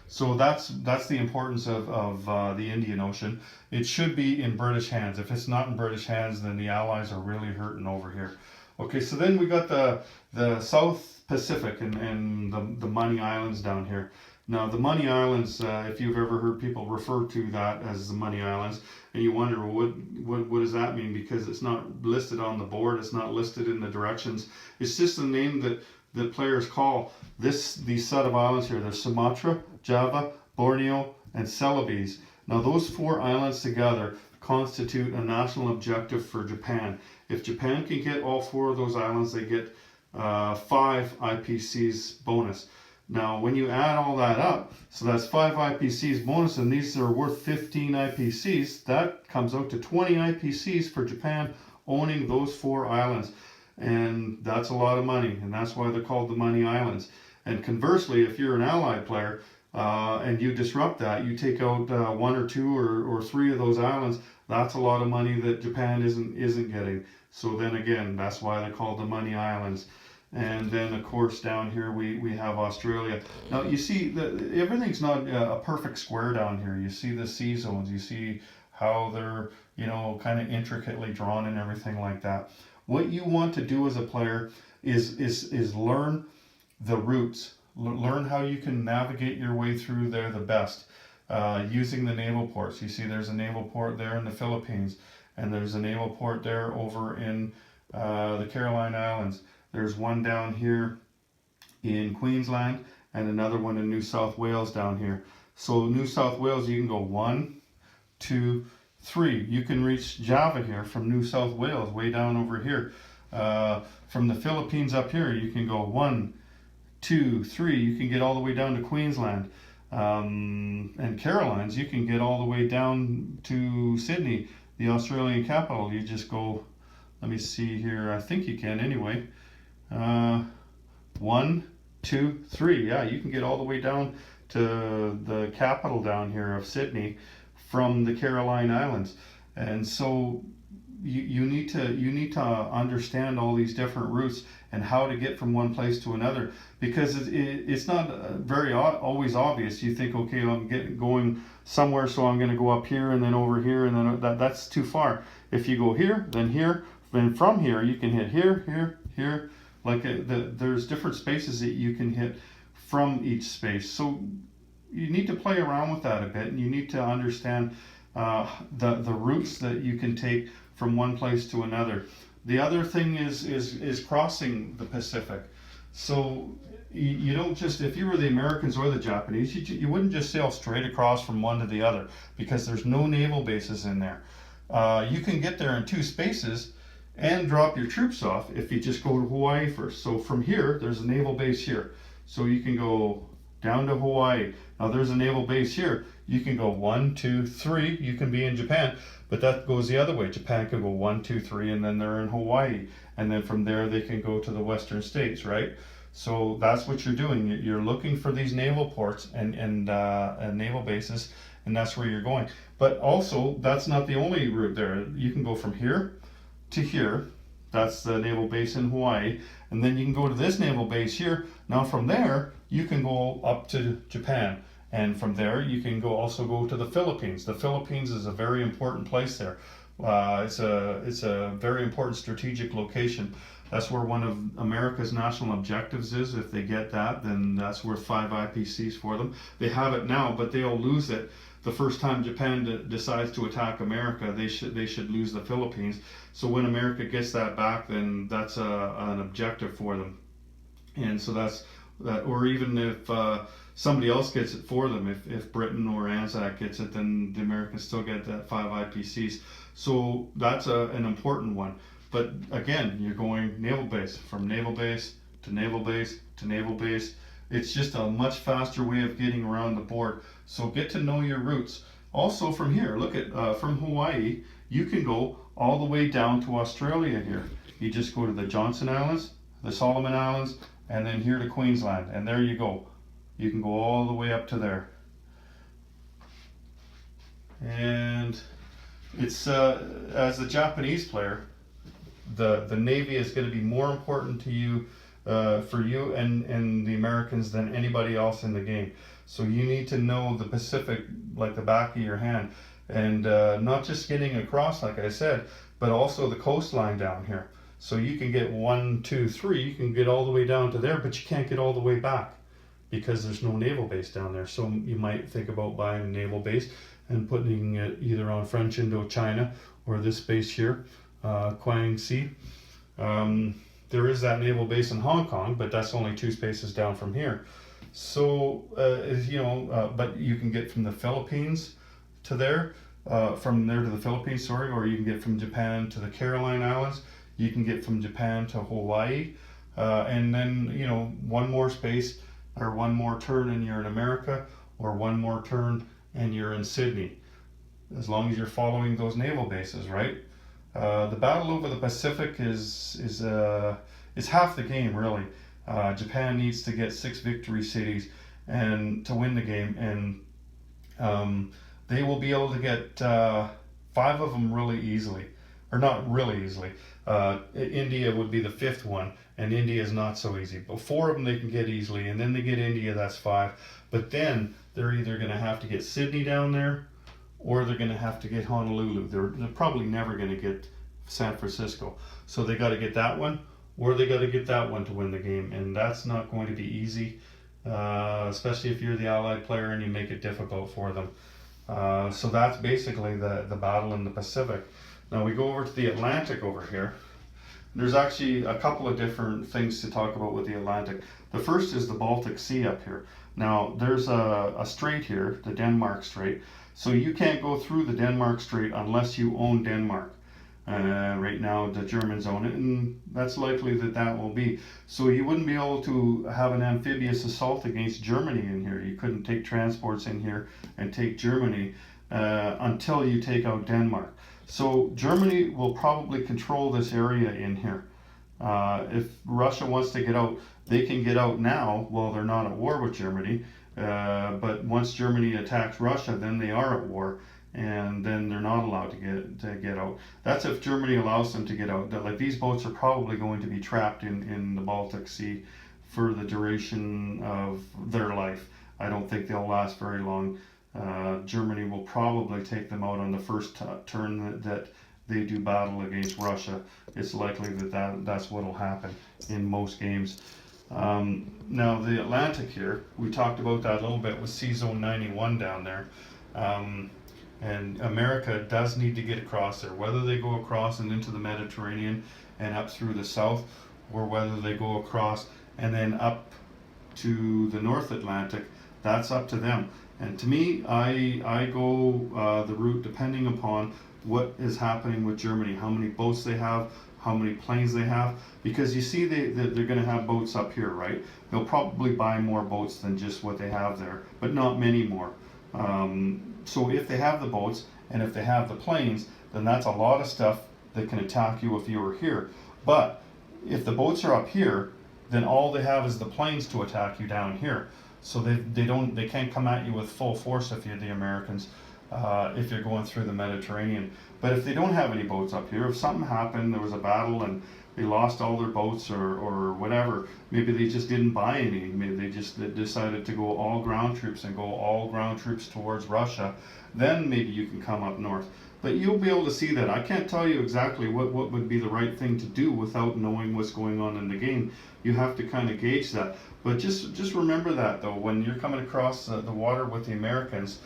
So that's the importance of the Indian Ocean. It should be in British hands. If it's not in British hands, then the Allies are really hurting over here. Okay, so then we got the South Pacific and the Money Islands down here. Now the Money Islands, if you've ever heard people refer to that as the Money Islands, and you wonder, well, what does that mean? Because it's not listed on the board, it's not listed in the directions. It's just a name that players call these set of islands here. There's Sumatra, Java, Borneo, and Celebes. Now those four islands together constitute a national objective for Japan. If Japan can get all four of those islands, they get 5 IPCs bonus. Now when you add all that up, so that's 5 IPCs bonus, and these are worth 15 IPCs, that comes out to 20 IPCs for Japan owning those 4 islands. And that's a lot of money, and that's why they're called the Money Islands. And conversely, if you're an Allied player and you disrupt that, you take out 1 or 2 or 3 of those islands, that's a lot of money that Japan isn't getting. So then again, that's why they're called the Money Islands. And then of course down here we have Australia. Now you see everything's not a perfect square down here. You see the sea zones, you see how they're kind of intricately drawn and everything like that. What you want to do as a player is learn the routes, learn how you can navigate your way through there the best, using the naval ports. You see there's a naval port there in the Philippines, and there's a naval port there over in the Caroline Islands. There's one down here in Queensland and another one in New South Wales down here. So New South Wales, you can go 1, 2, 3. You can reach Java here from New South Wales, way down over here. From the Philippines up here, you can go 1, 2, 3. You can get all the way down to Queensland. And Carolines, you can get all the way down to Sydney, the Australian capital. You just go, let me see here, I think you can anyway. 1, 2, 3. Yeah, you can get all the way down to the capital down here of Sydney from the Caroline Islands. And so you need to understand all these different routes and how to get from one place to another, because it's not always obvious. You think, okay, I'm going somewhere, so I'm going to go up here and then over here, and then that's too far. If you go here, then from here you can hit here. Like there's different spaces that you can hit from each space. So you need to play around with that a bit, and you need to understand the routes that you can take from one place to another. The other thing is crossing the Pacific. So you don't just, if you were the Americans or the Japanese, you wouldn't just sail straight across from one to the other, because there's no naval bases in there. You can get there in 2 spaces and drop your troops off if you just go to Hawaii first. So from here, there's a naval base here. So you can go down to Hawaii. Now there's a naval base here. You can go 1, 2, 3. You can be in Japan, but that goes the other way. Japan can go 1, 2, 3, and then they're in Hawaii. And then from there, they can go to the Western States, right? So that's what you're doing. You're looking for these naval ports and naval bases, and that's where you're going. But also, that's not the only route there. You can go from here to here. That's the naval base in Hawaii. And then you can go to this naval base here. Now from there, you can go up to Japan. And from there, you can also go to the Philippines. The Philippines is a very important place there. It's a very important strategic location. That's where one of America's national objectives is. If they get that, then that's worth 5 IPCs for them. They have it now, but they'll lose it the first time Japan decides to attack America. They should lose the Philippines. So when America gets that back, then that's an objective for them. And so that's that. Or even if somebody else gets it for them, if Britain or ANZAC gets it, then the Americans still get that 5 IPCs. So that's an important one. But again, you're going naval base, from naval base to naval base to naval base. It's just a much faster way of getting around the board. So get to know your routes. Also from here, look at from Hawaii, you can go all the way down to Australia here. You just go to the Johnson Islands, the Solomon Islands, and then here to Queensland. And there you go. You can go all the way up to there. And it's as a Japanese player, the Navy is going to be more important to you, for you and the Americans than anybody else in the game. So you need to know the Pacific like the back of your hand, and not just getting across, like I said, but also the coastline down here. So you can get 1, 2, 3, you can get all the way down to there, but you can't get all the way back because there's no naval base down there. So you might think about buying a naval base and putting it either on French Indochina or this base here, Kwang Si. There is that naval base in Hong Kong, but that's only 2 spaces down from here. So, but you can get from the Philippines to there, from there to the Philippines, sorry, or you can get from Japan to the Caroline Islands. You can get from Japan to Hawaii, and then, one more space or one more turn and you're in America, or one more turn and you're in Sydney, as long as you're following those naval bases, right? The battle over the Pacific is half the game, really. Japan needs to get 6 victory cities and to win the game, and they will be able to get 5 of them really easily, or not really easily. India would be the 5th one, and India is not so easy. But 4 of them they can get easily, and then they get India, that's 5. But then they're either going to have to get Sydney down there, or they're going to have to get Honolulu. They're probably never going to get San Francisco. So they got to get that one, or they got to get that one to win the game, and that's not going to be easy, especially if you're the Allied player and you make it difficult for them. So that's basically the battle in the Pacific. Now we go over to the Atlantic over here. There's actually a couple of different things to talk about with the Atlantic. The first is the Baltic Sea up here. Now there's a strait here, the Denmark Strait. So you can't go through the Denmark Strait unless you own Denmark. Right now the Germans own it, and that's likely that will be. So you wouldn't be able to have an amphibious assault against Germany in here. You couldn't take transports in here and take Germany until you take out Denmark. So Germany will probably control this area in here. If Russia wants to get out, they can get out now while they're not at war with Germany. But once Germany attacks Russia, then they are at war, and then they're not allowed to get out. That's if Germany allows them to get out. Like, these boats are probably going to be trapped in the Baltic Sea for the duration of their life. I don't think they'll last very long. Germany will probably take them out on the first turn that they do battle against Russia. It's likely that's what will happen in most games. Now the Atlantic here, we talked about that a little bit with Sea Zone 91 down there. And America does need to get across there, whether they go across and into the Mediterranean and up through the south, or whether they go across and then up to the North Atlantic. That's up to them. And to me, I go the route depending upon what is happening with Germany, how many boats they have, how many planes they have, because you see they're going to have boats up here, right? They'll probably buy more boats than just what they have there, but not many more. So if they have the boats and if they have the planes, then that's a lot of stuff that can attack you if you were here. But if the boats are up here, then all they have is the planes to attack you down here. So they can't come at you with full force if you're the Americans, if you're going through the Mediterranean. But if they don't have any boats up here, if something happened, there was a battle and they lost all their boats or whatever, maybe they just didn't buy any, maybe they decided to go all ground troops and go all ground troops towards Russia, then maybe you can come up north. But you'll be able to see that. I can't tell you exactly what would be the right thing to do without knowing what's going on in the game. You have to kind of gauge that. But just remember that though, when you're coming across the water with the Americans,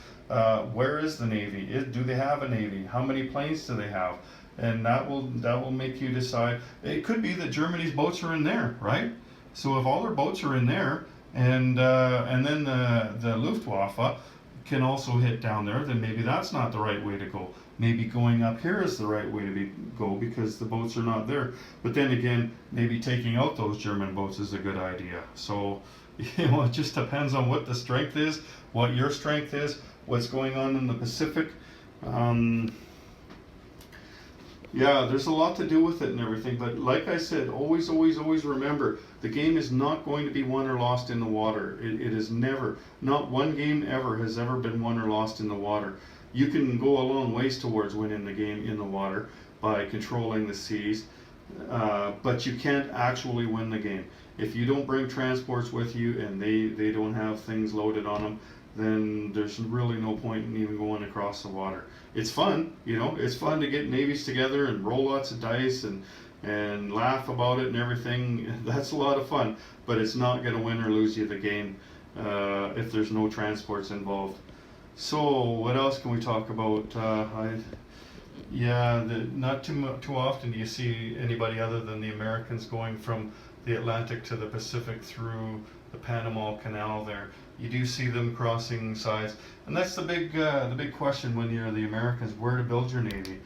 where is the Navy? Do they have a Navy? How many planes do they have? And that will make you decide. It could be that Germany's boats are in there, right? So if all their boats are in there, and then the Luftwaffe can also hit down there, then maybe that's not the right way to go. Maybe going up here is the right way to go because the boats are not there. But then again, maybe taking out those German boats is a good idea. So, it just depends on what the strength is, what your strength is, what's going on in the Pacific. Yeah, there's a lot to do with it and everything, but like I said, always remember, the game is not going to be won or lost in the water. It is never, not one game ever has ever been won or lost in the water. You can go a long ways towards winning the game in the water by controlling the seas, but you can't actually win the game. If you don't bring transports with you and they don't have things loaded on them, then there's really no point in even going across the water. It's fun, it's fun to get navies together and roll lots of dice and laugh about it and everything. That's a lot of fun, but it's not going to win or lose you the game if there's no transports involved. So what else can we talk about? Not too often do you see anybody other than the Americans going from the Atlantic to the Pacific through the Panama Canal there. You do see them crossing sides, and that's the big question when you're the Americans: where to build your navy?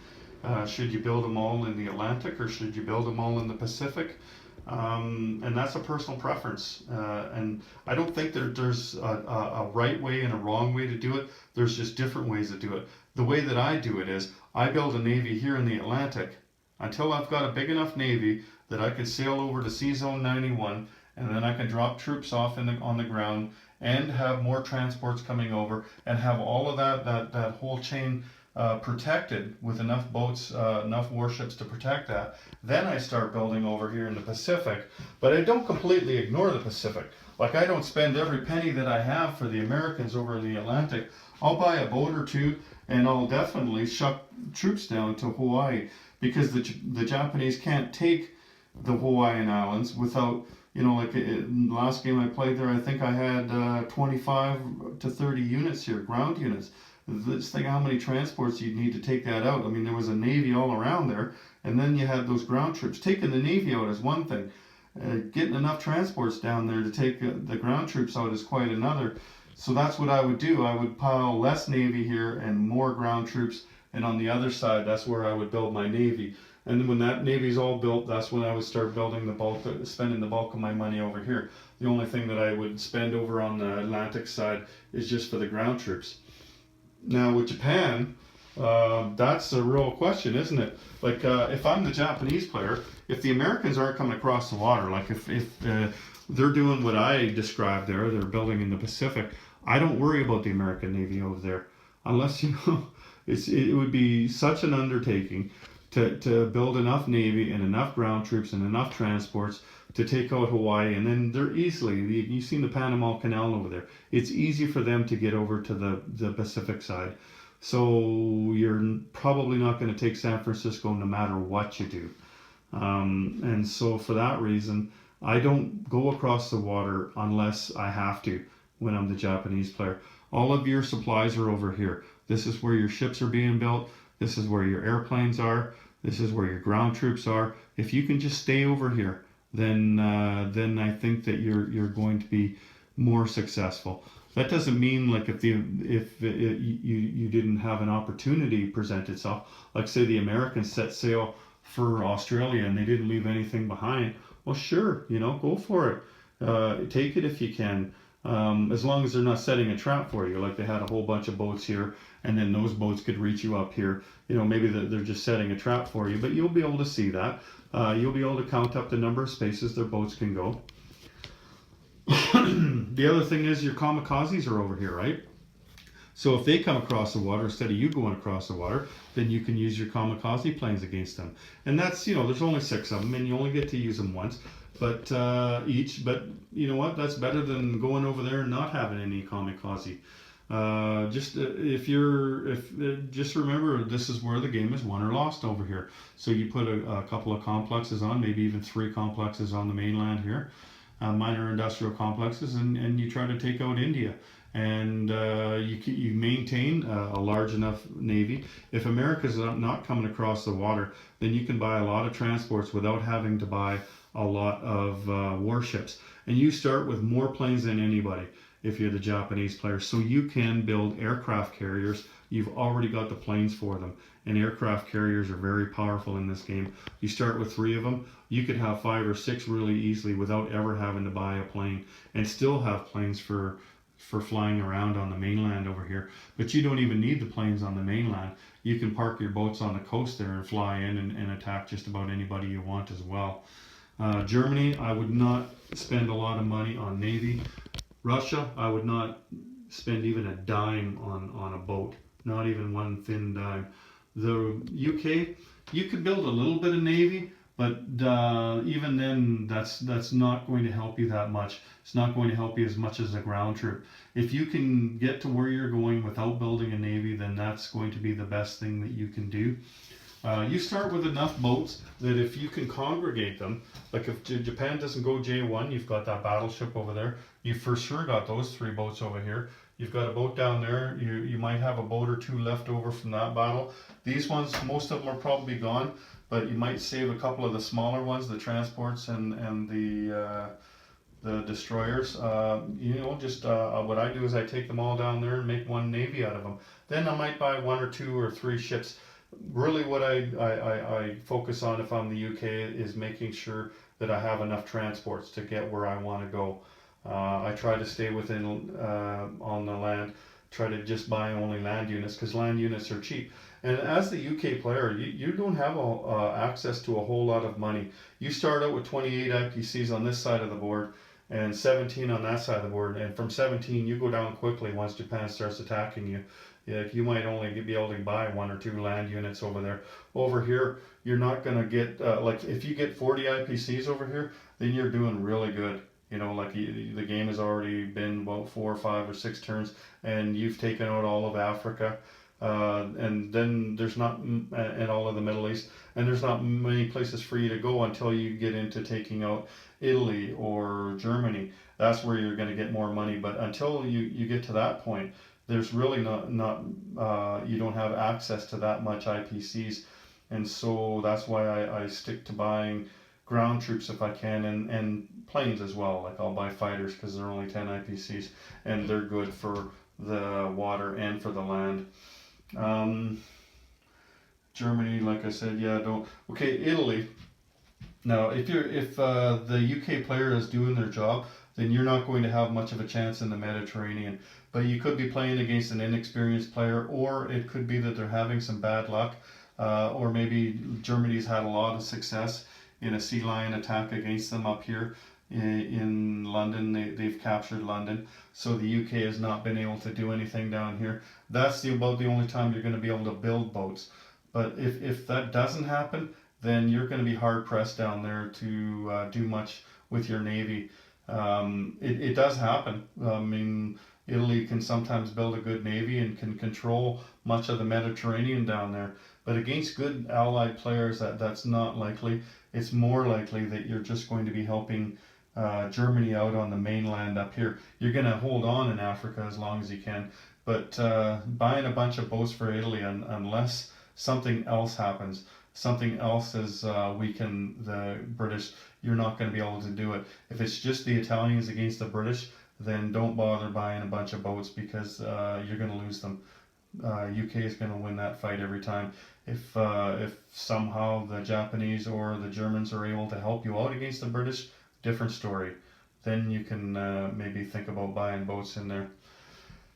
Should you build them all in the Atlantic or should you build them all in the Pacific? And that's a personal preference. And I don't think there's a right way and a wrong way to do it. There's just different ways to do it. The way that I do it is I build a navy here in the Atlantic until I've got a big enough navy that I can sail over to Sea Zone 91, and then I can drop troops off on the ground and have more transports coming over and have all of that whole chain protected with enough boats, enough warships to protect that. Then I start building over here in the Pacific, but I don't completely ignore the Pacific. Like, I don't spend every penny that I have for the Americans over in the Atlantic. I'll buy a boat or two, and I'll definitely shuck troops down to Hawaii, because the Japanese can't take the Hawaiian Islands without, like in the last game I played there, I think I had 25 to 30 units here, ground units. Let's think how many transports you'd need to take that out. I mean, there was a navy all around there, and then you had those ground troops. Taking the navy out is one thing. Getting enough transports down there to take the ground troops out is quite another. So that's what I would do. I would pile less navy here and more ground troops, and on the other side, that's where I would build my navy. And then when that navy's all built, that's when I would start spending the bulk of my money over here. The only thing that I would spend over on the Atlantic side is just for the ground troops. Now with Japan, that's a real question, isn't it? Like, if I'm the Japanese player, if the Americans aren't coming across the water, like if they're doing what I described there, they're building in the Pacific, I don't worry about the American Navy over there, unless it would be such an undertaking to build enough Navy and enough ground troops and enough transports to take out Hawaii, and then they're easily, you've seen the Panama Canal over there, it's easy for them to get over to the Pacific side. So you're probably not going to take San Francisco no matter what you do. And so for that reason, I don't go across the water unless I have to when I'm the Japanese player. All of your supplies are over here. This is where your ships are being built. This is where your airplanes are. This is where your ground troops are. If you can just stay over here, then I think that you're going to be more successful. That doesn't mean like if you didn't have an opportunity present itself, like say the Americans set sail for Australia and they didn't leave anything behind. Well, sure, go for it. Take it if you can. As long as they're not setting a trap for you, like they had a whole bunch of boats here, and then those boats could reach you up here. Maybe they're just setting a trap for you, but you'll be able to see that. You'll be able to count up the number of spaces their boats can go. The other thing is your kamikazes are over here, right? So if they come across the water, instead of you going across the water, then you can use your kamikaze planes against them. And that's, there's only 6 of them, and you only get to use them once. But each, but you know what? That's better than going over there and not having any kamikaze. Just remember, this is where the game is won or lost over here. So you put a couple of complexes on, maybe even 3 complexes on the mainland here, minor industrial complexes, and you try to take out India. And you maintain a large enough navy. If America's not coming across the water, then you can buy a lot of transports without having to buy a lot of warships. And you start with more planes than anybody if you're the Japanese player. So you can build aircraft carriers. You've already got the planes for them. And aircraft carriers are very powerful in this game. You start with 3 of them. You could have 5 or 6 really easily without ever having to buy a plane, and still have planes for flying around on the mainland over here. But you don't even need the planes on the mainland. You can park your boats on the coast there and fly in and attack just about anybody you want as well. Germany, I would not spend a lot of money on navy. Russia, I would not spend even a dime on a boat, not even one thin dime. The UK, you could build a little bit of navy, but even then, that's not going to help you that much. It's not going to help you as much as a ground troop. If you can get to where you're going without building a navy, then that's going to be the best thing that you can do. You start with enough boats that if you can congregate them, like if Japan doesn't go J1, you've got that battleship over there. You for sure got those 3 boats over here. You've got a boat down there. You might have a boat or 2 left over from that battle. These ones, most of them are probably gone, but you might save a couple of the smaller ones, the transports and the destroyers. What I do is I take them all down there and make one navy out of them. Then I might buy 1 or 2 or 3 ships. Really what I focus on if I'm the UK is making sure that I have enough transports to get where I want to go. I try to stay within on the land, try to just buy only land units because land units are cheap. And as the UK player, you don't have access to a whole lot of money. You start out with 28 IPCs on this side of the board and 17 on that side of the board, and from 17 you go down quickly once Japan starts attacking you. You might only be able to buy 1 or 2 land units over there. Over here, you're not going to get, like if you get 40 IPCs over here, then you're doing really good. You know, like the game has already been about 4 or 5 or 6 turns, and you've taken out all of Africa, and then there's not, and all of the Middle East, and there's not many places for you to go until you get into taking out Italy or Germany. That's where you're going to get more money. But until you get to that point, there's really not you don't have access to that much IPCs, and so that's why I stick to buying ground troops if I can, and planes as well. Like I'll buy fighters because they're only 10 IPCs and they're good for the water and for the land. Germany, like I said, yeah, don't. Okay, Italy. Now, if the UK player is doing their job, then you're not going to have much of a chance in the Mediterranean. But you could be playing against an inexperienced player, or it could be that they're having some bad luck, or maybe Germany's had a lot of success in a sea lion attack against them up here in London. They've captured London, so the UK has not been able to do anything down here. That's about the only time you're going to be able to build boats. But if that doesn't happen, then you're going to be hard pressed down there to do much with your navy. It does happen. I mean, Italy can sometimes build a good navy and can control much of the Mediterranean down there. But against good allied players, that's not likely. It's more likely that you're just going to be helping Germany out on the mainland up here. You're going to hold on in Africa as long as you can. But buying a bunch of boats for Italy, unless something else happens, something else has weakened the British, you're not going to be able to do it. If it's just the Italians against the British, then don't bother buying a bunch of boats because you're going to lose them. UK is going to win that fight every time. If somehow the Japanese or the Germans are able to help you out against the British, different story. Then you can maybe think about buying boats in there.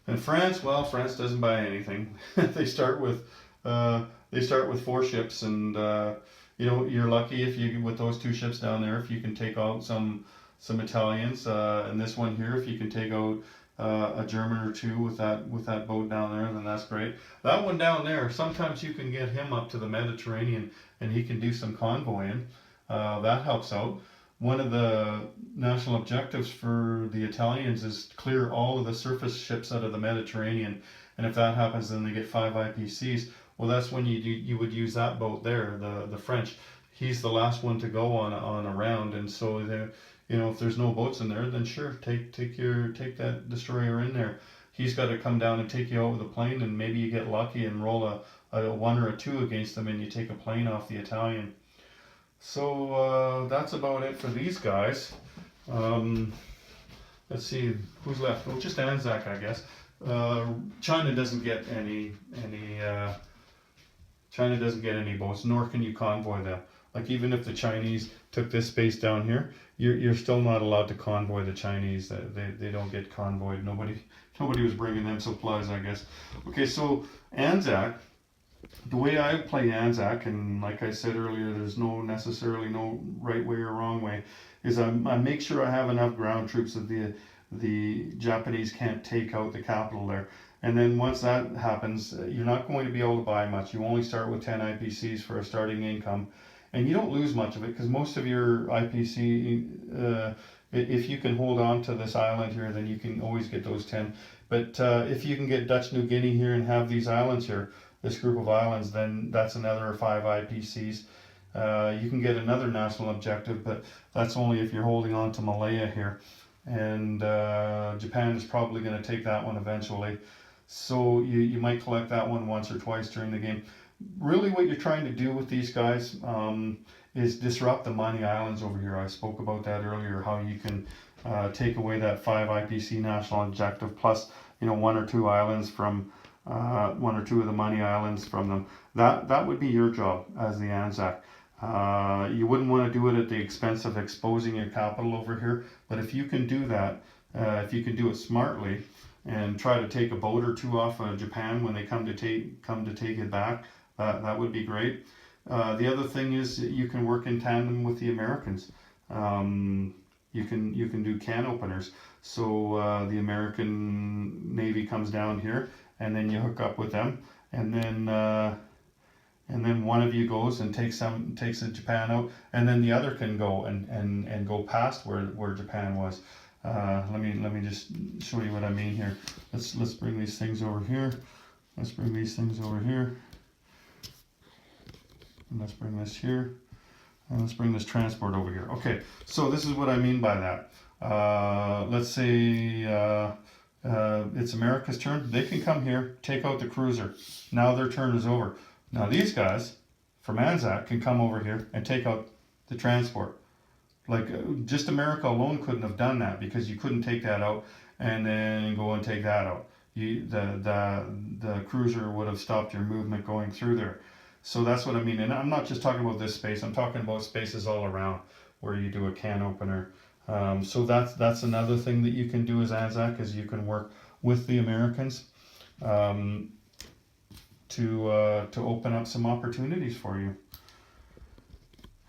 And France, well, France doesn't buy anything. They start with 4 ships, and you're lucky if you with those 2 ships down there if you can take out some Italians, and this one here if you can take out a German or 2 with that boat down there, then that's great. That one down there, sometimes you can get him up to the Mediterranean and he can do some convoying. That helps out. one of the national objectives for the Italians is to clear all of the surface ships out of the Mediterranean. And if that happens, then they get 5 IPCs. Well, that's when you would use that boat there, the French. He's the last one to go on a round, and so if there's no boats in there, then sure, take that destroyer in there. He's got to come down and take you out with a plane, and maybe you get lucky and roll a 1 or a 2 against them, and you take a plane off the Italian. So that's about it for these guys. Let's see who's left. Well, just Anzac, I guess. China doesn't get any boats, nor can you convoy them. Like, even if the Chinese took this space down here, you're still not allowed to convoy the Chinese. They don't get convoyed. Nobody was bringing them supplies, I guess. Okay, so Anzac. The way I play Anzac, and like I said earlier, there's necessarily no right way or wrong way, is I make sure I have enough ground troops that the Japanese can't take out the capital there. And then once that happens, you're not going to be able to buy much. You only start with 10 IPCs for a starting income. And you don't lose much of it, because most of your IPC, if you can hold on to this island here, then you can always get those 10. But if you can get Dutch New Guinea here and have these islands here, this group of islands, then that's another 5 IPCs. You can get another national objective, but that's only if you're holding on to Malaya here. And Japan is probably going to take that one eventually. So you might collect that one once or twice during the game. Really what you're trying to do with these guys is disrupt the Mani Islands over here. I spoke about that earlier, how you can take away that 5 IPC national objective, plus 1 or 2 islands from 1 or 2 of the Mani Islands from them. That would be your job as the Anzac. You wouldn't want to do it at the expense of exposing your capital over here, but if you can do that, if you can do it smartly and try to take a boat or 2 off of Japan when they come to take it back, that would be great. The other thing is you can work in tandem with the Americans. You can do can openers. So the American Navy comes down here, and then you hook up with them, and then one of you goes and takes Japan out, and then the other can go and go past where Japan was. Let me just show you what I mean here. Let's bring these things over here. Let's bring these things over here. And let's bring this here. And let's bring this transport over here. Okay, so this is what I mean by that. Let's say it's America's turn. They can come here, take out the cruiser. Now their turn is over. Now these guys from Anzac can come over here and take out the transport. Like, just America alone couldn't have done that, because you couldn't take that out and then go and take that out. The cruiser would have stopped your movement going through there. So that's what I mean. And I'm not just talking about this space. I'm talking about spaces all around where you do a can opener. So that's another thing that you can do as Anzac, is you can work with the Americans to open up some opportunities for you.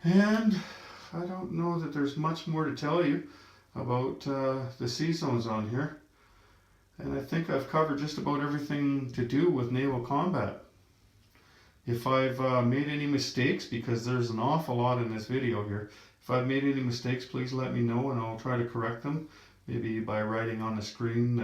And I don't know that there's much more to tell you about the sea zones on here. And I think I've covered just about everything to do with naval combat. If I've made any mistakes, because there's an awful lot in this video here, if I've made any mistakes, please let me know and I'll try to correct them. Maybe by writing on the screen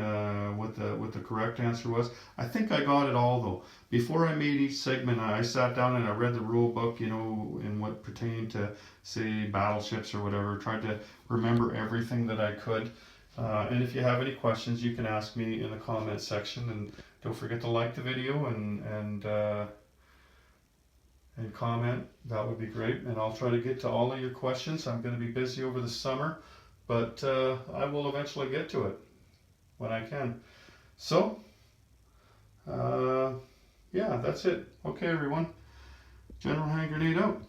what the correct answer was. I think I got it all though. Before I made each segment, I sat down and I read the rule book, in what pertained to, say, battleships or whatever. Tried to remember everything that I could. And if you have any questions, you can ask me in the comments section. And don't forget to like the video and comment. That would be great. And I'll try to get to all of your questions. I'm going to be busy over the summer, but I will eventually get to it when I can. So, yeah, that's it. Okay, everyone. General Hand Grenade out.